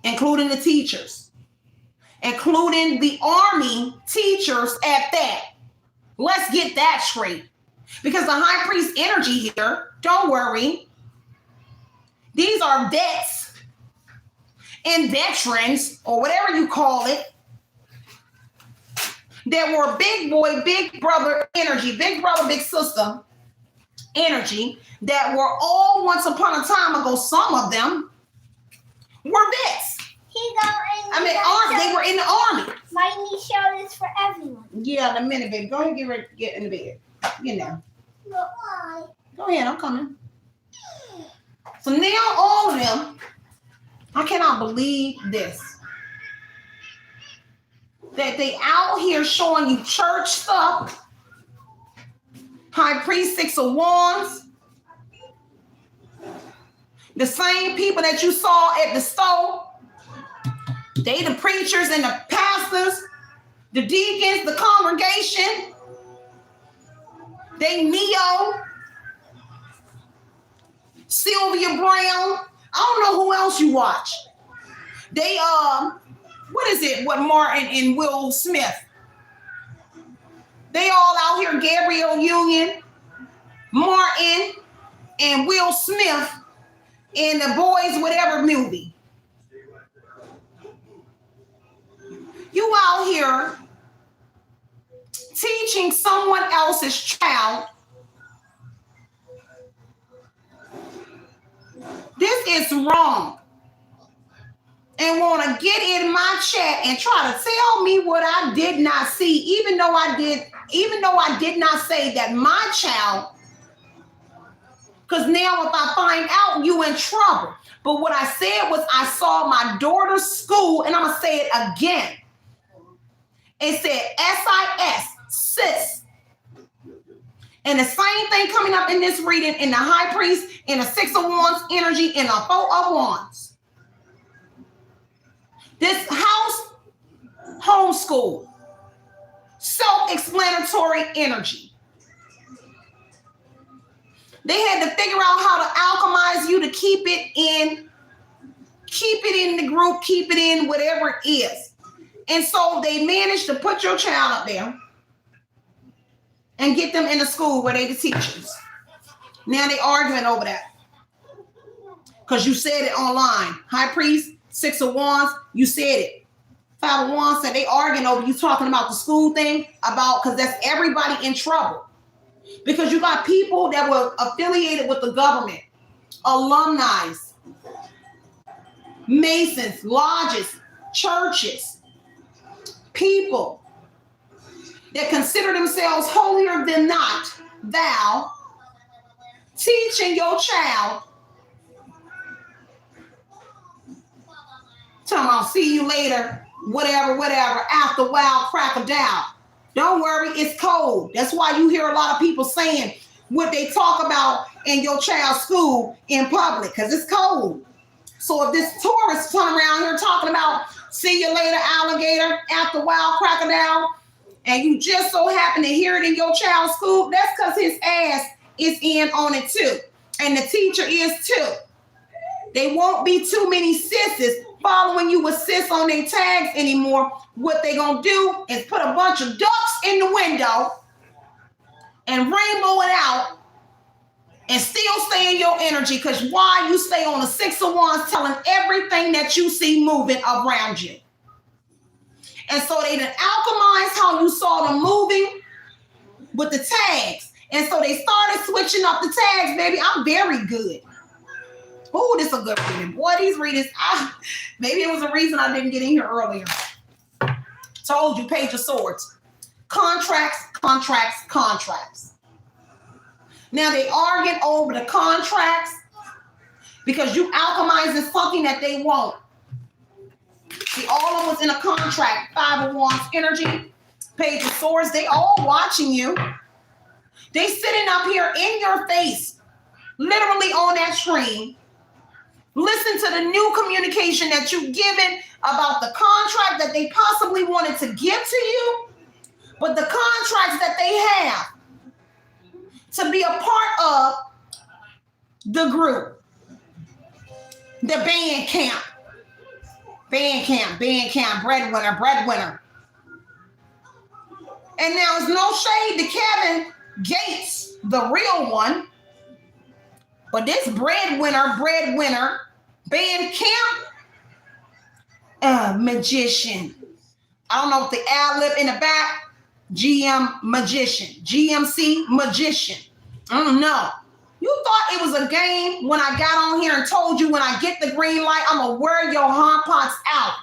including the teachers. including the Army teachers at that. Let's get that straight. Because the high priest energy here, don't worry, these are vets and veterans, or whatever you call it, that were big boy, big brother energy, big brother, big sister energy, that were all once upon a time ago, some of them were vets. They were in the Army. Might need to show this for everyone. Yeah, in a minute, baby. Go ahead and get in the bed. You know. But why? Go ahead, I'm coming. So now all of them, I cannot believe this. That they out here showing you church stuff. High priest, 6 of wands. The same people that you saw at the store. They the preachers and the pastors, the deacons, the congregation. They Neo, Sylvia Brown. I don't know who else you watch. They what is it? What Martin and Will Smith? They all out here. Gabrielle Union, Martin, and Will Smith in the Boys Whatever movie. You out here teaching someone else's child. This is wrong. And want to get in my chat and try to tell me what I did not see, even though I did not say that my child, because now if I find out, you in trouble. But what I said was I saw my daughter's school, and I'm going to say it again. It said SIS, sis. And the same thing coming up in this reading in the high priest, in a 6 of wands energy, in a 4 of wands. This house, homeschool, self-explanatory energy. They had to figure out how to alchemize you to keep it in the group, keep it in whatever it is. And so they managed to put your child up there and get them in the school where they the teachers. Now they arguing over that. Because you said it online. High priest, 6 of wands, you said it. 5 of wands said they arguing over you talking about the school thing, because that's everybody in trouble. Because you got people that were affiliated with the government, alumni, masons, lodges, churches, people that consider themselves holier than not, thou, teaching your child, talking about see you later, whatever, after a while, crack a down. Don't worry, it's cold. That's why you hear a lot of people saying what they talk about in your child's school in public, because it's cold. So if this tourist come around here talking about see you later, alligator, after a while, crack a down, and you just so happen to hear it in your child's school, that's because his ass is in on it too. And the teacher is too. They won't be too many sisses following you with sis on their tags anymore. What they gonna do is put a bunch of ducks in the window and rainbow it out and still stay in your energy, because why? You stay on the 6 of wands telling everything that you see moving around you. And so they done alchemized how you saw them moving with the tags. And so they started switching up the tags, baby. I'm very good. Oh, this is a good reading. Boy, these readings, maybe it was a reason I didn't get in here earlier. Told you, Page of Swords. Contracts. Now they arguing over the contracts because you alchemizing something that they want. See, all of them was in a contract. 5 of wands energy, Page of Swords. They all watching you. They sitting up here in your face, literally on that screen. Listen to the new communication that you've given about the contract that they possibly wanted to give to you, but the contracts that they have to be a part of the group, the band camp, band camp, breadwinner. And now it's no shade to Kevin Gates, the real one. But this breadwinner, band camp, magician. I don't know if the ad-lib in the back, GMC magician. I don't know. You thought it was a game when I got on here and told you when I get the green light, I'm going to wear your hot pots out.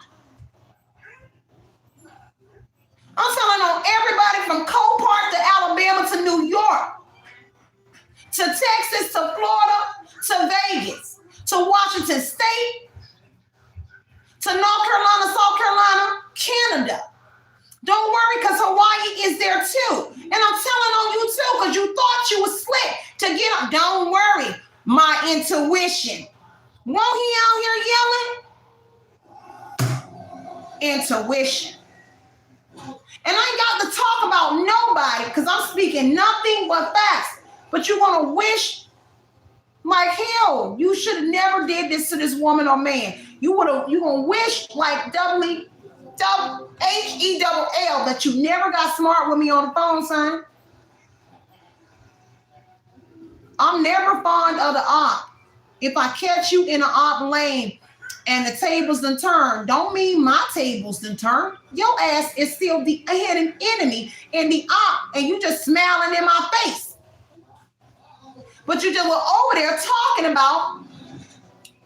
I'm telling on everybody from Cole Park to Alabama to New York, to Texas, to Florida, to Vegas, to Washington State, to North Carolina, South Carolina, Canada. Don't worry, because Hawaii is there too. And I'm telling on you too, because you thought you was slick to get up. Don't worry, my intuition. Won't he out here yelling? Intuition. And I ain't got to talk about nobody because I'm speaking nothing but facts. But you want to wish like hell. You should have never did this to this woman or man. You gonna wish like HELL that you never got smart with me on the phone, son. I'm never fond of the op. If I catch you in an op lane and the tables done turn, don't mean my tables done turn. Your ass is still the hidden enemy in the op, and you just smiling in my face. But you just were over there talking about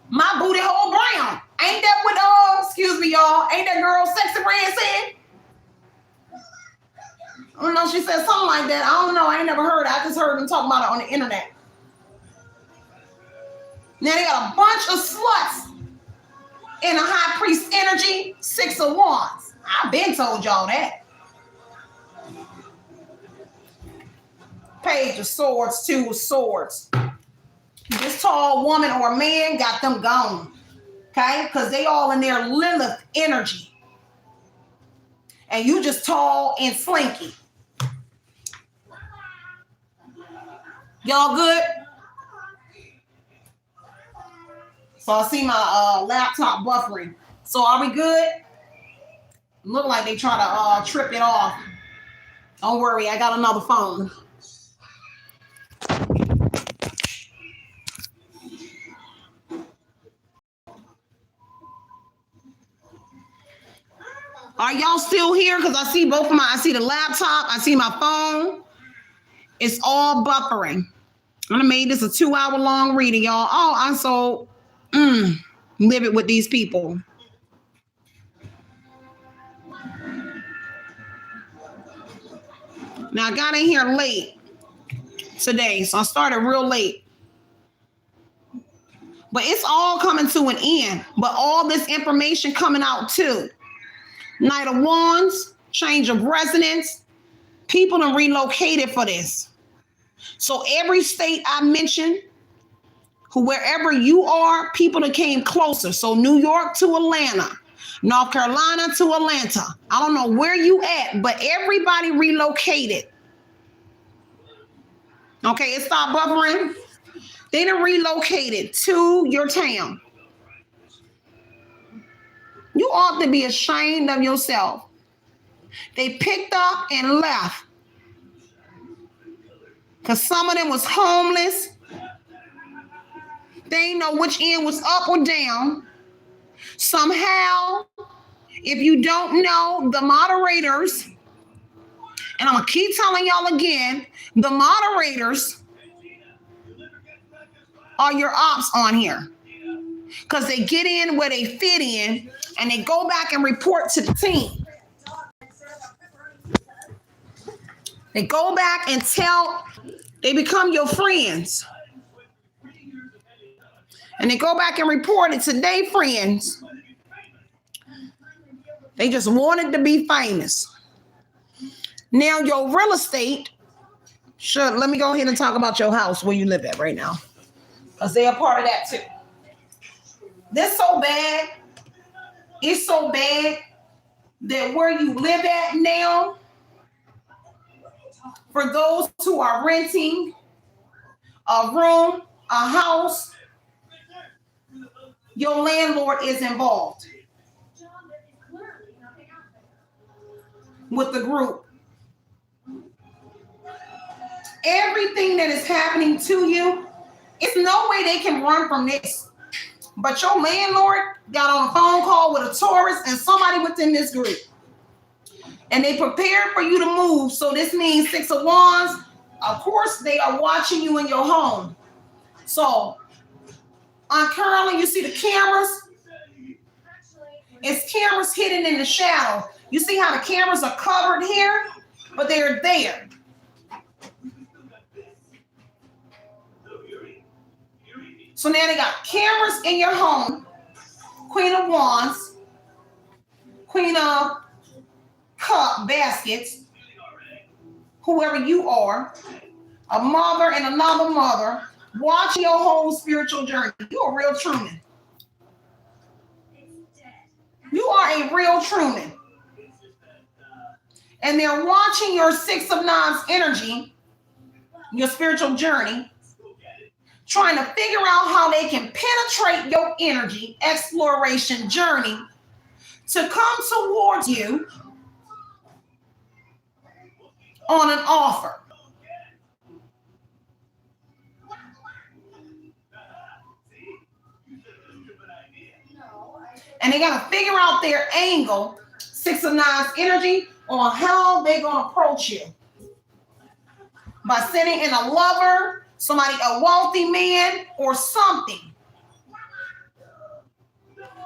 my booty hole brown. Ain't that what, excuse me, y'all, ain't that girl Sexy Red said? I don't know, she said something like that. I don't know, I ain't never heard it. I just heard them talk about it on the internet. Now they got a bunch of sluts in a high priest energy, 6 of wands. I've been told y'all that. Page of swords, 2 of swords. This tall woman or man got them gone. Okay? Because they all in their Lilith energy. And you just tall and slinky. Y'all good? So I see my laptop buffering. So are we good? Look like they try to trip it off. Don't worry, I got another phone. Are y'all still here? Because I see both of I see the laptop, I see my phone. It's all buffering. I'm gonna make this a 2-hour long reading, y'all. Oh, I'm so living with these people. Now I got in here late today, so I started real late. But it's all coming to an end. But all this information coming out too. Knight of Wands, change of residence. People have relocated for this. So every state I mentioned, wherever you are, people that came closer. So New York to Atlanta, North Carolina to Atlanta. I don't know where you at, but everybody relocated. Okay, it stopped buffering. They done relocated to your town. You ought to be ashamed of yourself. They picked up and left. Because some of them was homeless. They didn't know which end was up or down. Somehow, if you don't know, the moderators, and I'm going to keep telling y'all again, the moderators are your ops on here. Because they get in where they fit in, and they go back and report to the team. They go back and they become your friends. And they go back and report it to their friends. They just wanted to be famous. Now your real estate, let me go ahead and talk about your house where you live at right now. Because they're a part of that too. This so bad. It's so bad that where you live at now, for those who are renting a room, a house, your landlord is involved. with the group. Everything that is happening to you, it's no way they can run from this. But your landlord got on a phone call with a Taurus and somebody within this group. And they prepared for you to move. So this means Six of Wands. Of course, they are watching you in your home. So currently you see the cameras. It's cameras hidden in the shadow. You see how the cameras are covered here, but they're there. So now they got cameras in your home. Queen of Wands, Queen of Cup baskets, whoever you are, a mother and another mother, watching your whole spiritual journey. You're a real Truman. You are a real Truman. And they're watching your Six of Wands energy, your spiritual journey, trying to figure out how they can penetrate your energy, exploration journey, to come towards you on an offer. And they got to figure out their angle, Six of Wands energy, on how they're going to approach you. By sending in a lover, somebody, a wealthy man, or something.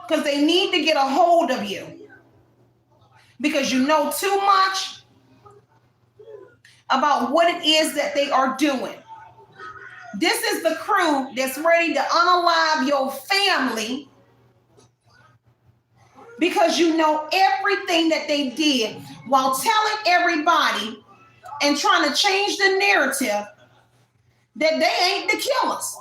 Because they need to get a hold of you. Because you know too much about what it is that they are doing. This is the crew that's ready to unalive your family because you know everything that they did while telling everybody and trying to change the narrative that they ain't the killers.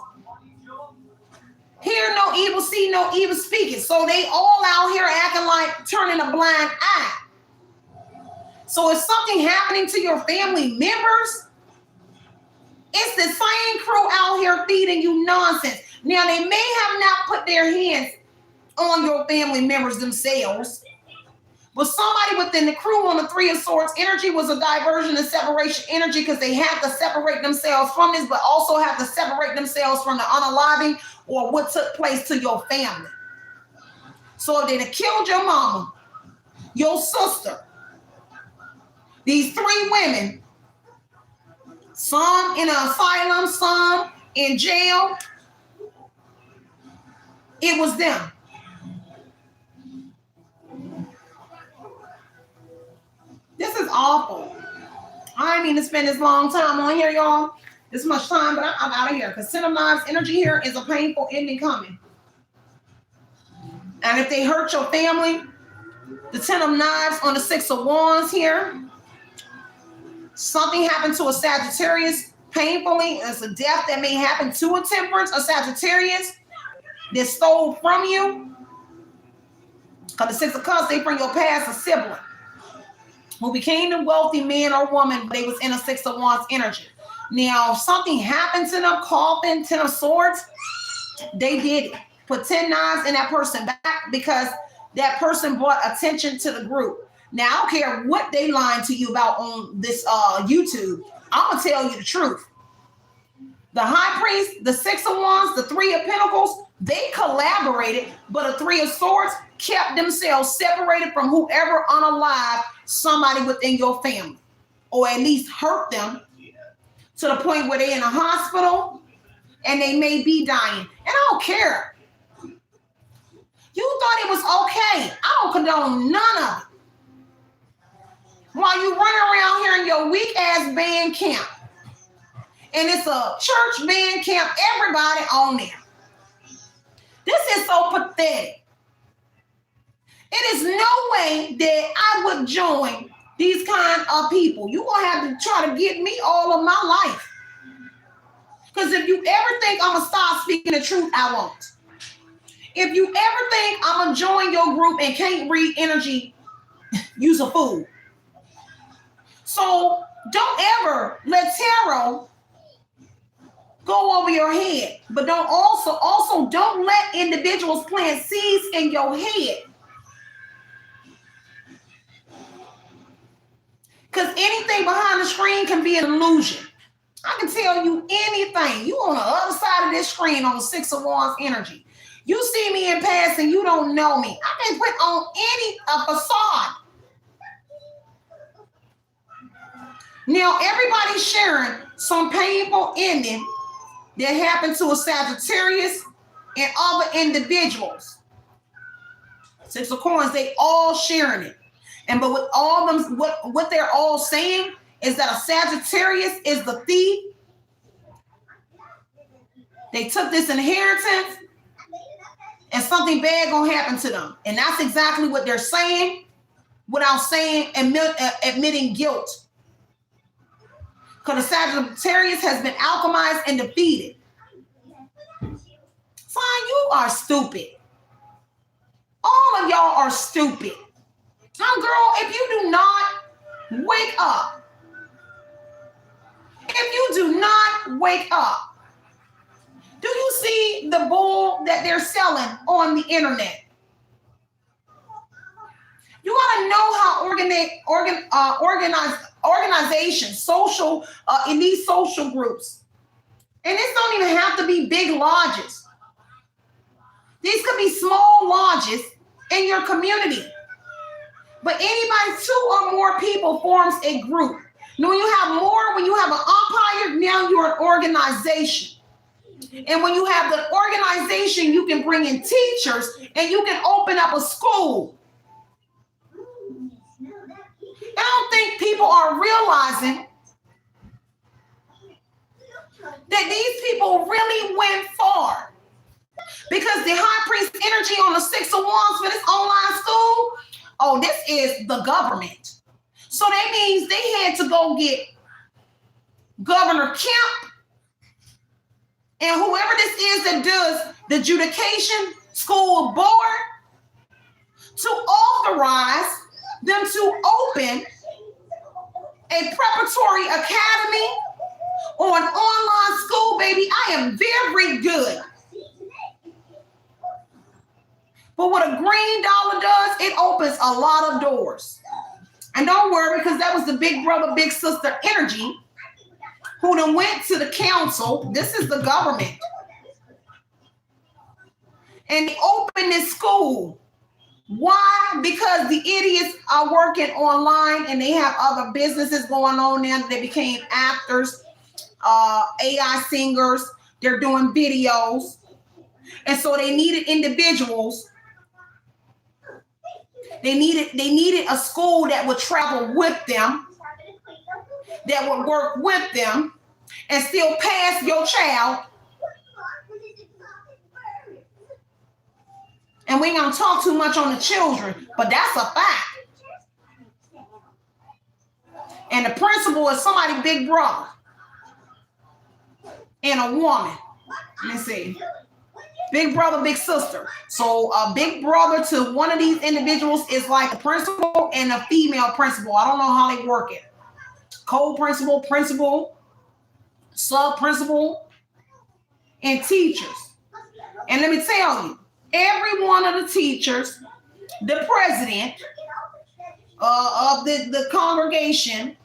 Hear no evil, see no evil speaking. So they all out here acting like turning a blind eye. So if something happening to your family members, it's the same crew out here feeding you nonsense. Now, they may have not put their hands on your family members themselves, but somebody within the crew on the Three of Swords energy was a diversion and separation energy because they had to separate themselves from this, but also have to separate themselves from the unaliving or what took place to your family. So if they'd have killed your mama, your sister, these three women, some in an asylum, some in jail, it was them. This is awful. I didn't mean to spend this long time on here, y'all. This much time, but I'm out of here. Because Ten of Knives energy here is a painful ending coming. And if they hurt your family, the Ten of Knives on the Six of Wands here, something happened to a Sagittarius painfully. It's a death that may happen to a Temperance, a Sagittarius that stole from you. Because the Six of Cups, they bring your past a sibling who became a wealthy man or woman, but they was in a Six of Wands energy. Now, if something happened to them, coffin, Ten of Swords, they did it. Put 10 knives in that person back because that person brought attention to the group. Now, I don't care what they lying to you about on this YouTube. I'm going to tell you the truth. The High Priest, the Six of Wands, the Three of Pentacles, they collaborated, but the Three of Swords kept themselves separated from whoever unalived somebody within your family, or at least hurt them to the point where they're in a hospital and they may be dying. And I don't care. You thought it was okay. I don't condone none of it. While you running around here in your weak ass band camp, and it's a church band camp, everybody on there. This is so pathetic. It is no way that I would join these kind of people. You're going to have to try to get me all of my life. Because if you ever think I'm going to stop speaking the truth, I won't. If you ever think I'm going to join your group and can't read energy, you's a fool. So don't ever let tarot go over your head. But don't also don't let individuals plant seeds in your head Because anything behind the screen can be an illusion. I can tell you anything. You on the other side of this screen on the Six of Wands energy. You see me in passing, you don't know me. I can put on any facade. Now, everybody's sharing some painful ending that happened to a Sagittarius and other individuals. Six of Coins, they all sharing it. But with all them, what they're all saying is that a Sagittarius is the thief. They took this inheritance and something bad gonna happen to them. And that's exactly what they're saying without admitting guilt. Because the Sagittarius has been alchemized and defeated. Fine, you are stupid. All of y'all are stupid. Now, girl, if you do not wake up, do you see the bull that they're selling on the internet? You gotta know how organizations, social, in these social groups, and this don't even have to be big lodges. These could be small lodges in your community. But anybody, 2 or more people forms a group. Now, when you have an umpire, now you're an organization. And when you have the organization, you can bring in teachers and you can open up a school. I don't think people are realizing that these people really went far. Because the high priest energy on the Six of Wands for this online school, this is the government. So that means they had to go get Governor Kemp and whoever this is that does the adjudication school board to authorize them to open a preparatory academy or an online school, baby. I am very good. But what a green dollar does, it opens a lot of doors. And don't worry, because that was the big brother, big sister energy who then went to the council. This is the government. And they opened this school. Why? Because the idiots are working online and they have other businesses going on now. They became actors, AI singers. They're doing videos. And so they needed individuals. They needed a school that would travel with them, that would work with them, and still pass your child. And we ain't gonna talk too much on the children, but that's a fact. And the principal is somebody big brother and a woman. Let me see. Big brother, big sister. So a big brother to one of these individuals is like a principal and a female principal. I don't know how they work it. Co-principal, principal, sub-principal, and teachers. And let me tell you, every one of the teachers, the president of the congregation,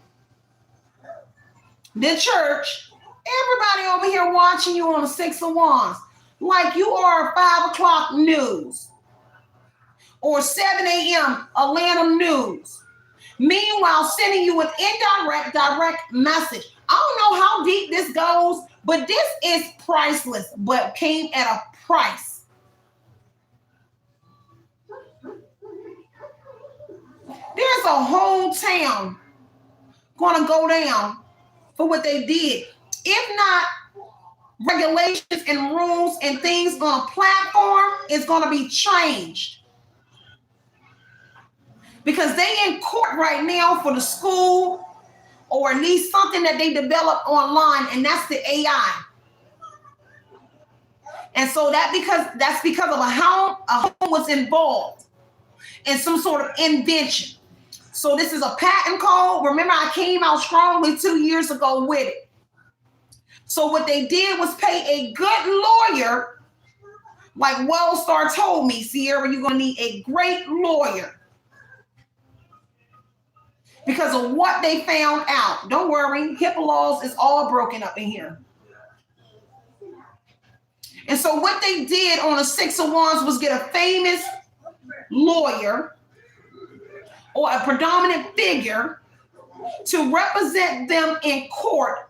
the church, everybody over here watching you on the Six of Wands, like you are 5 o'clock news or 7 a.m. Atlanta news. Meanwhile, sending you an direct message. I don't know how deep this goes, but this is priceless, but came at a price. There's a whole town going to go down for what they did. If not, regulations and rules and things on a platform is going to be changed. Because they in court right now for the school or at least something that they developed online, and that's the AI. And so that's because of a home was involved in some sort of invention. So this is a patent code. Remember, I came out strongly 2 years ago with it. So what they did was pay a good lawyer, like Wellstar told me, Cierra, you're going to need a great lawyer. because of what they found out. Don't worry, HIPAA laws is all broken up in here. And so what they did on the Six of Wands was get a famous lawyer or a predominant figure to represent them in court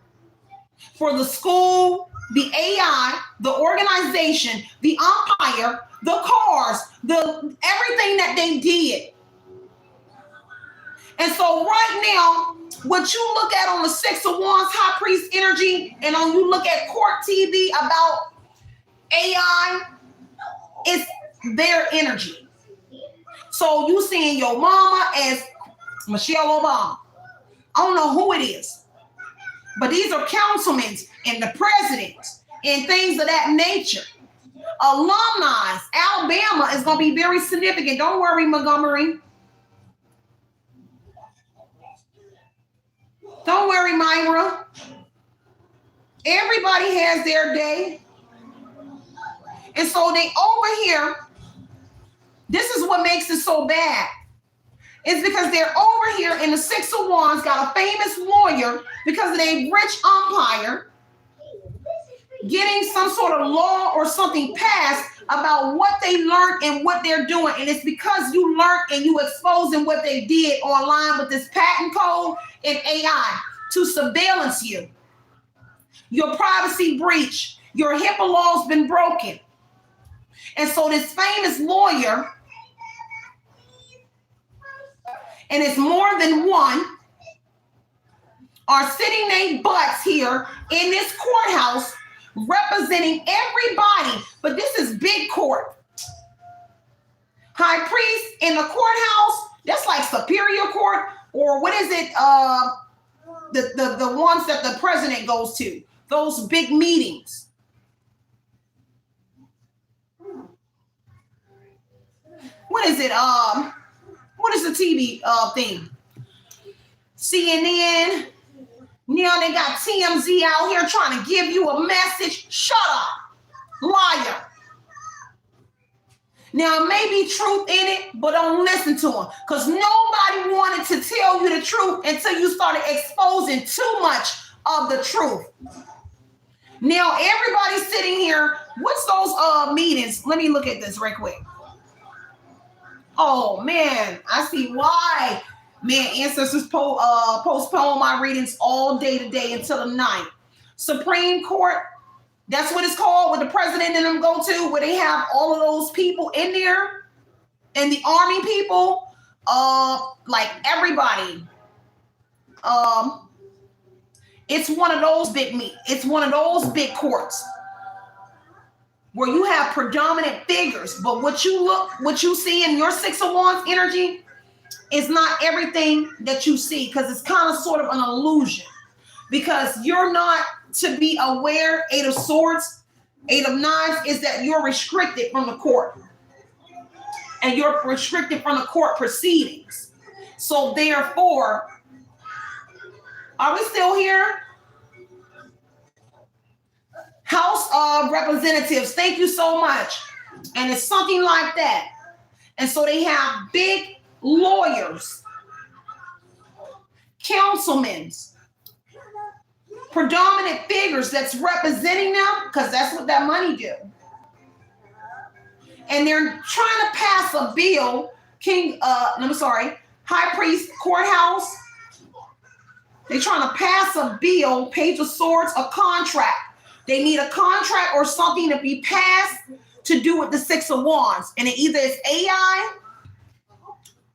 for the school, the AI, the organization, the umpire, the cars, everything that they did. And so right now, what you look at on the Six of Wands, High Priest energy, and on you look at court TV about AI, it's their energy. So you seeing your mama as Michelle Obama. I don't know who it is, but these are councilmen and the presidents and things of that nature. Alumni, Alabama is going to be very significant. Don't worry, Montgomery. Don't worry, Myra. Everybody has their day. And so they over here, this is what makes it so bad. It's because they're over here in the Six of Wands, got a famous lawyer because of a rich umpire getting some sort of law or something passed about what they learned and what they're doing. And it's because you learned and you exposing what they did online with this patent code and AI to surveillance you. Your privacy breach, your HIPAA laws been broken. And so this famous lawyer, and it's more than one, are sitting their butts here in this courthouse representing everybody. But this is big court. High priest in the courthouse, that's like Superior Court, or what is it? The ones that the president goes to, those big meetings. What is it? What is the TV thing? CNN. You know, they got TMZ out here trying to give you a message. Shut up, liar. Now, it may be truth in it, but don't listen to them, because nobody wanted to tell you the truth until you started exposing too much of the truth. Now, everybody's sitting here. What's those meetings? Let me look at this right quick. Oh, man, I see why. Man, ancestors postpone my readings all day today until the night. Supreme Court, that's what it's called, where the president and them go to, where they have all of those people in there, and the army people, like everybody. It's one of those it's one of those big courts where you have predominant figures, but what you see in your Six of Wands energy is not everything that you see, because it's kind of sort of an illusion, because you're not to be aware. Eight of Swords, Eight of Knives is that you're restricted from the court, and you're restricted from the court proceedings. So therefore, are we still here? House of Representatives, thank you so much. And it's something like that. And so they have big lawyers, councilmen, predominant figures that's representing them, because that's what that money do. And they're trying to pass a bill, High Priest Courthouse. They're trying to pass a bill, Page of Swords, a contract. They need a contract or something to be passed to do with the Six of Wands. And it either is AI,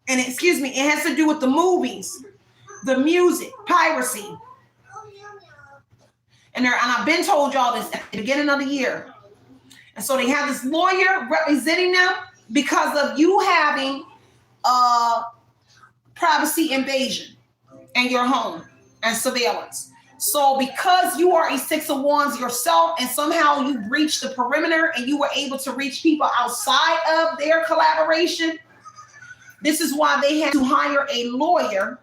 and it has to do with the movies, the music, piracy. And I've been told y'all this at the beginning of the year. And so they have this lawyer representing them because of you having privacy invasion in your home and surveillance. So because you are a Six of Wands yourself, and somehow you reached the perimeter and you were able to reach people outside of their collaboration, this is why they had to hire a lawyer.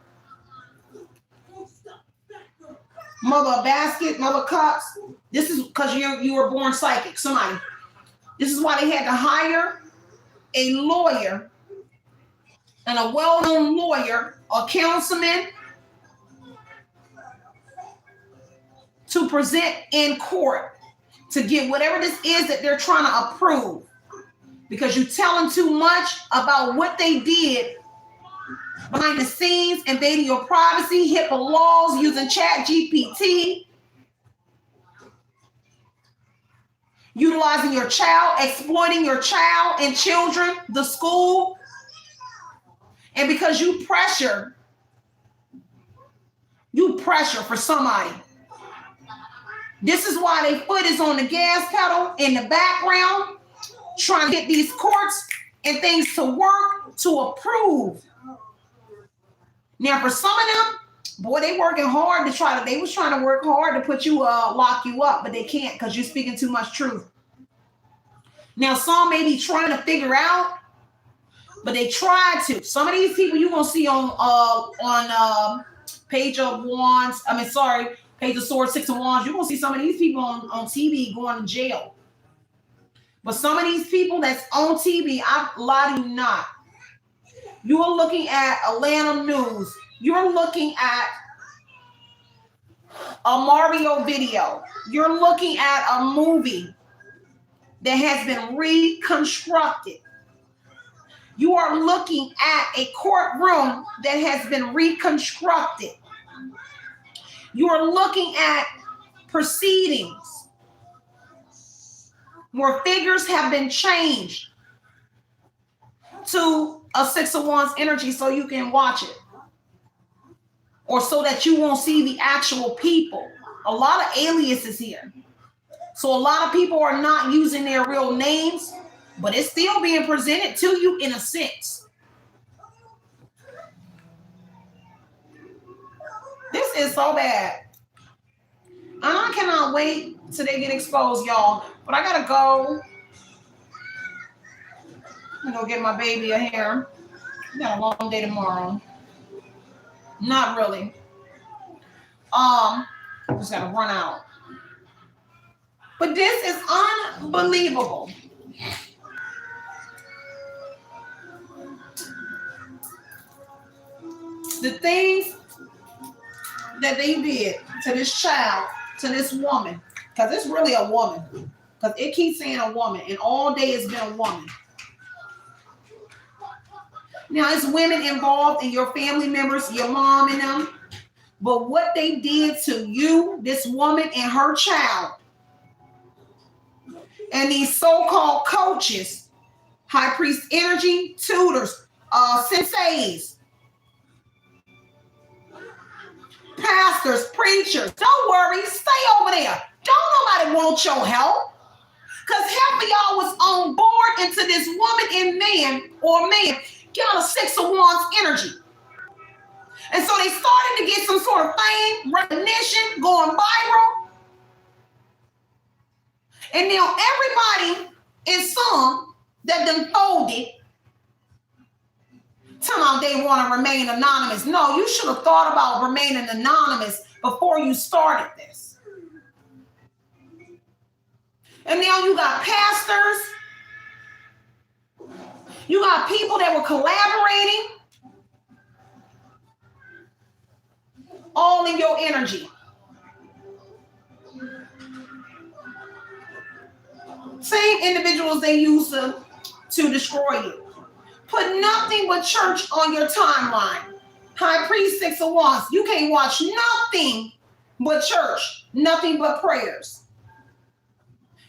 Mother of basket, mother of cups. This is because you were born psychic. Somebody. This is why they had to hire a lawyer and a well-known lawyer or councilman to present in court to get whatever this is that they're trying to approve, because you tell them too much about what they did behind the scenes, invading your privacy, HIPAA laws, using Chat GPT, utilizing your child, exploiting your child and children, the school, and because you pressure for somebody. This is why their foot is on the gas pedal in the background, trying to get these courts and things to work, to approve. Now, for some of them, boy, they working hard they was trying to work hard to put you, lock you up, but they can't because you're speaking too much truth. Now, some may be trying to figure out, but they tried to. Some of these people you're going to see on Page of Wands, Page of Swords, Six of Wands, you're going to see some of these people on TV going to jail. But some of these people that's on TV, I lie to you not. You are looking at Atlanta News. You're looking at a Mario video. You're looking at a movie that has been reconstructed. You are looking at a courtroom that has been reconstructed. You are looking at proceedings where figures have been changed to a Six of Wands energy so you can watch it, or so that you won't see the actual people. A lot of aliases here. So a lot of people are not using their real names, but it's still being presented to you in a sense. This is so bad. And I cannot wait till they get exposed, y'all. But I gotta go. I'm gonna go get my baby a hair. I got a long day tomorrow. Not really. Just gotta run out. But this is unbelievable. The things that they did to this child, to this woman, because it's really a woman, because it keeps saying a woman, and all day it's been a woman. Now, it's women involved and your family members, your mom and them, but what they did to you, this woman and her child, and these so-called coaches, high priest energy, tutors, senseis, pastors, preachers, don't worry, stay over there. Don't nobody want your help. Because half of y'all was on board into this woman and man got a Six of Wands energy. And so they started to get some sort of fame, recognition, going viral. And now everybody is some that done folded. Tell them they want to remain anonymous. No, you should have thought about remaining anonymous before you started this. And now you got pastors. You got people that were collaborating. All in your energy. Same individuals they use to destroy you. Put nothing but church on your timeline. High priest, Six of Wands. You can't watch nothing but church. Nothing but prayers.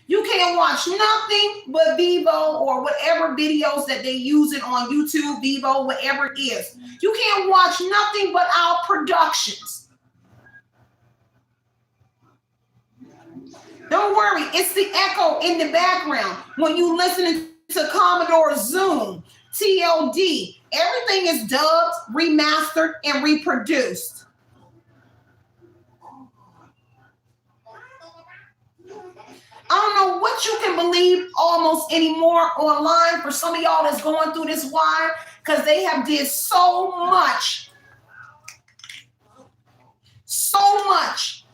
You can't watch nothing but Vivo or whatever videos that they using on YouTube, Vivo, whatever it is. You can't watch nothing but our productions. Don't worry, it's the echo in the background. When you listening to Commodore Zoom, TLD, everything is dubbed, remastered, and reproduced. I don't know what you can believe almost anymore online for some of y'all that's going through this. Why? Because they have did so much. So much.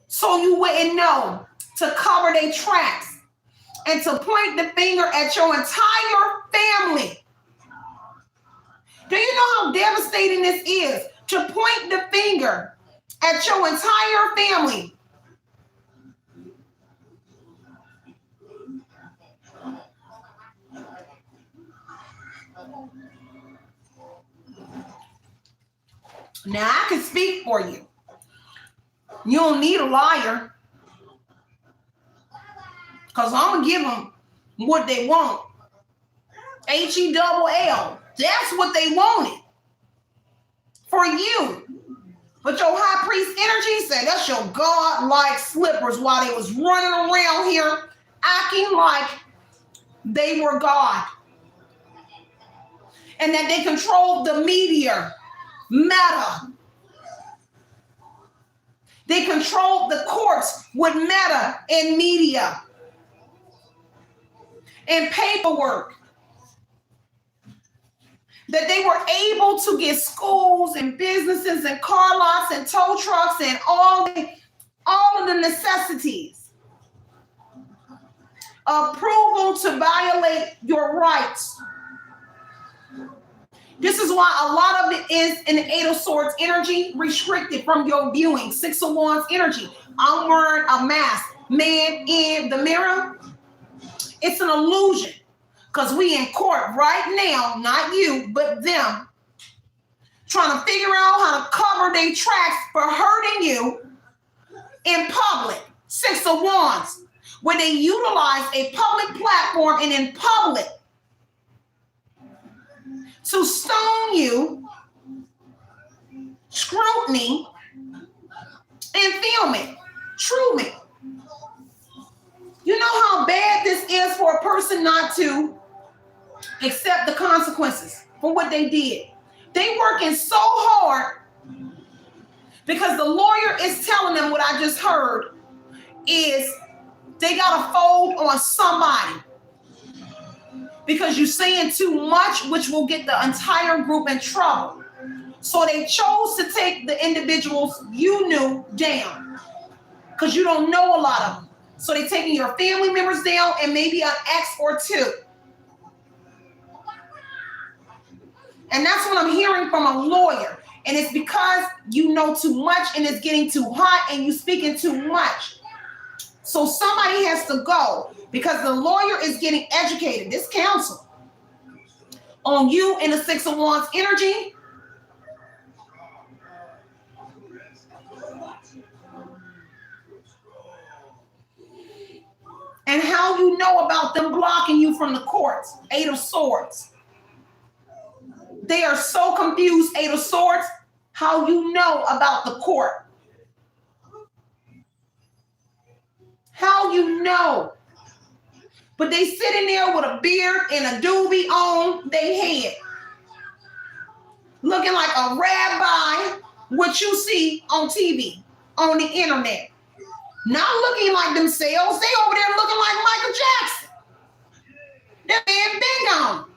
So you wouldn't know, to cover their tracks and to point the finger at your entire family. Do you know how devastating this is? To point the finger at your entire family. Now, I can speak for you. You don't need a liar. Because I'm going to give them what they want. H-E-double-L. That's what they wanted. For you. But your high priest energy said that's your God-like slippers while they was running around here acting like they were God. And that they controlled the media. Meta. They controlled the courts with meta and media and paperwork. That they were able to get schools and businesses and car lots and tow trucks and all of the necessities. Approval to violate your rights. This is why a lot of it is in the Eight of Swords energy, restricted from your viewing. Six of Wands energy. I'm wearing a mask. Man in the mirror. It's an illusion. Because we in court right now, not you, but them, trying to figure out how to cover their tracks for hurting you in public. Six of Wands. Where they utilize a public platform and in public to stone you, scrutiny, and film it. True me. You know how bad this is for a person not to accept the consequences for what they did. They working so hard because the lawyer is telling them what I just heard is they got to fold on somebody. Because you're saying too much, which will get the entire group in trouble. So they chose to take the individuals you knew down. Because you don't know a lot of them. So they're taking your family members down and maybe an ex or two. And that's what I'm hearing from a lawyer. And it's because you know too much and it's getting too hot and you speaking too much. So somebody has to go. Because the lawyer is getting educated, this counsel, on you in the Six of Wands energy. And how you know about them blocking you from the courts. Eight of Swords. They are so confused, Eight of Swords, how you know about the court. How you know. But they sitting there with a beard and a doobie on their head. Looking like a rabbi, what you see on TV, on the internet. Not looking like themselves. They over there looking like Michael Jackson. That man been gone.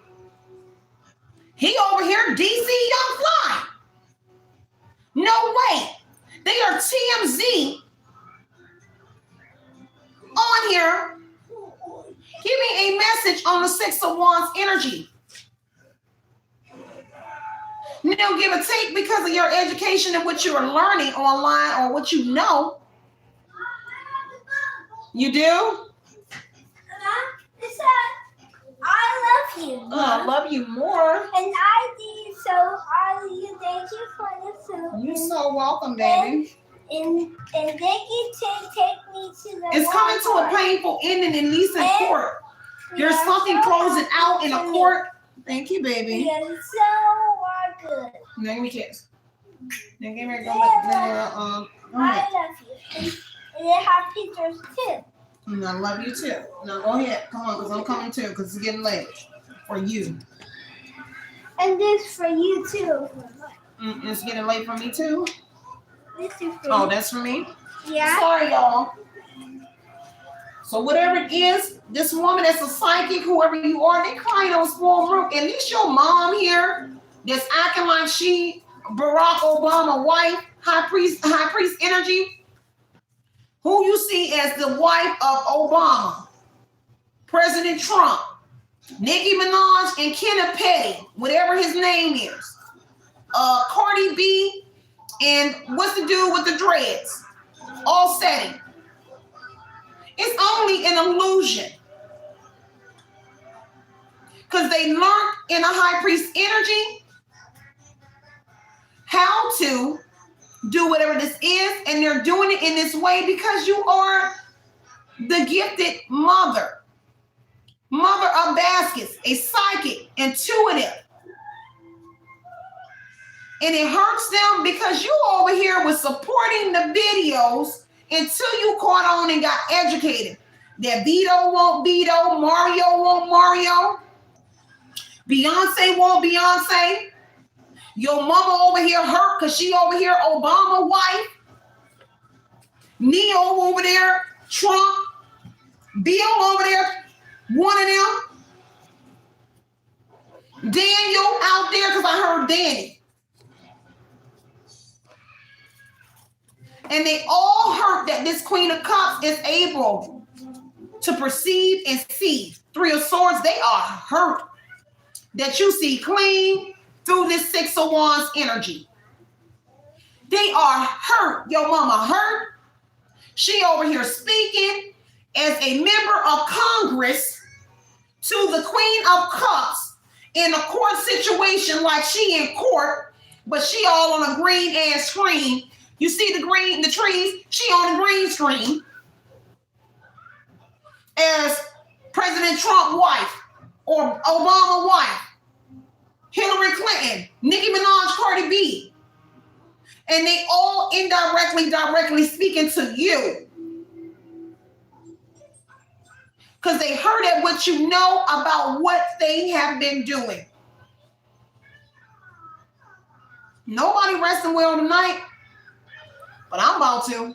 He over here, DC Young Fly. No way. They are TMZ on here. Give me a message on the Six of Wands energy. You don't give a take because of your education and what you are learning online or what you know. You do? I love you. I love you more. And I did, so I you thank you for the food. You're so welcome, baby. And thank you to take me to the It's coming to a painful ending, at least in court. There's something closing out in a court. Thank you, baby. You're so good. Now give me a kiss. Now give me a go. I love you. And they have pictures too. And I love you too. Now go ahead. Come on, because I'm coming too, because it's getting late for you. And this for you too. It's getting late for me too. This is for Oh, you. that's for me? Yeah. Sorry, y'all. So whatever it is, this woman that's a psychic, whoever you are, they crying on small room. At least your mom here that's acting like she Barack Obama wife, high priest energy. Who you see as the wife of Obama. President Trump, Nicki Minaj, and Kenneth Petty, whatever his name is. Cardi B, and what's the dude with the dreads? All setting. It's only an illusion. Because they learned in a high priest energy how to do whatever this is, and they're doing it in this way because you are the gifted mother of baskets, a psychic, intuitive. And it hurts them because you over here was supporting the videos until you caught on and got educated. That Vito won't Vito, Mario won't Mario, Beyonce won't Beyonce. Your mama over here hurt because she over here Obama wife. Neo over there, Trump. Bill over there, one of them. Daniel out there because I heard Danny. And they all hurt that this Queen of Cups is able to perceive and see. Three of Swords, they are hurt that you see clean through this Six of Wands energy. They are hurt. Your mama hurt. She over here speaking as a member of Congress to the Queen of Cups in a court situation like she in court, but she all on a green ass screen. You see the trees, she on the green screen as President Trump wife or Obama wife, Hillary Clinton, Nicki Minaj, Cardi B. And they all directly speaking to you. Because they heard at what you know about what they have been doing. Nobody resting well tonight, but I'm about to.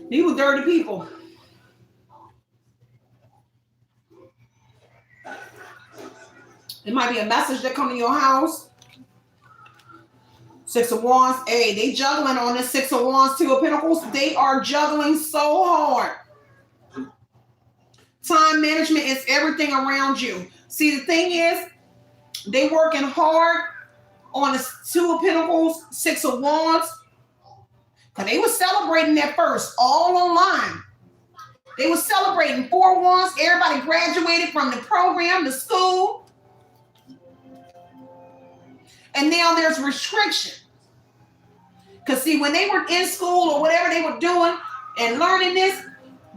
These were dirty people. It might be a message that come to your house. Six of Wands. Hey, they juggling on this Six of Wands, Two of Pentacles. They are juggling so hard. Time management is everything around you. See, the thing is, they working hard on the Two of Pentacles, Six of Wands. Because they were celebrating at first, all online. They were celebrating 4 Wands. Everybody graduated from the program, the school. And now there's restriction. Because see, when they were in school or whatever they were doing and learning this,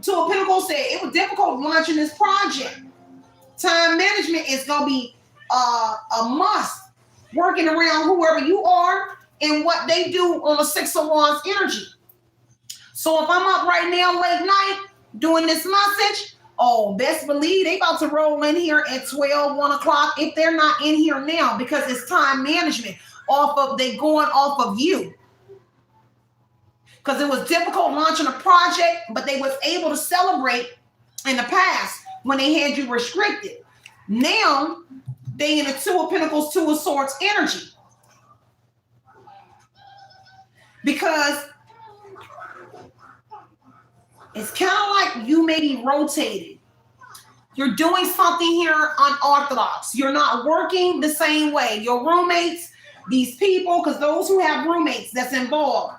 Two of Pentacles said it was difficult launching this project. Time management is going to be a must. Working around whoever you are and what they do on the Six of Wands energy. So if I'm up right now late night doing this message, oh, best believe they about to roll in here at 12, 1 o'clock if they're not in here now because it's time management. They going off of you. Because it was difficult launching a project, but they was able to celebrate in the past when they had you restricted. Now, they in the Two of Pentacles, Two of Swords energy. Because it's kind of like you may be rotated. You're doing something here unorthodox. You're not working the same way. Your roommates, these people, because those who have roommates that's involved,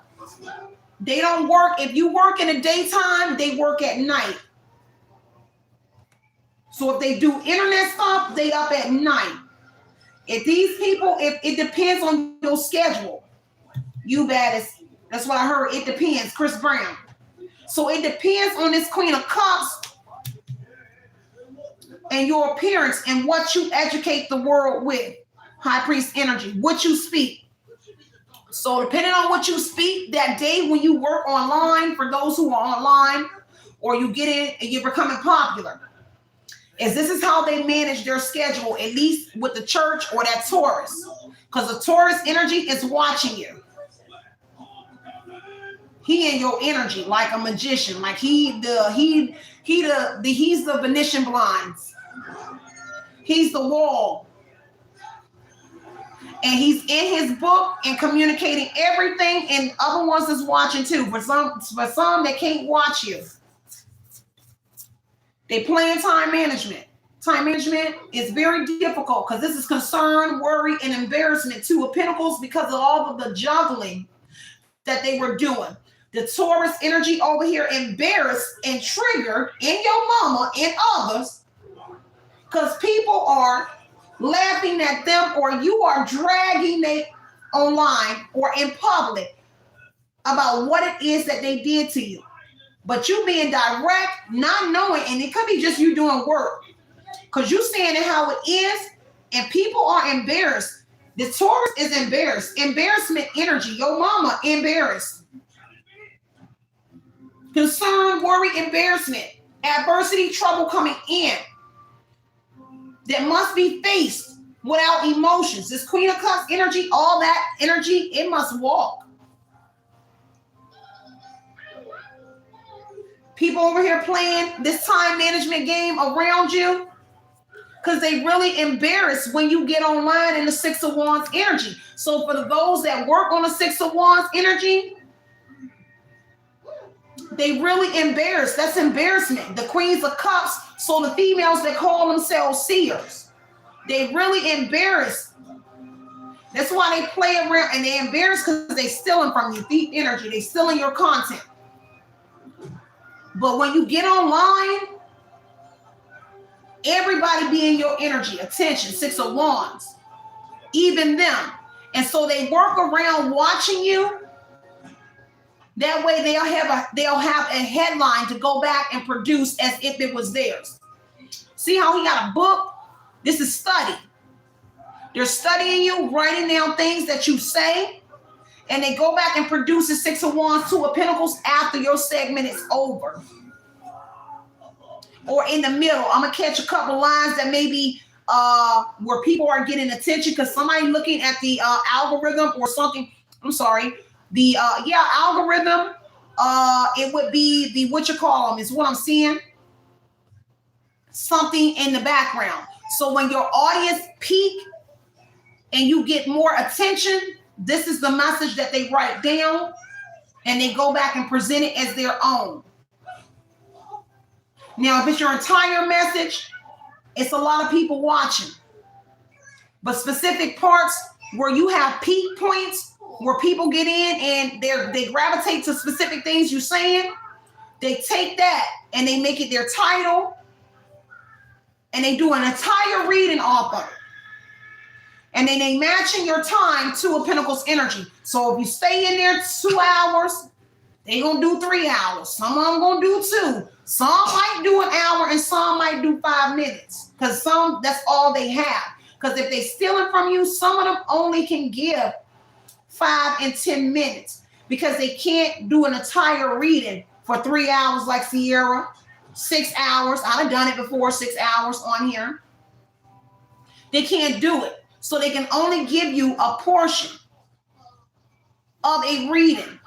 they don't work. If you work in the daytime, they work at night. So if they do internet stuff, they up at night. If these people, if it depends on your schedule, you baddest. That's what I heard. It depends, Chris Brown. So it depends on this Queen of Cups and your appearance and what you educate the world with. High Priest energy, what you speak. So depending on what you speak that day when you work online, for those who are online, or you get in and you're becoming popular, this is how they manage their schedule, at least with the church or that Taurus. Because the Taurus energy is watching you. He in your energy like a magician, like he's the Venetian blinds. He's the wall. And he's in his book and communicating everything, and other ones is watching too. For some that can't watch you, they playing time management. Time management is very difficult because this is concern, worry, and embarrassment. Two of Pentacles because of all of the juggling that they were doing. The Taurus energy over here, embarrassed and triggered in your mama and others because people are laughing at them, or you are dragging them online or in public about what it is that they did to you. But you being direct, not knowing, and it could be just you doing work because you saying it how it is, and people are embarrassed. The Taurus is embarrassed. Embarrassment energy. Your mama embarrassed. Concern, worry, embarrassment, adversity, trouble coming in that must be faced without emotions. This Queen of Cups energy, all that energy, it must walk. People over here playing this time management game around you because they really embarrassed when you get online in the Six of Wands energy. So for those that work on the Six of Wands energy, they really embarrassed. That's embarrassment. The Queens of Cups, so the females that call themselves seers, they really embarrassed. That's why they play around, and they embarrassed because they stealing from you. Deep energy. They stealing your content. But when you get online, everybody be in your energy, attention, Six of Wands, even them. And so they work around watching you. That way they'll have a headline to go back and produce as if it was theirs. See how he got a book? This is study. They're studying you, writing down things that you say, and they go back and produce a Six of Wands, Two of Pentacles after your segment is over. Or in the middle. I'm going to catch a couple lines that maybe where people are getting attention because somebody looking at the algorithm or something. I'm sorry. The algorithm, it would be the what you call them is what I'm seeing. Something in the background. So when your audience peak and you get more attention, this is the message that they write down and they go back and present it as their own. Now, if it's your entire message, it's a lot of people watching. But specific parts where you have peak points, where people get in and they gravitate to specific things you're saying, they take that and they make it their title and they do an entire reading off of it. And then they matching your time to a Pentacles energy. So if you stay in there 2 hours, they gonna do 3 hours. Some of them gonna do 2. Some might do an hour and some might do 5 minutes. Because some, that's all they have. Because if they stealing from you, some of them only can give 5 and 10 minutes. Because they can't do an entire reading for 3 hours like Cierra. 6 hours. I've done it before, 6 hours on here. They can't do it. So they can only give you a portion of a reading.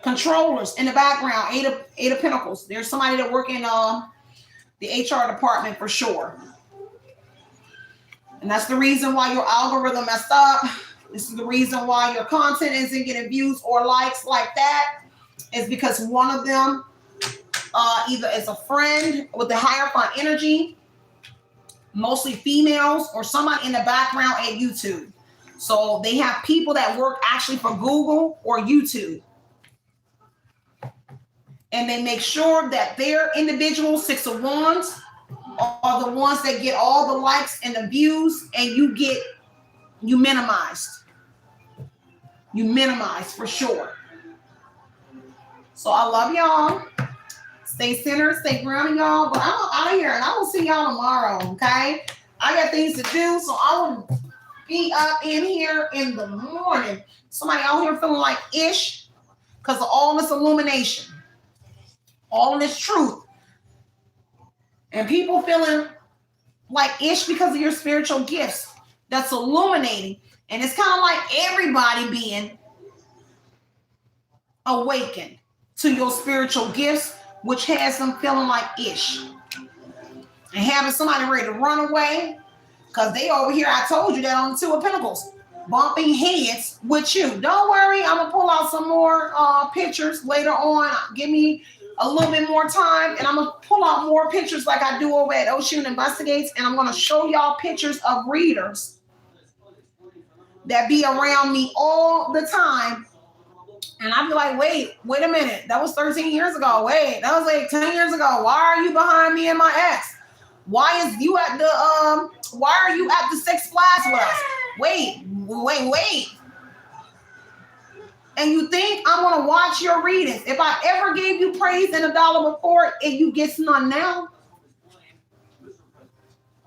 Controllers in the background, eight of Pentacles. There's somebody that work in the HR department for sure. And that's the reason why your algorithm messed up. This is the reason why your content isn't getting views or likes like that. Is because one of them either is a friend with the Hierophant energy, mostly females, or somebody in the background at YouTube. So they have people that work actually for Google or YouTube. And they make sure that their individual Six of Wands are the ones that get all the likes and the views, and you minimized. You minimized for sure. So I love y'all. Stay centered, stay grounded, y'all. But I'm out of here, and I will see y'all tomorrow, okay? I got things to do, so I will be up in here in the morning. Somebody out here feeling like ish because of all this illumination. All this truth. And people feeling like ish because of your spiritual gifts. That's illuminating. And it's kind of like everybody being awakened to your spiritual gifts, which has them feeling like ish. And having somebody ready to run away Because they over here, I told you that on the Two of Pentacles, bumping heads with you. Don't worry, I'm going to pull out some more pictures later on. Give me a little bit more time, and I'm going to pull out more pictures like I do over at Oshun Investigates, and I'm going to show y'all pictures of readers that be around me all the time. And I'd be like, wait a minute. That was 13 years ago. Wait, that was like 10 years ago. Why are you behind me and my ex? Why are you at the Six Flags with us? Wait. And you think I'm going to watch your readings? If I ever gave you praise and $1 before and you get none now?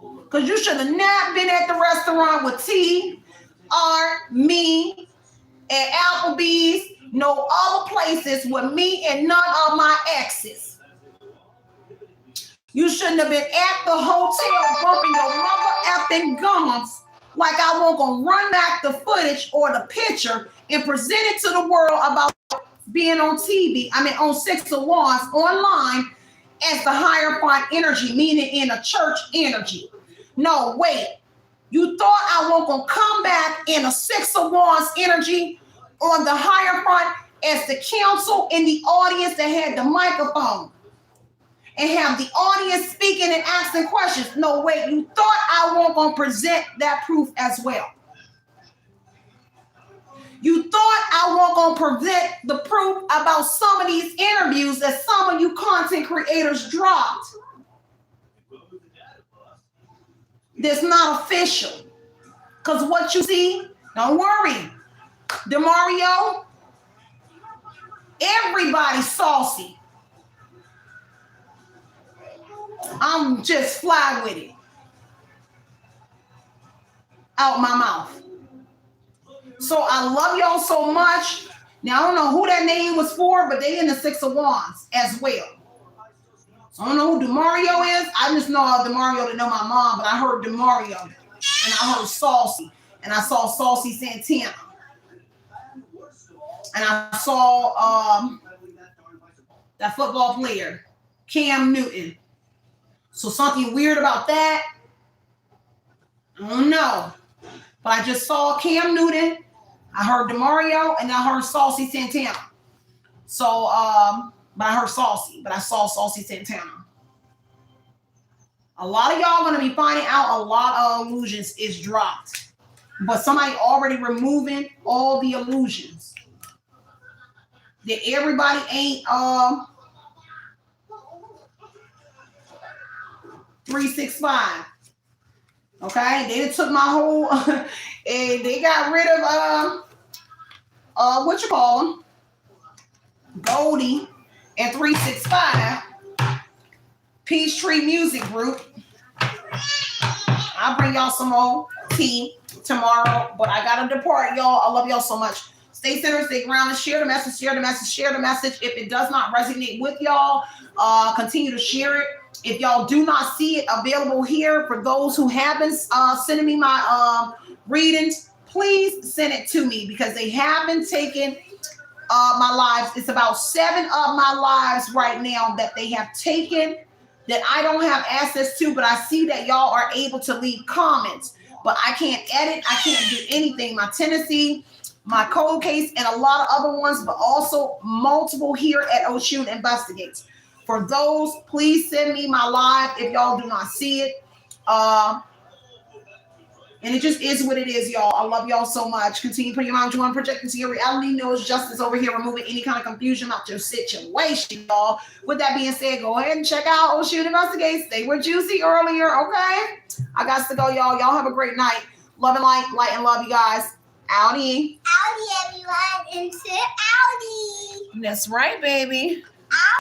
Because you should have not been at the restaurant with T, R, me, and Applebee's, no other places with me and none of my exes. You shouldn't have been at the hotel bumping your mother effing gums like I won't gonna run back the footage or the picture and present it to the world about being on TV. I mean, on Six of Wands online as the Hierophant energy, meaning in a church energy. No, wait. You thought I won't gonna come back in a Six of Wands energy on the Hierophant as the council in the audience that had the microphone and have the audience speaking and asking questions. No, wait, you thought I won't gonna present that proof as well. You thought I won't gonna present the proof about some of these interviews that some of you content creators dropped. That's not official. Because what you see, don't worry. DeMario, everybody's saucy. I'm just fly with it. Out my mouth. So I love y'all so much. Now, I don't know who that name was for, but they in the Six of Wands as well. So I don't know who DeMario is. I just know DeMario to know my mom, but I heard DeMario. And I heard Saucy. And I saw Saucy Santana. And I saw that football player, Cam Newton. So something weird about that, I don't know. But I just saw Cam Newton, I heard DeMario, and I heard Saucy Santana. So, but I heard Saucy, but I saw Saucy Santana. A lot of y'all going to be finding out a lot of illusions is dropped. But somebody already removing all the illusions. That everybody ain't 365. Okay, they took my whole and they got rid of what you call them, Goldie and 365 Peachtree Music Group. I'll bring y'all some more tea tomorrow, but I gotta depart, y'all. I love y'all so much. Stay centered, stay grounded, share the message, share the message, share the message. If it does not resonate with y'all, continue to share it. If y'all do not see it available here, for those who haven't sending me my readings, please send it to me because they haven't taken my lives. It's about 7 of my lives right now that they have taken that I don't have access to, but I see that y'all are able to leave comments, but I can't edit. I can't do anything. My Tennessee, my cold case, and a lot of other ones, but also multiple here at Oshun Investigates. For those, please send me my live if y'all do not see it. And it just is what it is, y'all. I love y'all so much. Continue putting your mind on project into your reality. Knows justice over here, removing any kind of confusion about your situation, y'all. With that being said, go ahead and check out Oshun Investigates. They were juicy earlier, okay? I got to go, y'all. Y'all have a great night. Love and light and love you guys. Outie. Outie, everyone. Into Outie. That's right, baby. Outie.